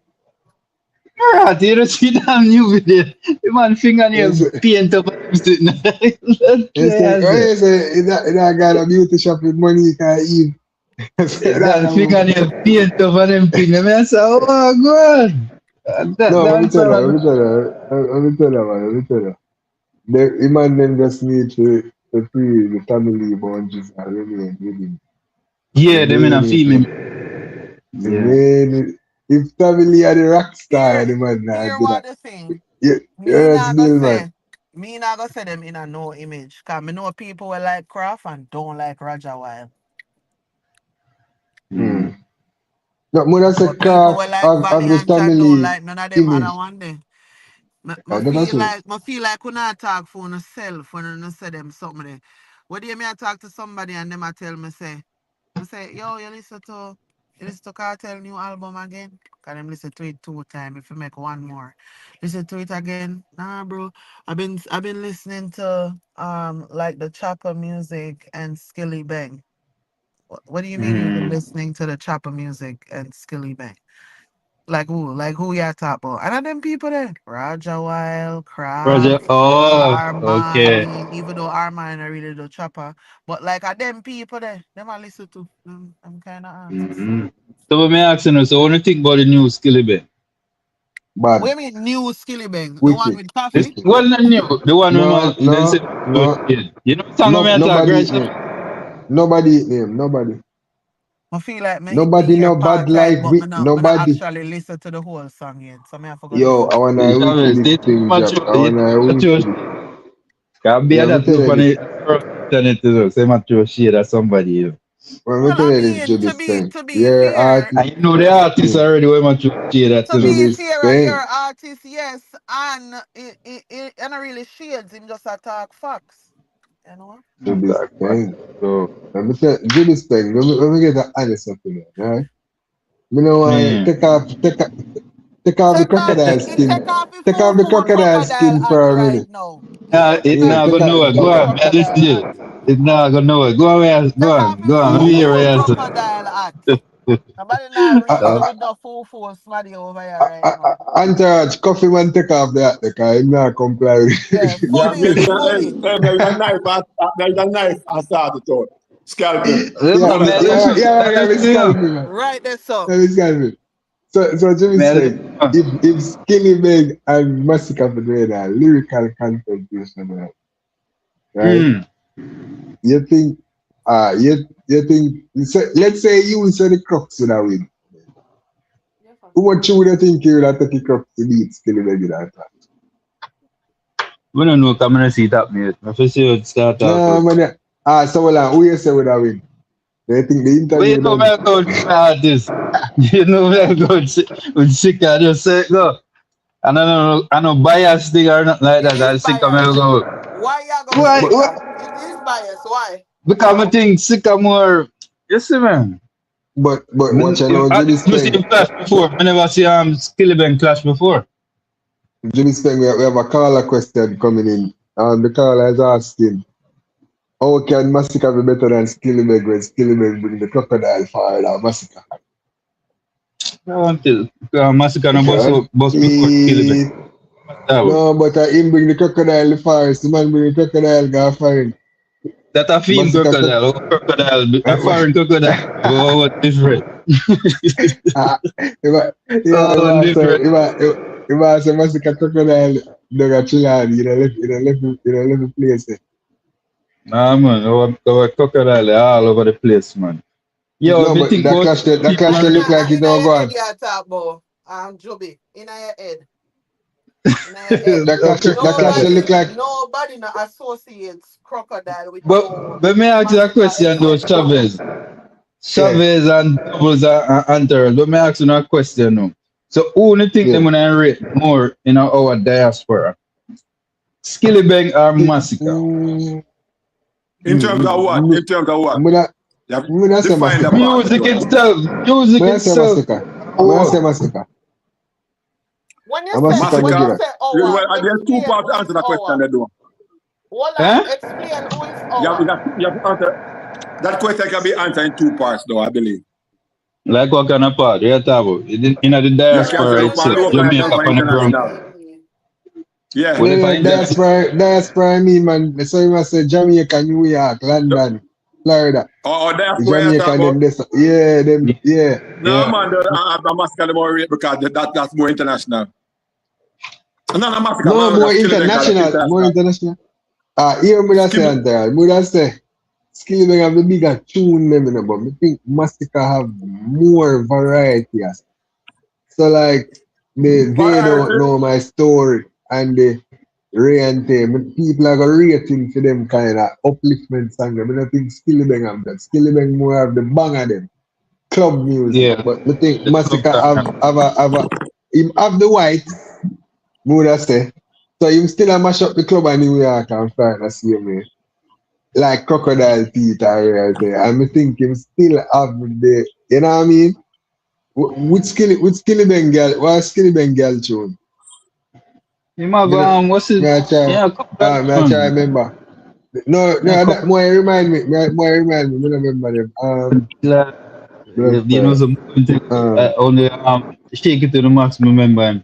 Alright, you don't see that new video. The man They fingernail say, paint up and sitting there. they say, that got a beauty shop with money you can eat. That fingernail paint up and them thing. I say, oh God. That No, let me dance tell you, all. let me tell you, man, let me tell you. The man them just need to free the family boundaries and remain within. The Yeah, them in a main, female. the Yeah. main, if family are the rock star, Here, the man not here do that. what the thing. Me You're a not gonna still man. say. Me not gonna say them in a no image. Cause me know people will like Craft and don't like Roger Wild. Mm. Mm. No, when I say But people will craft like of Vanny the and Chad don't family like none of them other image, one there. I Me never feel say. like we not talk for myself when I say them something there. What do you mean I talk to somebody and them I tell me say, yo, you listen to Kartel new album again? Can them listen to it 2 times if you make one more. Listen to it again. Nah bro. I've been listening to like the chopper music and Skillibeng. What do you mean you've been Mm. listening to the chopper music and Skillibeng? Like who? Like who you talk about? And them people there. Roger Wild, Roger. Craft, Oh, okay. Armani, even though Armani are really the chopper. But like them people there, them I listen to. I'm kind of artists. Mm-hmm. So what me asking you, so what do you think about the new Skillibeng? What Bad, you mean new Skillibeng? The one wicked, with This coffee? well not new. The one we no, man then say no, you know song no, me I talk nobody eat graduate. name. Nobody eat name. Nobody. I feel like me Nobody hear no bad part of it, like but we. me not Nobody. actually listen to the whole song yet. So me have to go Yo, listen I to it. wanna Yeah, wicked stay this too thing much drop. I you wanna much wicked it. can be Yeah, me that tell look you on this. it internet to do. Say much throw shade at somebody. You know. Well, me Well, tell I you this, mean Juby Speng. to be Your fair, artist, And you know the to be artist already way much throw shade at to you know. be Juby fair, your Speng. artist, yes, and it and really shades him just attack facts, you know. Juby Attack back. Speng. So Let me tell Juby Speng. Let me get the honest something, right? Me know why man. take off the Take off crocodile it skin. take off the Take off full the full crocodile crocodile skin hat for a right minute. now. Take It Yeah, off now the take go off. nowhere. Go full on, man. Listen crocodile to hat. you. It now go nowhere. Go away. Go Take off on. the Go on. Let full me hear full your answer. crocodile hat. Nobody not Uh, reason uh, with no full smaddy over here right uh, now. Entourage, coffee man take off that because him not comply Yeah, with Yeah, fully, there fully. is a knife. There is a knife and start it out. Scalpel. Yeah, Yeah, man, Brother, man, yeah, listen. yeah, Man, yeah, listen Miss to you. Calvin, man. Right there, so. Yeah, Miss Calvin. So Jimmy Man, said, if Skillibeng and Massacre for doing a lyrical confrontation, right? mm. You think, you think, so, let's say you said the Crocs would have win. How much would you think you would have taken Crocs to beat Skillibeng in that? We don't know come and see that mate. I feel say it start off No, with. man. So well, who you say would have win? Do you think the But you interview know done? me go with artist. You know me go with sick I just say go. I know bias thing or nothing like It that. is I sick of me biased. go. Why y'all gonna Why? say But Why? that? It is biased. Why? Because I think sick of more. You see man. but watch I know I Jimmy never see Speng. him clash before. I never see Skillibeng clash before. Jimmy Speng, we have a caller question coming in. The caller is asking, how can Massacre be better than Skillibeng when Skillibeng bring the crocodile forward or Massacre? Until Massacre no Exactly. boss before Skillibeng. No, but him bring the crocodile the forest. The man bring the crocodile go find That a fiend Massacre. crocodile, or crocodile, a foreign crocodile. Oh, what different? Oh, different. If I say Massacre crocodile, they got chill out. You know, left the place. Nah, man, our crocodile all over the place, man. Yo, if No, you but think about that people clash And they in look like it in don't your go head on. you talk about Joby. In your head. In your head. That clash they look like. Nobody no associates crocodile with but no let me ask you a massacre question though, except Joby. Chavez. Yeah, Chavez and Doubles and Hunter. Let me ask you a question now. So who do you think them yeah. gonna rate more in our diaspora? Skillibeng or Massacre? Mm, In terms of what? In terms of what? Muna, You have muna say define the Massacre. part Music though. itself. Music Muna say itself. Massacre. Muna say Oh, Massacre. When you A say Massacre when me give you Massacre. her. say our, Well, there's two explain parts who to is answer the question our. they do. Hold on, eh? explain who is You have, you our. have, you have to answer. That question can be answered in two parts though, I believe. Like what kind of part? You talk about in the You Well, can you say diaspora look you for need itself, to local and Jamaica for explain. on the ground. international. Yeah. What if I Yeah, international? diaspora I mean, man. So you must say Jamaica, New York, London, Florida. Or The therefore you talk Jamaica, about. them this. Yeah, them, yeah. No Yeah. man, the massacre the more rate because that's more international. No, no massacre, No, man, more that's Skillibeng, that's international. More international. international. Here me that say, Skill, Antel. Me that say, Skillibeng have the bigger tune, them, you know, but I think Massacre have more variety. So like they don't variety. know my story and the Ray and them people are gonna rate him for them kind of upliftment song. I mean, I think Skillibeng have that. Skillibeng more have the bang of them club music. Yeah. But I think The club Massacre banger. have him have the white, would I say. So him still a mash up the club in New York and Florida, see me. Like crocodile teeth are there. And I think him still have the you know what I mean? With Skillibeng girl, what Skillibeng girl tune? You might Me, go not- what's it? me I try, Yeah, a couple of me I try man. remember. No, Yeah, a no, that couple more remind me. More remind me. Me not remember them. like, Blood you know clot. some thing, Um, only shake it to the maximum member and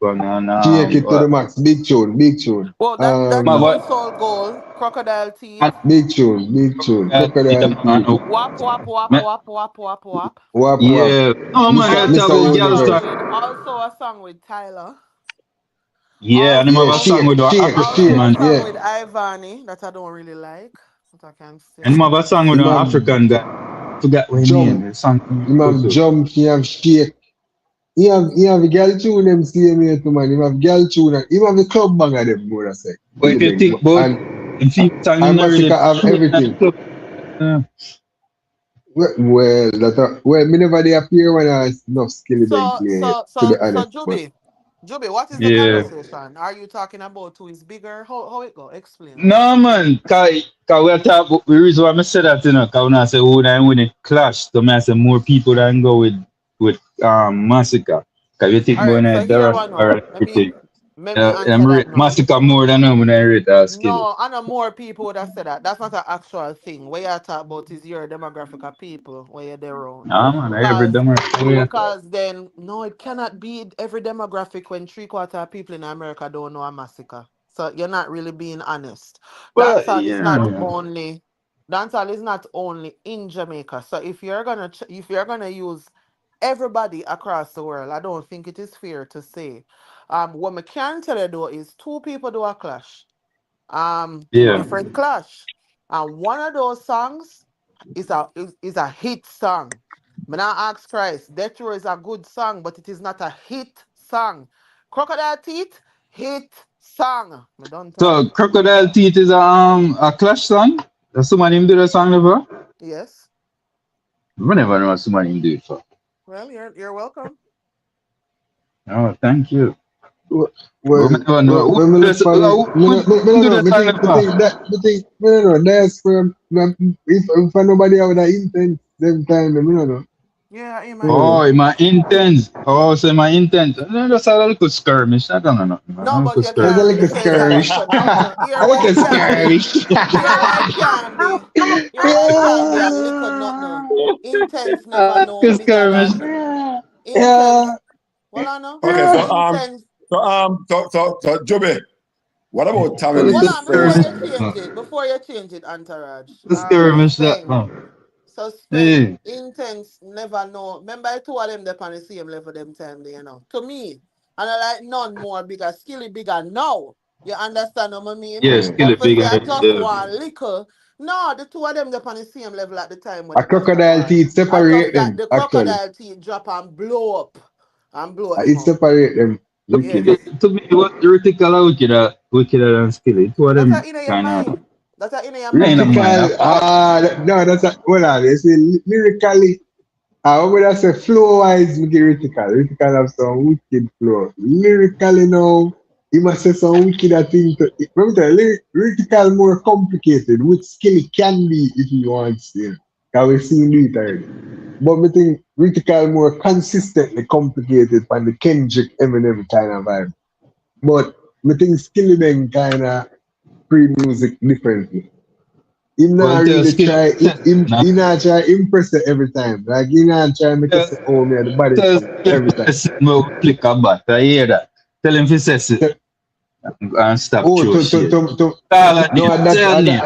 Shake it to the what? max. Big tune. Big tune. Well, that My tune what? Soul Gold, Crocodile And Teeth, Big tune. Big tune. Crocodile teeth. Wap Wap Wap man, Wap Wap Wap Wap. Wap wap. yeah. No man, Mr. I talk Mr. about girls talk. Universe. Also a song with Tyler. Yeah, and him have Yeah, a Also, song with the African also a man. song Yeah. with Ivani that I don't really like, but I can And still him have a play. song with an Imam African guy. Forgot what his name. jump. The song good Imam too. jump. He have shake. He have a girl tune them same here to man. He have girl tune. He have the club banger them more I say. But if you think about if he song him And not really Massacre have true in the everything. club. Uh, Well, me never they appear when I enough Skillibeng So, play so, to be so, so, honest. But Juby, what is the yeah. conversation? Are you talking about who is bigger? How it go? Explain. No man, cause we are talking the reason why I say that, cause when I say who then when it clash, so I say more people than go with Massacre. Cause you think All more right, than so here one the now. rest Let me everything. let me answer I'm that rate now. Massacre more than them when I rate skill. No, I know more people would have said that. That's not an actual thing. What you talk about is your demographic of people where you're there around. Nah man, every Because them are yeah. because then no, it cannot be every demographic when three-quarter of people in America don't know a massacre. So you're not really being honest. But Dancehall is not yeah. only dancehall is not only in Jamaica. So if you're gonna if you're gonna use everybody across the world. I don't think it is fair to say. What I can tell you though is two people do a clash. Two Yeah. different clash. And one of those songs is a hit song. Me not ask Christ. Death Row is a good song, but it is not a hit song. Crocodile Teeth, hit song. Me don't So talk. Crocodile Teeth is a Clash song. Does somebody do the song never? Yes. We never know what somebody do it for. Well, you're welcome. Oh, thank you. Well, We never know. when we look for it, Who do the me song think, me never? think that, me think, me don't know, that's for, if nobody have that intent, them time, me don't know. Yeah, him Me and don't Oh, know. him. my intent. Oh, so my intent. No, that's a little skirmish. I don't know nothing, man. A No, but little you There's skirmish. a can't really little say that skirmish. because nothing. Here A why little it can be. skirmish. Here why it can be. Here why it can be a little nothing. Intense never know Little bigger skirmish. than Yeah. intense. Well, I know. Okay, Intense. so Joby, what about A Tammy Hold little Lee's on, before first skirmish. you song? change it, Entourage. A skirmish that. Suspend. Oh. Suspend. Hey. Intense. Never know. Remember, the two of them, they're on the same level them time, you know. To me. And I like none more bigger. Skilly bigger now. You understand what I mean? Yeah, Mm. skill But it for say bigger. I just want liquor. No, the two of them, they're on the same level at the time when A the matter crocodile war. teeth I just separate that them, the actually. crocodile teeth drop and blow up. And blow him It up. separate them. Wicked. Yes. To me, what Ritical are wickeder than Skilly. Two of That's them a in your kind of. mind. That's a in your Ain't a mind. mind. Lyrical, no, that's a, hold on, you see, lyrically, when I say flow wise, we get Ritical. Ritical have some wicked flow. Lyrically now, he must say some wicked thing to, remember, lyrical more complicated, which skill it can be if you want to. Because we've seen it already. But we think Ritical more consistently complicated from the Kendrick Eminem kind of vibe. But we think Skillibeng kind of pre-music differently. Him Well, not tell really Skilly. try, he not try impress you every time. Like, he not try make us say, Tell, oh, me the body tell from Skilly every time. to flick a bat. I hear that. Tell him to say it Te- and stop Oh, throw shit. Call her no, name. and Say her name.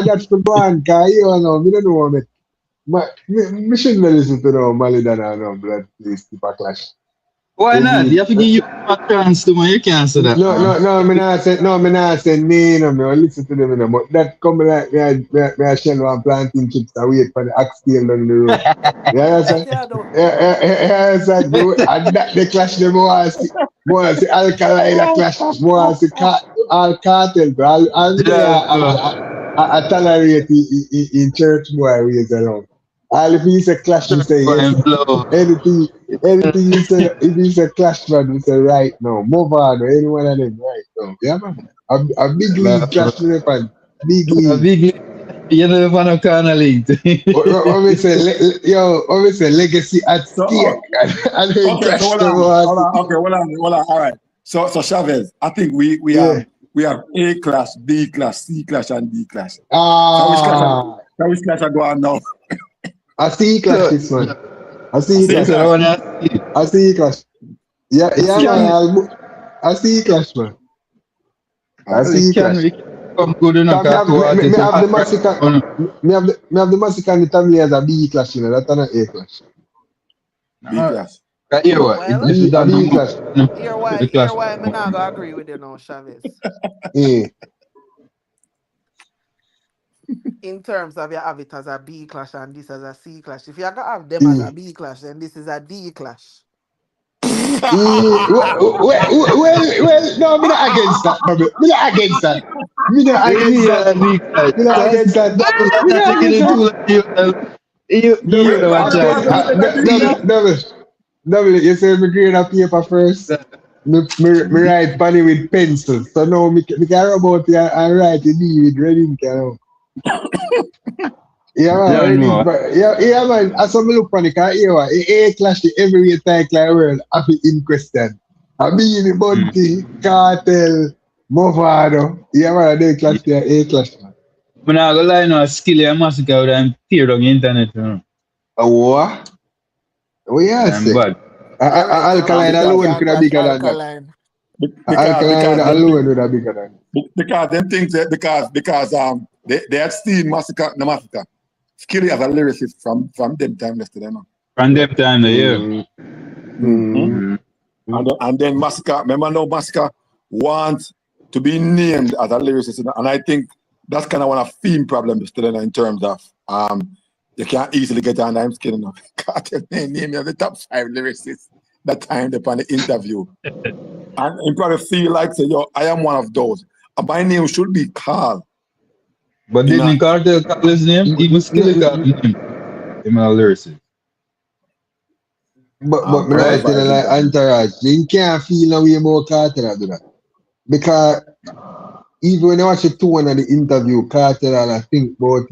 that's for go on, because you know, me don't know, me shouldn't listen to no Malidana, no blood, please, keep a clash. Why not? You Indeed. have to give you a chance to man. You can't say that, No, man. no, no, me not say me, no, me listen to them, you know, but that come like me I shell one planting chips and wait for the oxtail down the road. Yeah, that's That it. you do. Yeah, it's like, and that they clash them more see alkaline a clash, more see all cartel, but all me there, Yeah, I tolerate in church boy ways around. All if he say clash, we say for yes. him blow. Anything, anything you say, if you say clash man, we say right now. Move on, or any one of them right now. Yeah, man. A big league clash me up and big A league. big, you know, fan of corner league. What we say, what we say, legacy at So, stake, and then okay, so clash them all. hold on. All right. So Chavez, I think Yeah. we have A class, B class, C class, and D class. Ah, So which class are going now? I see you clash So, this man. I I see you see you clash. said I class. want to see. I see you clash. Yeah, I yeah, see man. class. Can I see you clash, man. I well, see it you can clash. we come good enough Cause to what me it have the massacre. to Me have the massacre and the family as a B clash, you know. That's not A clash. B class. hear what? Well, If you A done B clash. the here clash. why I'm not gonna agree with you now, Chavez. Yeah. In terms of you have it as a B clash and this as a C clash. If you gotta have them as Yeah. a B clash, then this is a D clash. No, me not against that. No, me not against that. Me not against that. Yeah, big clash. Me not against that. Me That's not taking against it that. too long. You Double, know How what the okay, boss chance. them say that D class? double. You say me grade a paper first. Me write funny with pencil. So now me can rub out here and write the D with red ink. You know. Yeah, man, Yeah, red ink. no. But yeah, man. As some look funny, cause here, A clash the every type like world happy in question. I mean, the Mm. Bunty, Kartel, Movado. Yeah, man, they clash there, A clash, man. But now I go lie now, skill and massacre with them tear down the internet. You know. What? What you I'm say? bad. You're right, you know, Alkaline Massacre Because alone can't could have clash bigger than that. alkaline. Alkaline because them alone think would have bigger than because them things that because they had seen massacre the massacre. Skilly as a lyricist from them time yesterday, man. From them time, yeah. Mm, Mm-hmm. mm, Mm. And then Masca, remember now Masca wants to be named as a lyricist, and I think that's kind of one of theme problems still in terms of you can't easily get on I'm skin enough. Cartel name you as the top 5 lyricists that time upon the interview. And you probably feel like say, yo, I am one of those. My name should be Carl. But You know, didn't Kartel call his name? Even Skilly call his name. Him a lyricist. but me for not that Right? tell you vibe like interview. Entourage. You can't feel no way about Cartel do that. Because even when I watch the tone of the interview, Kartel I think about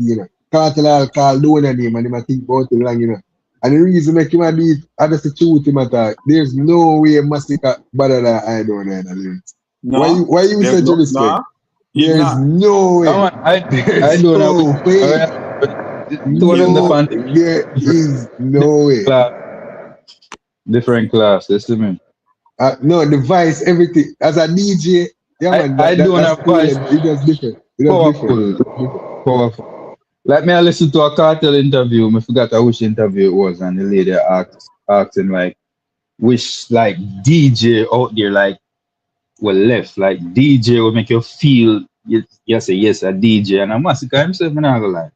Kartel I'll call down a name and him I think about it long, And the reason make him a do it, I just the truth him attack. There's no way Massacre better than I don't know the lyrics. No, Why you there's say to no, respect? no, he's There's not. no No, way. man, I There's don't know. no way. Two of He's them the not. No, fan there is no way. class, different class. You see me? No, the voice, everything. As a DJ, yeah man, I don't that's have cool. voice It does different. It does different. powerful, powerful. Like me, I listened to a Cartel interview. I forgot which interview it was, and the lady asked him like, which like DJ out there like well left like DJ will make you feel you say yes a DJ and a Massacre himself. I'm not gonna lie.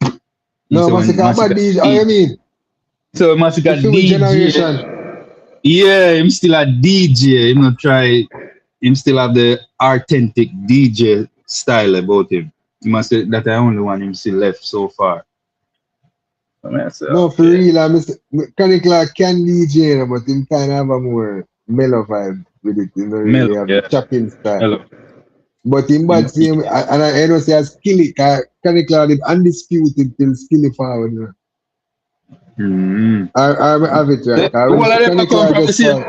He No, said when Massacre, but Massacre DJ, how you DJ, mean? so Massacre The film generation. DJ, yeah, him still a DJ. Him not try. Him still have the authentic DJ style about him. He must say that I only one him still left so far. I mean, I say No, for okay. real, Connie Clark can DJ, but him kind of have a more mellow vibe with it. You know, really Mellow, have the yeah, chopping style. mellow. But in bad same, and I know say as Skilly, Connie Clark is undisputed till Skilly forward. Mm-hmm. I have it right. All When of them Connie not come Clark from the just same. fall,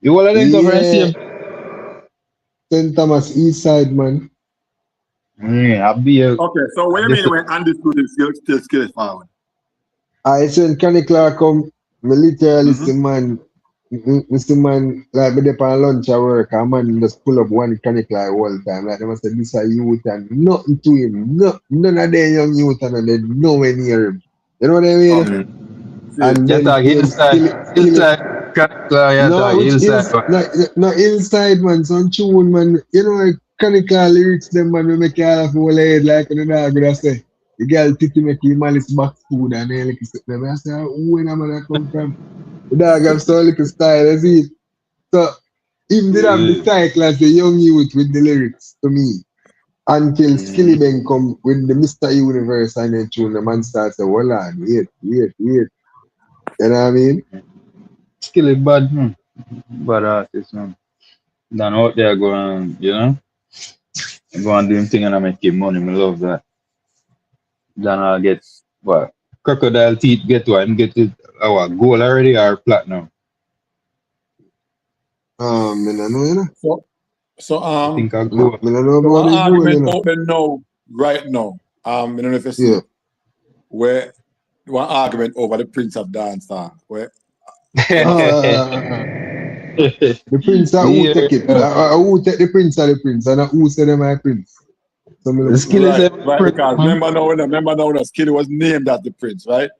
All of them come from the yeah, same. St. Thomas East Side, man. Yeah, I be Okay, so what a do you mean different. when undisputed still skills forward? I said Connie Clark come, me literally Mm-hmm. see man, Mr. Man, like me dey on lunch at work, and man just pull up one Connie Clark all the time. Like they must say this a youth and nothing to him. No, none of them young youth and they nowhere near him. You know what I mean? Okay. Mm. See, And You talk then skill it. hillside, you talk No, which hillside. is no inside man, some tune man. You know like Connie Clark lyrics them man we make you laugh whole head like the dog would say. The girl titty make you malice back food and then like them. I say, where am I come from? The dog have so little style, I see it. So him did have the Yeah. cycle as the young youth with the lyrics to me. Until Mm. Skillibeng come with the Mr. Universe and then tune the man starts to hold on, wait. You know what I mean? Skill is bad, man. Bad artist, man. Then out there going, go and do him thing and I make him money. I love that. Then I'll get what? Crocodile teeth get what? And get it our gold already or platinum. I don't know, you know. so so I think I'll Me, go. me don't know so about one the goal, you argument know. open now, right now. I don't know if you see Yeah. it, where one argument over the Prince of Dancehall, where you know, The prince, who take it? Yeah. Who take the prince of the prince? And who say them my prince? So me The look skill for. is right, right, every because man. remember now, when Skilly was named as the Prince, right?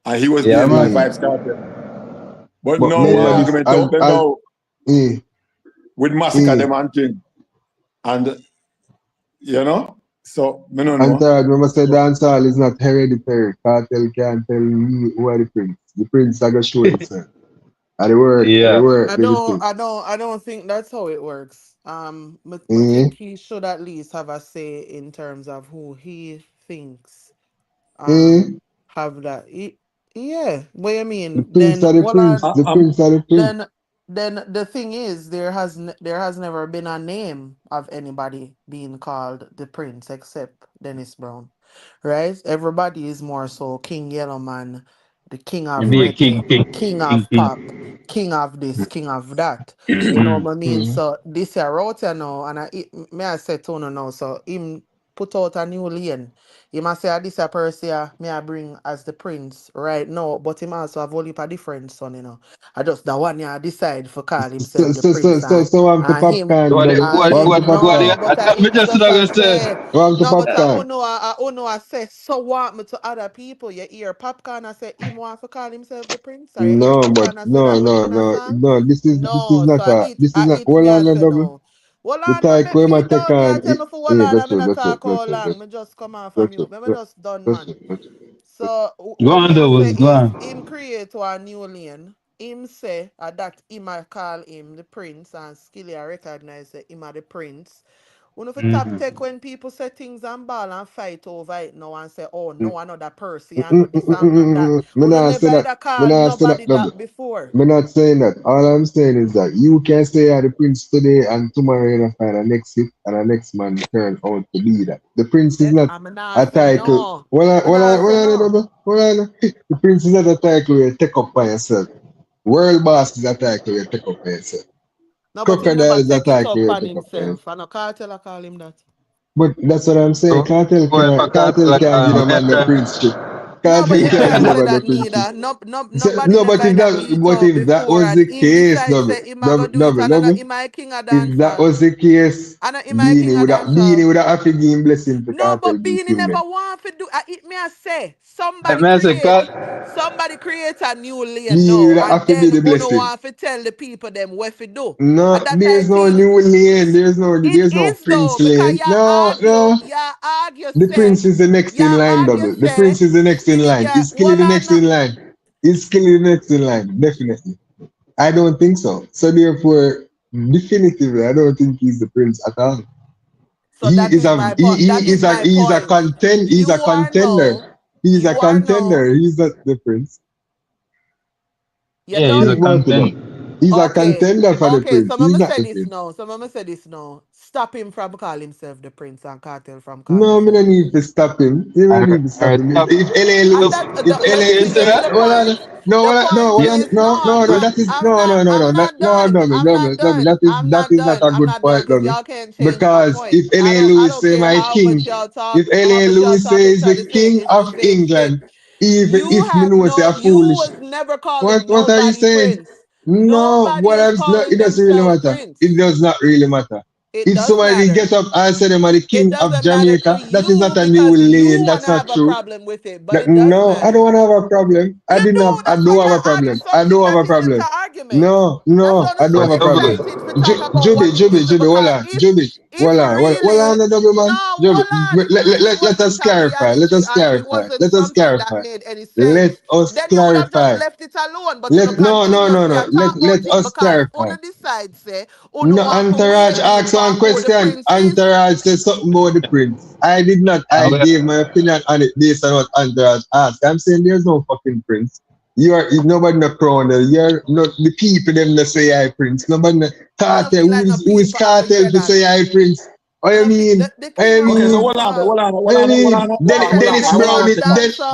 And he was Yeah, named by man. Mm. Five Cartel. But But no remember Yeah. this argument open as now eh, with Massacre eh. them and thing. And so me no And know. third, remember say So dancehall is not hereditary. Cartel can't tell me who are the prince. The prince I go show himself. At the Yeah. work, do the thing. I don't think that's how it works. I Eh? think he should at least have a say in terms of who he thinks Eh? have that. Yeah, what you The mean? prince Then of the what are prince. The prince of the prince. then then the thing is there has never been a name of anybody being called the prince except Dennis Brown, right? Everybody is more so King Yellowman, the king You of be a reggae, king, king, king king, of king. pop, king of this, king of that. You know Mm. what I mean? Mm. So this year out here now, and may I say to you now, so him put out a new lane. He must say, this a person me I bring as the prince right now, but him also have only a different son, you know. I just the one yeah decide for call So himself the so so prince so so I'm to and him popcorn, What brother. and I'm him to what no, popcorn. I but thought me him just just a gonna say. say I'm to no, but popcorn. I Uno I say so want me to other people. You hear popcorn I say him want to call himself the prince. Or you hear No, but popcorn I say no, that no, within a no, song. no. This is No, not so a. This is I not. it Hold me I on, no say double. no. Hold The on, type where make my me take done. You on. tell me for hold Yeah, on, go I'm through, gonna go through, talk go all through, go long. through, Me just come off go a through, mute. Me go just done go man. through, go through. So Go what me on, I say doubles, go is on. him create a new lane. Him say that him I call him the prince and Skilly I recognize that him a the prince. One of the top Mm-hmm. take when people say things and ball and fight over it now and say, oh Mm, no, another person, I know this, I'm not that. Me Uno not say never that. ever Me call not say that nobody double. that before. I'm not saying that. All I'm saying is that you can say you're the prince today and tomorrow you're gonna find a next hit and a next man turn out to be that. The prince is Then not I'm not a say title. no. Me not say Well, no. well, the prince is not a title you take up by yourself. World boss is a title you take up by yourself. No, but him Crocodile never is a take it title up you on take up by yourself. himself. I know Cartel I call him that. But that's what I'm saying. Well, for Cartel Kartel, can give a man every the time. prince ship. No, but Cartel you can can't give a say man the that prince ship. neither. No, So, nobody no, never had that beat out if that before, was and the him case, decides say him a go do it, and I know double. him a king of If that dancehall. was the case, I know him a king of Beanie dancehall. would have to give him blessing for No, Cartel but beat Beanie him never then. want to do. It me I say Let me say, somebody create a new lane Beanie now, would have and to be then the uno blessing. want to tell the people them what to do. No, And that I there's no think new lane. it There's no is Prince though because lane. No, no. you argue The say Prince is the next you in line, argue double. The say Prince is the next in Skilly line. girl. Is Skilly Well, the next in line? Is Skilly the next in line? Definitely. I don't think so. So therefore, definitively, I don't think he's the Prince at all. so that is my point. That is my point. He's You a are now. contender. He's a You are now. contender. He's not the Prince. You yeah, he's done? a Think about it content. now. He's a Okay. contender for the Okay, Prince. so He's Mama not say the this Prince. now. So Mama say this now. Stop him from calling himself the prince and Cartel from calling No, me himself don't the need to prince. stop him. You don't need to stop him. Top, If LA And lose, that if let LA, me you see get that? the hold on, point. no, The hold on, no, point hold You on, is no, I'm no, not. that is I'm not. I'm not done. I'm not done. I'm that not is not done. a I'm good not done point, because double. y'all can't change my Because point. if LA I Lewis don't say care my king, if how LA much y'all Lewis talk and says try the to say king it's the of same shit. England, even You if me have know say no, a you foolish, was never calling what are you nobody saying? prince. No, Nobody what is I'm no, it calling doesn't really themselves matter. It prince. does not really matter. It If does somebody matter. get up and say them are the It king of doesn't matter to Jamaica, that is you not a new because you lane. want That's to not have a true. problem with it, but That, it does no, I don't matter. want to have a problem. You do. I That's do why have a you're arguing problem. I something do have that a isn't an problem. argument. That's No, why I'm I do so have a double. problem. excited to talk about what it Juby, is hold because on, Juby, if hold really on, double man, no, Juby. hold on. If really Let wasn't us a clarify. reality and if it wasn't Let us something that clarify. made any Let sense, us then you would have just clarify. left it alone. But you don't No, continuously no. talk Let about it us because clarify. uno decide say uno No, want to Entourage wheel in asked one from who the question. prince is. Entourage said something about the prince. I did not. I gave my opinion on it based on what Entourage asked. I'm saying there's no fucking prince. You are nobody no crown. You're not the people them that say I prince. Nobody no I don't cartel. feel like no Who is people have to cartel say to that. say I prince? What I you don't feel mean? the What king you of Okay, so mean? dancehall. What do you mean? I said the Dennis king Brown of is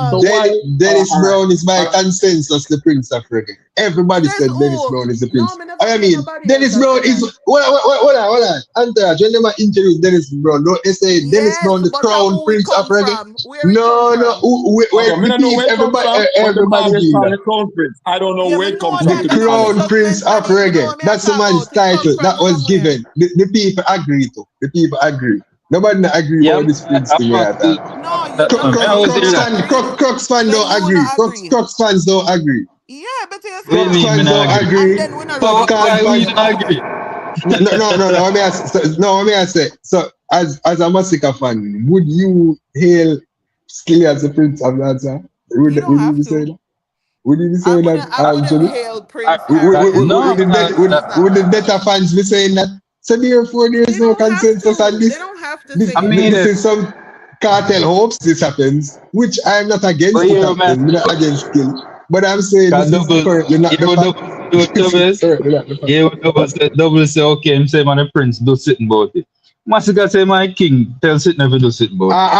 so dancehall. why? Dennis All right, Brown is by all right. consensus the prince of reggae. Everybody Says said Dennis who? Brown is the No, prince. me never I hear mean, nobody else Dennis I Brown say is that. hold on. Antaraj, when they introduce Dennis Brown, don't they say Dennis Yes, Brown the but crown who it prince of come reggae? from? Where it come No, from? where Okay, me the don't know piece where it comes from, but them everybody always doing call that. it Crown Prince. I don't know Yeah, where me it know comes from, The to that. Me be know me honest. crown just prince of mention it. Me know reggae. what me I That's talk somebody's about. It come title. That from was somewhere. given. The people agree to. The people agree. Nobody not agree Yeah, about this prince I thing must right do now. No, you don't I say always you hear that. don't agree. Crux fan Say don't you agree. not agree. Crux fans don't agree. Yeah, but you What do say you Crux that. mean, me fans not don't agree? And agree. then we not So ready Popcorn why argue we fans. not anymore. agree? No. What may I say? So, as a Masika fan, would you hail Skilly as the Prince of Dancer? You don't Would you have be saying to. that? Would you be saying that, I wouldn't Julie? hail I, Prince or no, anything because he's not Would the my Deta man. fans be saying that? So, therefore, there They is no don't have consensus on to. They this. don't have to say mean This it. it. is some cartel hopes this happens, which I'm not But against it here, man, happening. I'm not against Skill. But I'm saying got this is double. currently not You the would fact. double. You would This is double. currently not the fact. Yeah, would double say okay. Him say man, the prince do sitting about it. Massacre say my king tell sitting if he do sitting about it.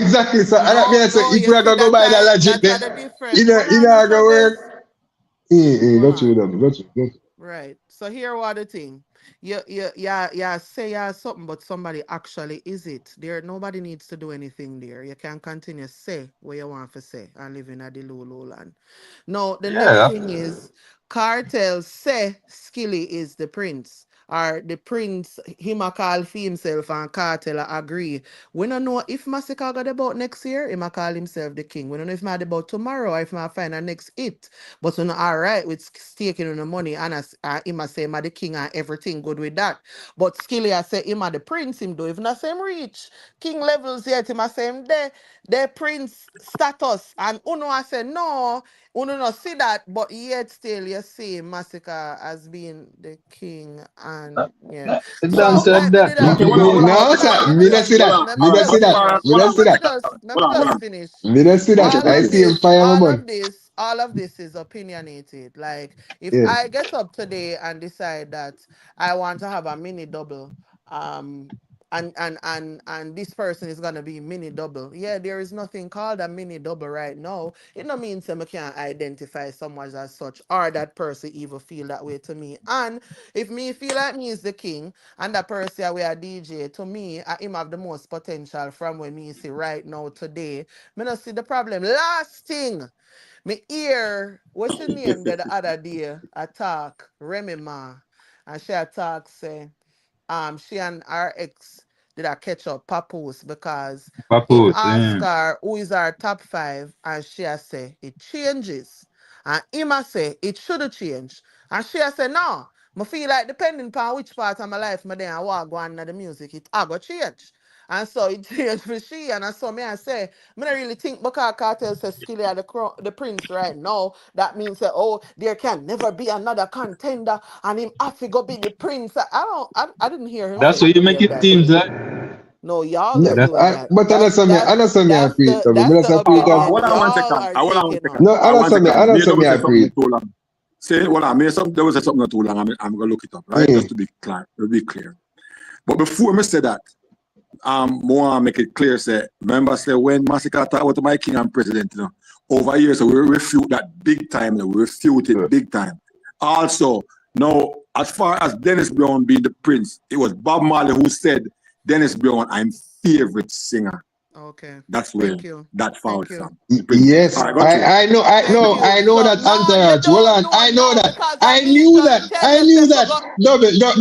Exactly. So I No, mean, I say no, if you we're see gonna go by the logic, that's then a different. Hold you on, know, Mr. gonna work. Best. Yeah, Hold got you, on. double, got you. Right. So here what the thing. Yeah, say yeah something, but somebody actually is it. There nobody needs to do anything there. You can continue say what you want to say and live in a the Lulu land. Now the next Yeah. thing is Cartel say Skilly is the prince. Or the prince, him a call for himself and Cartel a agree. We don't know if Massacre got about next year, him a call himself the king. We don't know if mad about tomorrow or if I find a next hit. But we're not all right with staking on the money. And as him a say him a the king and everything good with that. But Skilly a say him a the prince him do. If not say him reach king levels yet, him a say him the prince status. And Uno I say no, Uno not see that, but yet still you see Massacre as being the king and yeah. It done So said like me that. did a Okay, hold on, No, okay, sir. let Me me not see just that. let Me me not see just that. finish. Me not see that. Let me just finish. Me not see that. okay, I okay. see him fire my man. All of this is opinionated. Like if Yeah. I get up today and decide that I want to have a mini double, um, and this person is gonna be mini double. Yeah, there is nothing called a mini double right now. It no means that I can't identify someone as such or that person even feel that way to me. And if me feel like me is the king and that person we a DJ, to me, I him have the most potential from when me see right now today. Me not see the problem. Last thing. Me hear what's your name the other day attack Remy Ma and she attack say she and her ex did a catch up papoose because him Papoose, ask yeah. her who is our top five and she a say it changes. And him a say it should have changed. And she a say no. I feel like depending upon which part of my life me then I walk go on the music, it a go change. And so it changed for she and I saw me I say, I don't really think because Cartel says Skilly are the prince right now. That means that oh there can never be another contender and him have to go be the prince. I didn't hear him That's say what it you make clear it that seems way. like. No, y'all No, is That's doing that. but I know some me. I know some me That's agree the to me. Me that's not the some pre it. opinion Hold on one y'all second. are Hold on one taking second. on. No, I know One some me. I second. know Me some me double say agree. something too long. Say, hold on. Me some double say something too long. I'm gonna look it up, right? Mm. Just to be clear. But before me say that, more make it clear. Say, remember, say when Massacre talk about my king and president, over here, so we refute that big time. We refute it big time. Also, now as far as Dennis Brown being the prince, it was Bob Marley who said, "Dennis Brown, I'm favorite singer." Okay. That's where Thank you. that foul Thank you. from the prince. Yes, All right, go through. Thank you. I know So that no, you entourage. Hold don't on, know I know no that. because I me just tell I you knew say for that. go Double, no,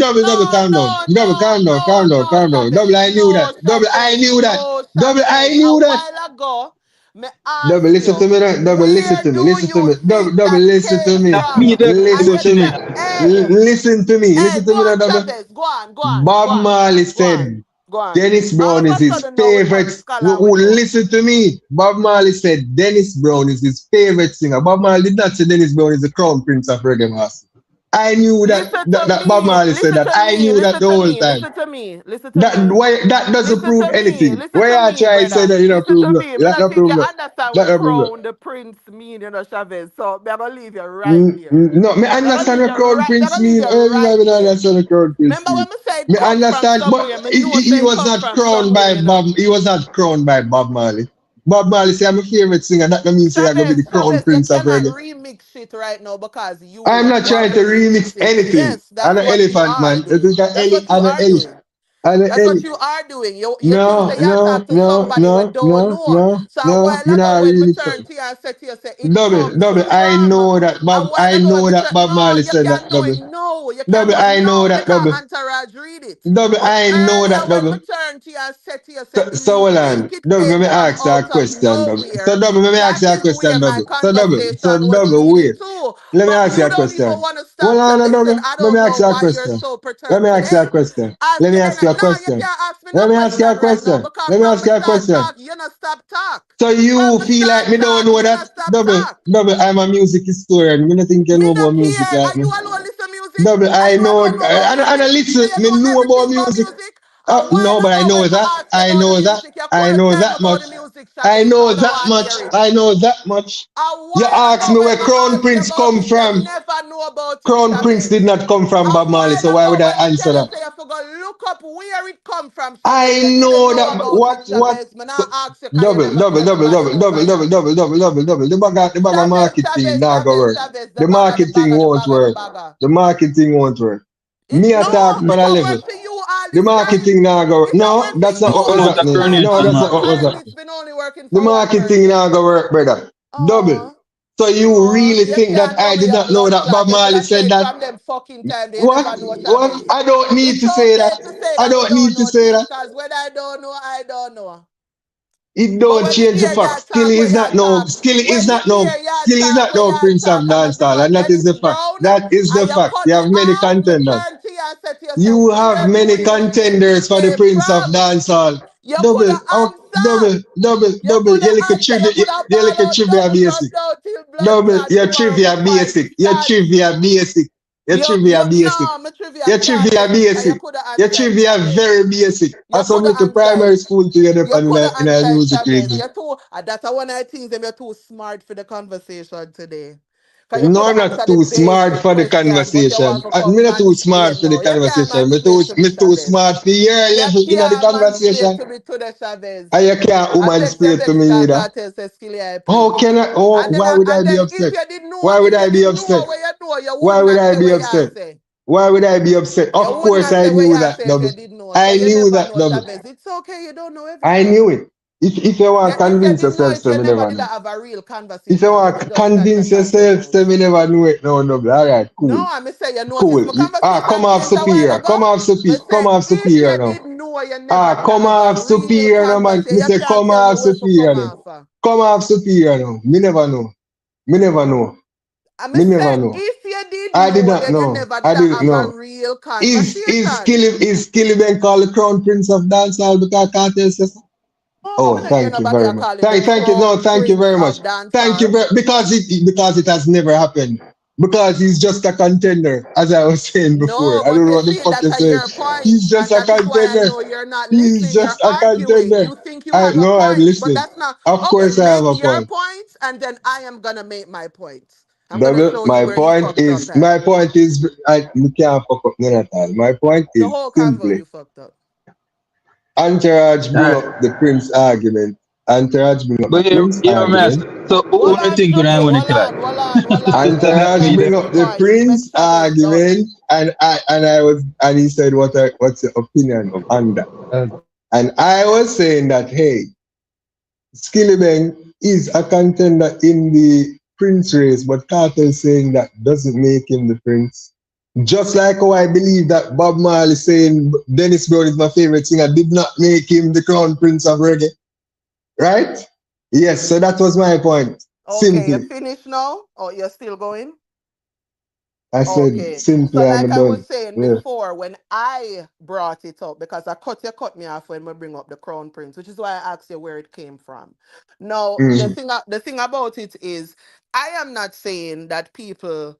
calm down. no, Double, no, no, no, calm down. Double, Chavez, I knew that. no, Double, I Chavez, knew that. no, Double, I Chavez. A knew that. while ago, me Double, ask listen you, to me now. Double, listen where to me. do Listen to you me. think Double, that listen to came me. not me from? that And Listen you to pushing me. said, it. hey, Listen to me. hey, Listen go to me now, on, double. Chavez, go on, Bob go on, Marley go on, said go on. Dennis All Brown of is a his sudden now we turn favorite. scholar, we Who know. listen to me? Bob Marley said Dennis Brown is his favorite singer. Bob Marley did not say Dennis Brown is the crown prince of reggae master. I knew Listen to that Bob me. Marley said Listen that. to I me. knew that Listen the to whole me. time. Listen to me. Listen to That me. why that doesn't Listen prove to me. anything. Listen Why to I me, try to say brother. that you know Listen prove to no, me. Me that not not think prove you no, understand that what not prove no. crown the prince mean, Chavez. So I'm gonna leave you right there. No, me I'm gonna understand leave what you crown right. I'm prince gonna leave mean. you Everybody right me there. understand what crown prince Remember mean. when we say it Me come from understand, but somewhere? Me know he say it was come not from crowned somewhere, by you know. Bob. He was not crowned by Bob Marley. Bob Marley say I'm a favorite singer. That don't mean say I'm gonna be the crown Chavez, you prince of cannot reggae. remix shit right now because you I'm not want trying to to remix remix it. anything. Yes, I'm that's an what you elephant are man. It doing. is an That's what you I'm an are doing. I'm an That's what you are doing. You think No, say you talk to somebody we don't know. So a while Me ago not when me remix turn it. to you and say to you, say it comes I from know that a Bob. while I ago when know me that turn Bob no, Marley you said that can't do it. double. No, you can't Double, do it. I know No, that because double. Entourage read it. Double, But I know earlier that when me double. turn to you and say to you, say So he hold think on. it Double, let came me from ask you a out of question, double. So nowhere. double, let me ask That you a is question, where my double. So conversation was double, leading wait. to. Let me But ask you you a don't even question. want to Hold stop to on, listen. double. I Let me don't ask know you a why you're question. so Let me perturbed ask you a today. question. As Let me ask you a no, you question. can't ask me no Let me ask you a question right now question. because Let me from ask me you a start question. talk, you not stop talk. So From you me feel like start me don't talk, know you that? not stop Double, talk. I'm a music historian. Me not think you Me know no about music care. like Are me. you alone listen music? Double, Are I you know. alone know about And music? I Do listen. you Me know know about everything about music. music? Cause while No, but I ago know when I that. asked you I about the know that. music, you I couldn't know tell me that about much. the music, I Chavez. So know I don't that want to hear much. it. I know that much. A You while asked ago me when where I Crown asked you Prince about come it, you from. never know about it, Crown Prince Chavez. did not come A from Bob Marley, while so why ago would I when me answer tell you that? say you forgot look up where it come from, Chavez. I You didn't know know that. about it, What? Chavez. Me not ask you because you Double, never double, tell double, nobody double, over double, here. double, double, double, double, double. The bag of Chavez, marketing Chavez, not gonna Chavez, work. Chavez. The The bagger, the marketing bagger, the won't bagger, the work. bagger. The marketing won't work. It Me no, attack on it a don't level. work for you all The this time. marketing not go. It don't No, work for that's you not what Come was out a happening. all grenade, No, all that's man. not this what was time. happening. It's been only working The for one marketing person. not go work, brother. Double. Oh, So you no, really you think that can't I double did your not know blood that clot. Bob You should Marley have said said that? from them fucking time. They What? never know What? Chavez. I don't need It's to say okay that. to say I that we don't don't need to know say things, that. because when I don't know, I don't know. It But don't when me change the hear fact. y'all Skill talk, where is y'all not no. talk, Skill is when me not no. hear y'all Skill is talk, not where no y'all Prince of talk, and me bring dancehall, up and that is Dennis the fact. Brown, That is the and you fact. cut You me have many off, me contenders. turn to you and say to you, say, You have where do many you think contenders it for the came Prince of from? dancehall. You could Double, have answered. double, double, You double. could You have look at answered. You trivia. could have You ball look at out trivia double from basic. now till blood Double. clot Your tomorrow. My trivia point basic. Your stand. trivia basic. Your You trivia basic. no, my trivia Your stand trivia yet, and you basic. could have Your answered trivia Chavez. very basic. I You could have submit to primary answered. school together You could have in a answered music Chavez. radio. You're too. That's one of the things that you're too smart for the conversation today. Because you No, could have I'm not answered the too smart basic for the question, but you conversation. want to I'm come not too smart mansplain for the now. You can't conversation. mansplain to me, Me too Chavez. smart for your You level in the can't mansplain conversation. to me to the Chavez. And you can't I woman vex you, spray to vex me cause either. Kartel says Skilly I How preach. can I? Oh, why would I And be then upset? Why would if I you be did know upset? what you know, you Why would would not I say be what you upset? say. Why would I be upset? Of You would course not I say what knew you that, say if double. you did know. So I you knew never that, know, double. Chavez. It's okay, you don't know I everything. knew it. If you want to If you convince didn't know yourself, it, so you me never never did know. have a real If you conversation, but want you to just chat convince and say yourself, so things. me never know it. No, double. All right, cool. No, I'm say you notice Cool. my Come conversation off change a while superior. ago. Me Come say off if superior you now. did know, you never did Come have a off real superior now, man. conversation. Me You say can't come tell me off where for come superior now. off. Come off superior now. Me never know. Me never know. I'm Me never say know. if you did I did know, not then you know. never I did didn't have a know. real conversation. Is Skillibeng called the crown prince of dancehall because Kartel says so? Oh, Oh, I'm not hear thank you nobody very are much. calling the Thank you. No, crown thank you prince very much. of Thank you dancehall. very because it has never happened. Because he's just a contender, as I was saying before. No, I but don't know you what the see, fuck that's you're a saying. your point, He's just and a that is why I contender. know you're not He's listening. You're just a arguing. contender. You think you I have a know I'm point, but listening. that's not Of okay. course I have Make a your point. point, and then I am gonna make my point. I'm gonna Double. show you where you fucked up at. My point is I we can't fuck up none at all. My point The is whole convo simply you fucked up. Entourage All bring right. up the Prince argument. Entourage bring up the But Prince yeah, man. argument. So who Hold do you on, think could I Juby. win the Hold class? on, hold on, hold on. Let me Entourage make bring this up the point. Make Prince Chavez done. argument, and he said what's your opinion on that? And I was saying that hey, Skillibeng is a contender in the Prince race, but Carter saying that doesn't make him the Prince. Just like how I believe that Bob Marley saying Dennis Brown is my favorite singer did not make him the crown prince of reggae. Right? Yes, so that was my point. Okay, you Simply. finished now, or you're still going? I said Okay. So simply like I'm I was done. saying Yeah. before, when I brought it up, because you cut me off when we bring up the Crown Prince, which is why I asked you where it came from. Now, Mm. the thing about it is I am not saying that people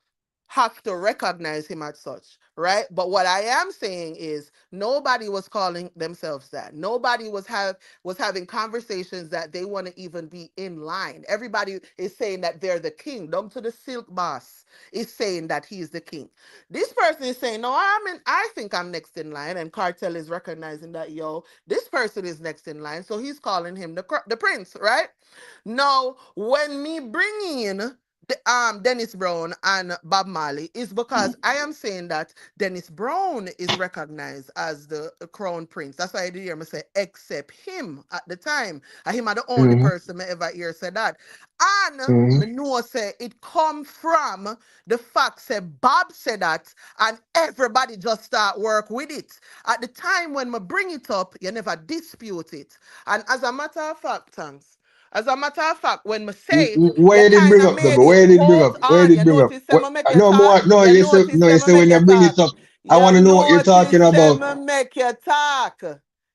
have to recognize him as such, right? But what I am saying is nobody was calling themselves that. Nobody was having conversations that they want to even be in line. Everybody is saying that they're the king. Down to the silk boss is saying that he's the king. This person is saying, no, I think I'm next in line, and Cartel is recognizing that this person is next in line, so he's calling him the prince, right? Now, when me bring in Dennis Brown and Bob Marley is because I am saying that Dennis Brown is recognized as the crown prince. That's why I did hear me say except him at the time. And him are the only Mm. person me ever hear say that. And Mm. me know say it come from the fact say Bob said that and everybody just start work with it. At the time when me bring it up, you never dispute it. And as a matter of fact, thanks. As a matter of fact, when me say it, you Where did bring kind of up made double? it Where did bring hold up? Where on. did You bring up? notice them make you No talk. more. No, You notice you them say make when you you bring it talk. up, I You want to know what you're talking notice about. them make you talk.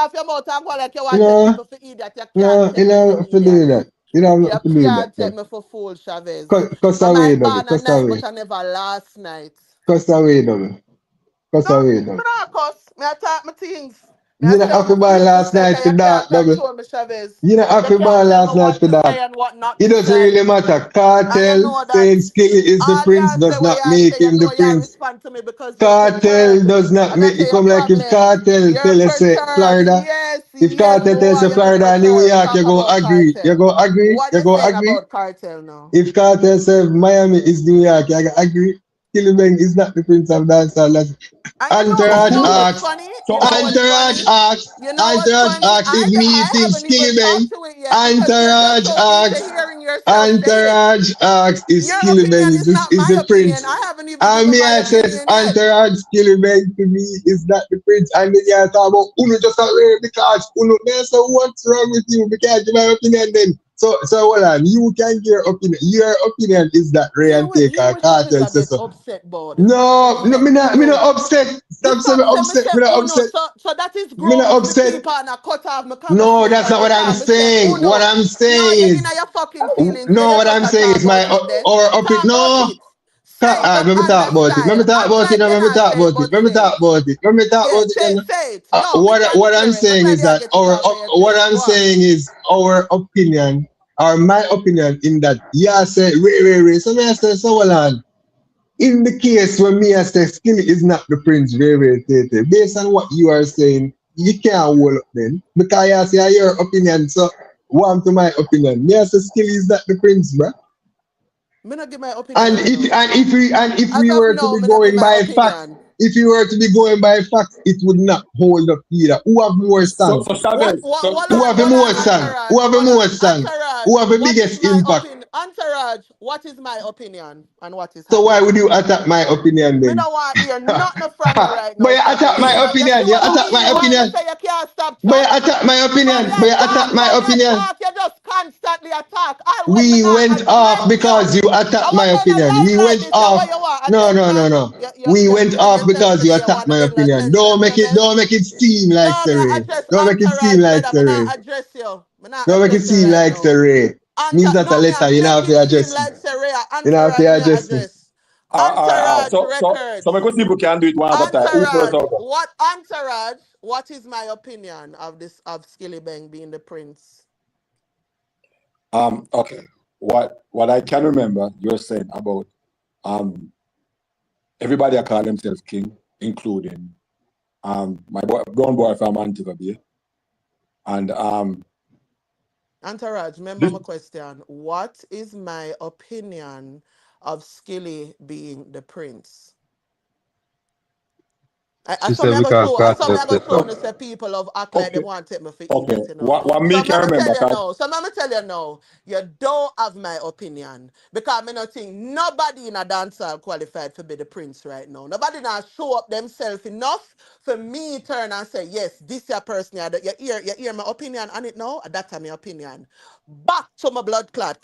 off your mouth and go like you You want to take know, people for idiot. You can't no, you take me for know, for idiot. doing that. You know, You not for doing that, can't take man. me for fool, Chavez. Cuss I away, might dummy. born a Cuss night, away. but I never last night. Cuss away, dummy. Cuss No, away, me dummy. not cuss. Me I talk my things. May I You know, tell happy me, ball me last say, night say for you that, can't double. control me, Chavez. You know, You happy can't ball tell me last night what for to that. say and what not It to doesn't say. really matter. And you Cartel know that saying Skilly is the all you prince say does what not you make say, you him the know you prince. respond to me because you're Cartel perturbed. does not And I make say it your come like if problem. Cartel You're tell us say perturbed. Florida. Yes, If yes, Cartel tells boy, you you be Florida and New perturbed. York, you Talk go about agree. You cartel. go agree. What You you go saying agree. about cartel now? If Cartel says Miami is New York, you go agree. Skillibeng is not the prince of dancehall. And Entourage So you know who? what's asks. funny? So You know what's Entourage funny? asks. You know what's Entourage funny? asks if me I think haven't even Skillibeng. talked to it yet because you're just Entourage so into asks. hearing yourself say it. Entourage asks if Your Skillibeng opinion is is not is my the opinion. prince. I haven't even And given me my I says opinion yet. Entourage Skillibeng to me is not the prince. And then you talk about Uno just away because Uno. Man, so what's wrong with you? Because you my opinion then. So hold on. You can give your opinion. Your opinion is that Ray and Take Here our we Chavez cartel a says get so. upset about the fact that No, no, me Uno. not upset. The Stop saying me fact that me upset. say Me not Uno, upset. so that is Me not grounds for upset. keep on a cut off my No, that's conversation not what I'm because me say saying. What Uno. I'm No, saying you're in is, your fucking feelings. So no, you what just I'm a saying talk is my about it there. or up it. Talk about No, it. Say it, but let me on talk the about it. Let style. me talk Act about it. like Now, you're let me not talk say it, about it. but Let me say talk it. about it. Let me talk Yeah, about it. Then. say it. No, me can What I'm hear it, but saying is maybe I that get it all by your what chest. I'm Go on. saying is our opinion or my opinion in that yeah say Ray. So me I say so well on. In the case when me I say Skinny is not the prince Ray Tete, based on what you are saying, you can't hold up then. Because you say your opinion, so warm to my opinion. Me I say Skinny is not the prince, bro. Me not give my opinion right now. And if As we of were to now, be me not give going my by facts, opinion. if you were to be going by facts, it would not hold up either. Who have more so songs? so Chavez. So Who have the most song? Who have the Hold on, most song? Entourage. Who have the What is biggest my impact? opinion? Entourage. What is my opinion and what is So why happening? would you attack my opinion Me then? don't want to hear nothing from you right But now, you attack Chavez. my You opinion. do You not attack my hear why me opinion. say you can't stop But you chat. attack my opinion. But you attack my From your opinion. talk, you just constantly attack. All when me We not went off address you. because you attacked I my was in a opinion. life We like went this. So off. what you want? No, no, no, Attention? no. We You went bring off yourself because to you me. You attacked want to my bring no opinion. attention, Chavez? Don't make it seem like No, me Saray. address Don't make it seem Entourage, like brother. Me not Saray. address you. Me not Don't make it address you seem right like now. Saray. Me's not a No, me letter. You know make have it to seem address me. like Serena. You know have to Entourage, me address me. address. Alright. Entourage So Records. because people can do it one at a time. Who first Entourage. over? What Entourage? What is my opinion of this of Skillibeng being the prince? Okay. What I can remember you're saying about um everybody I call themselves king, including my boy brown boy from Antigua Bay. And Entourage, remember this my question. What is my opinion of Skilly being the prince? I She saw me said I go because show. I saw me Kartel I go said show so. no say people of act like they okay, want to take me for okay. idiot, you know. What So me can me remember, tell you 'cause now. So me tell you now. You don't have my opinion because me not think nobody in a dancehall qualified to be the prince right now. Nobody now show up themselves enough for me turn and say yes, this your person. You hear my opinion on it now. That's my opinion. Back to my blood clot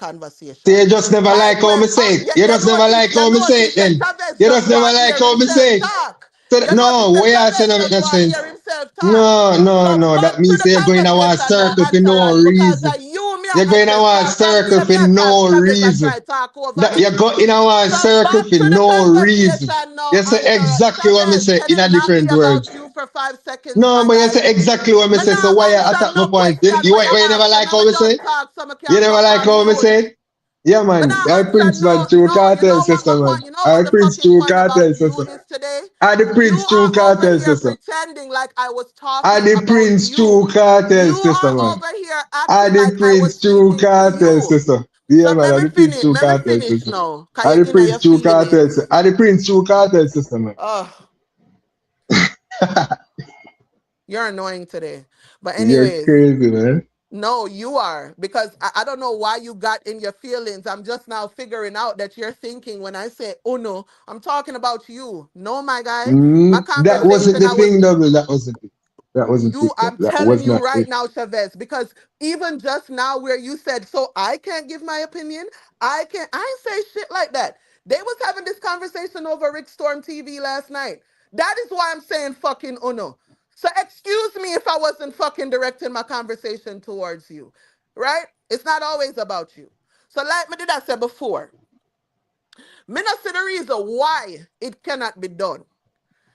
So you conversation. just never like Like how when me say it. You just never like you how me say it notice that then. Chavez You just just never want to like hear how me himself say it. talk. So You notice no, that what you say Chavez no make just no want to sense. hear himself talk. No, So no. That back to means the you're going to want conversation now, circle for no Entourage, because reason. you me You're I going to address want from circle here me for I talk no Chavez I reason. try talk over That you're him. going to want So circle back for to the no reason. conversation now, You say Entourage. exactly what me Chavez, say can in it a not be different about words. you for 5 seconds, No, my but you guy? say exactly what me Me say. So not why you answer attack my no point? You, question where you you never ask. So like now how me me say done it? talk so I You can never go like on how me mute. say it? Yeah, Me man. not I answer Prince man no, true no. You cartel know what sister, my man. point? You know what I the Prince fucking true point about cartel you sister. is today? I the You Prince true are over cartel here sister. pretending like I was I talking the about Prince you. true cartel You sister, are man. over here I acting the like I was Prince true speaking to cartel you. sister. Yeah, So man. I the Prince true let me cartel finish sister. now. Cause I you're the in your Prince true cartel feelings. sister. I the Prince true cartel sister, man. Oh, you're annoying today. But You're anyways. crazy, man. No, you are because I don't know why you got in your feelings. I'm just now figuring out that you're thinking when I say oh no, I'm talking about you. No, my guy, my That wasn't conversation the I was thing, double. That wasn't it. That wasn't it. I'm That telling was you not right it. now, Chavez, because even just now where you said, so I can't give my opinion, I ain't say shit like that. They was having this conversation over Rick Storm TV last night. That is why I'm saying fucking Uno. So excuse me if I wasn't fucking directing my conversation towards you, right? It's not always about you. So like me did I say before, me not see the reason why it cannot be done,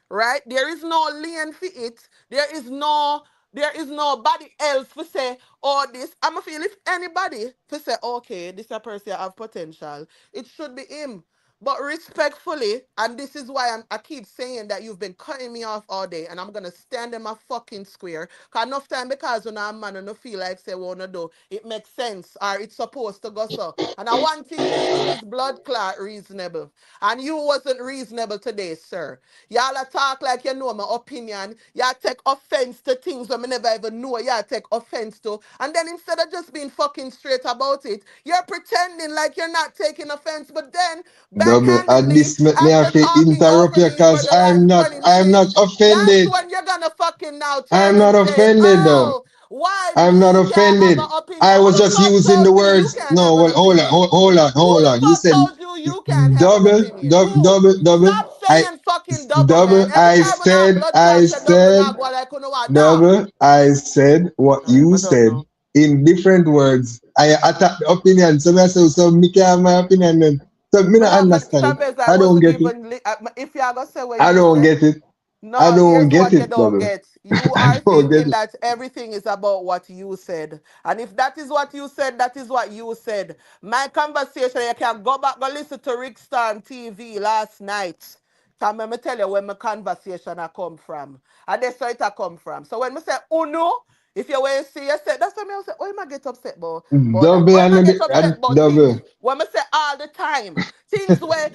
right? There is no lane for it. There is no There is nobody else to say, oh, this. I'm a feel if anybody to say, okay, this a person have potential, it should be him. But respectfully, and this is why I keep saying that you've been cutting me off all day, and I'm gonna stand in my fucking square. Cause enough time because when I'm man and no feel like say wanna do, it makes sense or it's supposed to go so. And I one thing me do is blood clot reasonable. And you wasn't reasonable today, sir. Y'all a talk like you know my opinion. Y'all take offense to things that me never even know y'all take offense to. And then instead of just being fucking straight about it, you're pretending like you're not taking offense. But then Double, and backhandedly, this make me have after to talking interrupt over you me for because the last 20 I'm not minutes, that's offended. when you're gonna fucking now I'm turn and not say, offended though. oh, why I'm not me can't have offended. an opinion? I Who was the just fuck using the told me you words. can't No, have an well, opinion? Who hold the on. You fuck said told you can't have an double, opinion? Who? double, double. Stop I saying fucking double, double. man. Every time when I blood clot say double, now go like, you know what, dog. Double. I said what Alright, you I don't said know. in different words. I attack the opinion. So I say, so me can have my opinion then. So me not understand it. Chavez, I I don't wasn't get it. even, if you're going to say what I you don't said, get it. I no, don't here's get what you it, don't double. get. You I are don't get thinking it. that everything is about what you said. And if that is what you said, that is what you said. My conversation, you can go back, go listen to Rick Storm TV last night. Can me tell you where my conversation I come from. And that's where it I come from. So when I say uno, if you want to see you say, that's why I say, oh, you might get upset about that. Double Oh, you might and get upset and about things. double. When I say all the time. Things where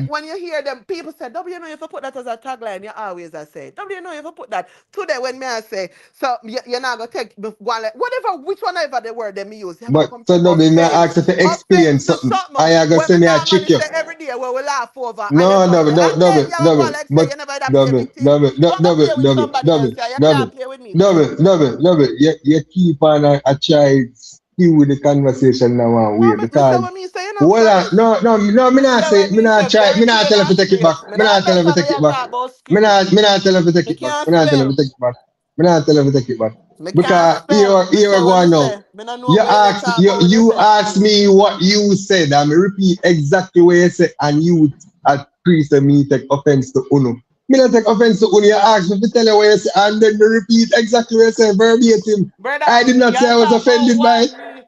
when you hear them, people say, W, you know, if you put that as a tagline, you always I say, W, you know, if you put that today when me I say, so you're not gonna take whatever, which one ever the word they me use, you're gonna But come say so double, may I ask you to explain offense to something? something I go when say me me I normally trick you. say every day where we laugh over and you No, go double, there. double, And then double, you will go double. like say But you never had play double, victim. double, Go and go double, play with double, somebody double, else, yeah. You double, can't play with me, sir. double. You keep on a try skew the conversation now one No, way me say because what me say, you know, well, Chavez. me Me not say say, what me me not say try, very me not plain tell her to and take it back. straight. Me Me not not tell her to better know take it you back. talk about skill. Me not tell her to take Me it back. can't Me not tell her to spell. take it back. Me not tell her to take it back. Me can't Because spell. Me here we say what go me now. say. Me don't know where you talk about when you You say asked skill. me what you said, and me repeat exactly what you said, and you at priest me take offense to Uno. Me not take offense to Uno. You asked me to tell you what you said, and then me repeat exactly what you said verbatim. Brother, I did not you say I was talk about offended by why it. me.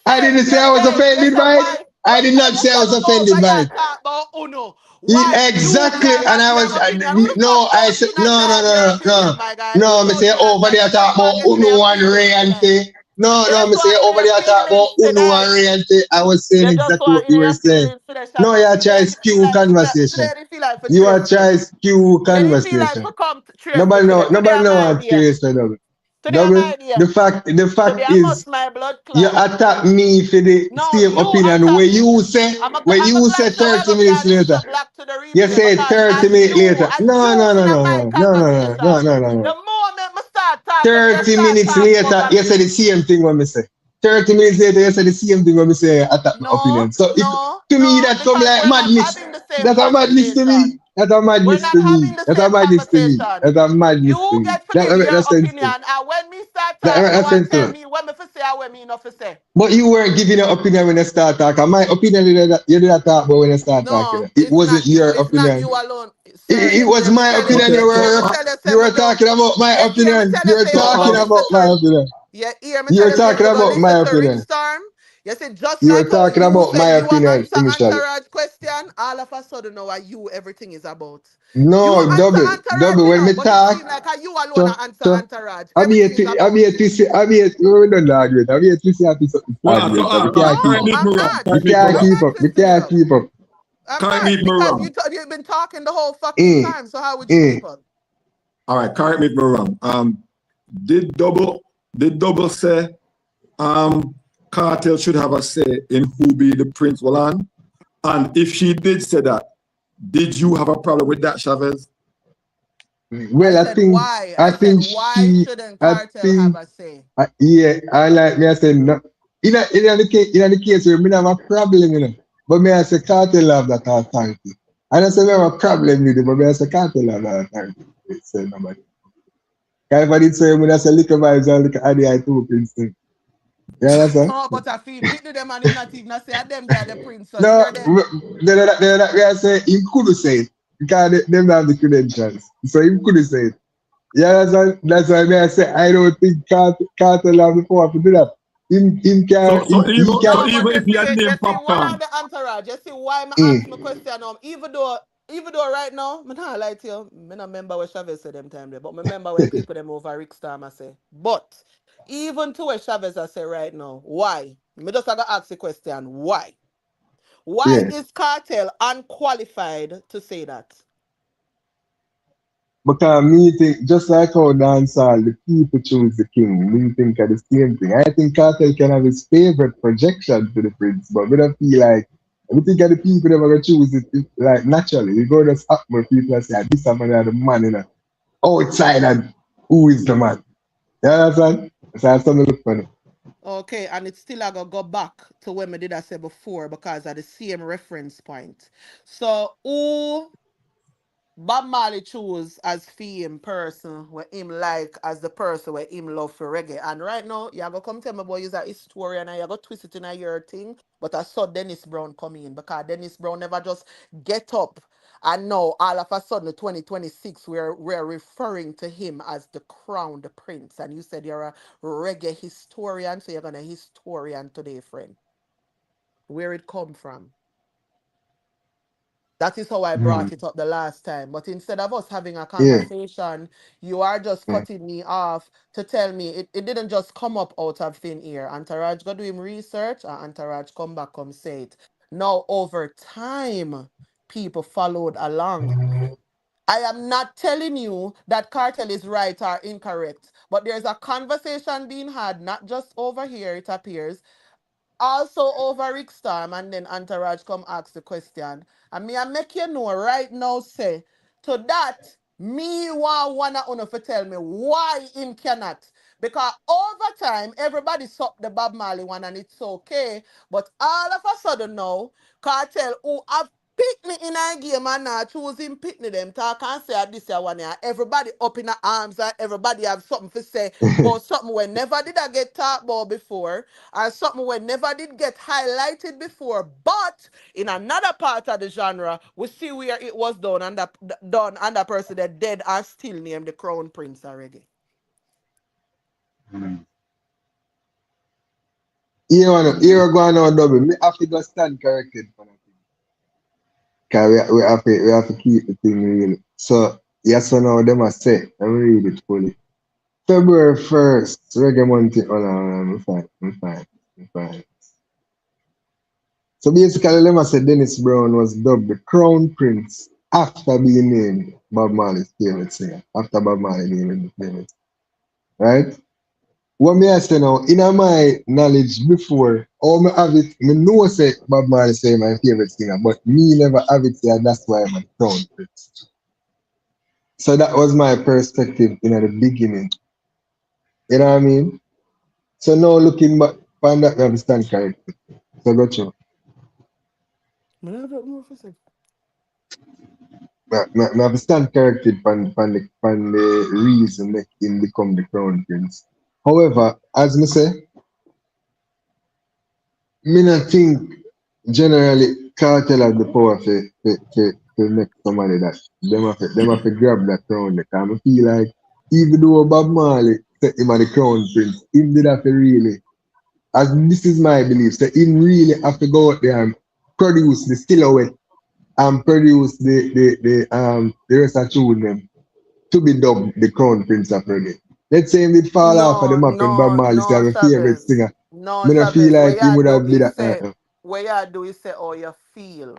I didn't say I was You offended say by it. why. I When did not time you say I was come over offended by here it. talk about Uno. Why you Exactly, can't and have I your was opinion? Who the no. fuck I told said you not to no, no, have your no, no, opinion, my guy? Who no. Me told say you that? over And there here's talk what about get to Uno your and feelings today. Rayante. No, no. Here's Me say what get to over your there talk about feelings Uno and today. Rayante. I was saying You just exactly what want in you were your saying. feelings today, No, you Chavez. are trying Today, to feel skew like conversation. today, they feel like for You are trace me. trying to skew You didn't feel like conversation. for come to trace me today. Today Nobody I'm know my what idea. trace double. Today I'm Double. my idea. The Today fact I is must my blood you clot. attack me for the No, same you opinion attack where me. I'm a you say glad so I 30 go minutes carry this later. up black to the You replay say because 30 minutes later. as No, you no, no, in no, my no, no, no, conversation, no, no, no, the no. moment I start talking, you 30 start minutes talk later, over you say me. the same thing when me say. 30 minutes later, you say the same thing when me say attack my No, opinion. So it no, to me no, that come because like we're not madness. having the same That's a madness to me. conversation. That's a We're madness not to me. having the That's a same madness to me. conversation. That's a madness to You me. get to give your That's sensible. opinion, and when me start That talk, you makes want sense to tell to me. me when me for say and when me not for say. But you weren't giving your opinion when you start talking. My opinion you did not talk about when you start talking. No, It it's wasn't not you. your It's not opinion. you alone, sir. It You was hear me my tell you. opinion. Okay, Hear me tell you. Say You me were do. talking about my You hear me opinion. tell You you. were Say you go talking listen about to. my opinion. You hear me You tell were you. Say talking you go about my listen to Rick opinion. Storm. You say just You were like how talking you about my said you will opinion answer initially. Entourage question. All of a sudden now you everything is about. You No, answer Entourage, double. you When know, me but it talk, seems like you alone so, a answer so, Entourage. Everything is I about be a you. twist, we don't argue it. I be a twist, I be something hold on, so argument. So we No, can't keep correct up. me if me I'm wrong. not. We Correct me if me can't You're wrong. keep not up. We twisting it can't up. keep up. I'm Correct me not if me because wrong. you've been talking the whole fucking Mm, time. So how would you mm. keep up? All right, correct me if me wrong. Did double say um Cartel should have a say in who be the Prince Walan? And if she did say that, did you have a problem with that, Chavez? Well, I I said, think why she, shouldn't I Cartel have think, a say? yeah, I like me. I said no. In the case where me have a problem, but me I say cartel have that authority. And I say me have a problem with it, but me I say cartel have that authority. It's nobody. If I did say me I say liquor vibes and liquor adi I too Princeton. You understand? No, but I feel pity them and him not even say them they are the prince. So No, hear them. then I say he could say it because them have the credentials. So he could say it. Yeah, that's why I say I don't think Cartel have the power to do that. Him can he So can No, but even if he had you named see, one of Popcorn, the entourage, you see why I ask my mm, question even though right now, me not lie to you, me not remember what Chavez said them time there, but me remember when people them over Rick Storm I say. But even to what Chavez I say right now, why? Me just gotta ask the question, why? Why yeah. is Cartel unqualified to say that? Because me think just like how dancehall the people choose the king, me think of the same thing. I think Cartel can have his favorite projection to the prince, but we don't feel like we think of the people that are gonna choose it like naturally. We go just up where people are saying this man are the man, outside and who is the man. You understand? So that's something to look funny. Okay, and it's still I go back to what me did I say before because of the same reference point. So who Bob Marley choose as fame person where him like as the person where him love for reggae. And right now, you go come tell me boy you's a historian and you go twist it in a your thing. But I saw Dennis Brown come in because Dennis Brown never just get up. And now all of a sudden 2026 we're referring to him as the crowned prince. And you said you're a reggae historian, so you're gonna historian today, friend. Where it come from? That is how I brought Mm, it up the last time. But instead of us having a yeah, conversation, you are just yeah. cutting me off to tell me it didn't just come up out of thin air. Antaraj go do him research and Antaraj come back, come say it. Now, over time, people followed along. I am not telling you that cartel is right or incorrect, but there's a conversation being had, not just over here, it appears, also over Rick Storm, and then Entourage come ask the question. And me I make you know right now, say, to that, me want one of you to tell me why him cannot. Because over time, everybody suck the Bob Marley one and it's okay. But all of a sudden now, Cartel who have pick me in a game and now choosing pick me them talk and say this one here. Everybody up in the arms and everybody have something to say about something we never did I get talked about before or something we never did get highlighted before. But in another part of the genre, we see where it was done and that person that dead are still named the Crown Prince of Reggae. Mm. Here going on double. Me have to go stand corrected for that. Cause we have to keep the thing real. So yes so now them I say, let me read it fully. February 1st, reggae month. Oh no, I'm fine. So basically them I say Dennis Brown was dubbed the Crown Prince after being named Bob Marley's favorite singer. After Bob Marley named him the favorite. Right? What me I say now, in my knowledge before, all me have it, me know say Bob Marley say my favorite singer, but me never have it say that's why I'm a Crown Prince. So that was my perspective in the beginning. You know what I mean? So now looking back on that, I understand correctly. So go through. I understand correctly on the reason make him become the crown prince. However, as me say, me not think generally cartel have the power to make somebody that them have to grab that crown. Because I feel like even though Bob Marley set him as the crown prince, him did have to really, as this is my belief, so him really have to go out there and produce the silhouette and produce the rest of children to be dubbed the crown prince of reggae. Let's say him did fall off of the No, map when Bob no, Marley say no, I'm a favorite Chavez. singer. No, Me not feel Chavez. like he would have been that. Where you do is say how you feel.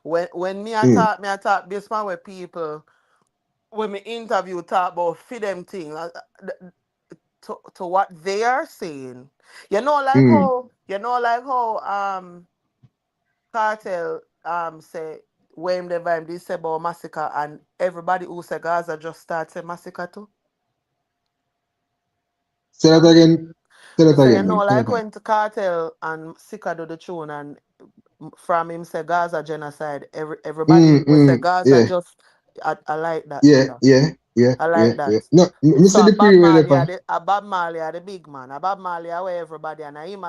When Mm, me I talk this man where people when me interview talk about for them thing to what they are saying. mm. Like how Cartel say when the vibe this say about massacre and everybody who say Gaza just start say massacre too. Say that Huh? again. Say that Me say again, man. Say that like again. when Cartel and Sika do the tune and from him say Gaza genocide, everybody we say Gaza Yeah, just I like that, yeah, brother. yeah, yeah, I yeah, like that. yeah. No, me So see the pre-read. A Bob Marley are the big man. A Bob Marley are where everybody and him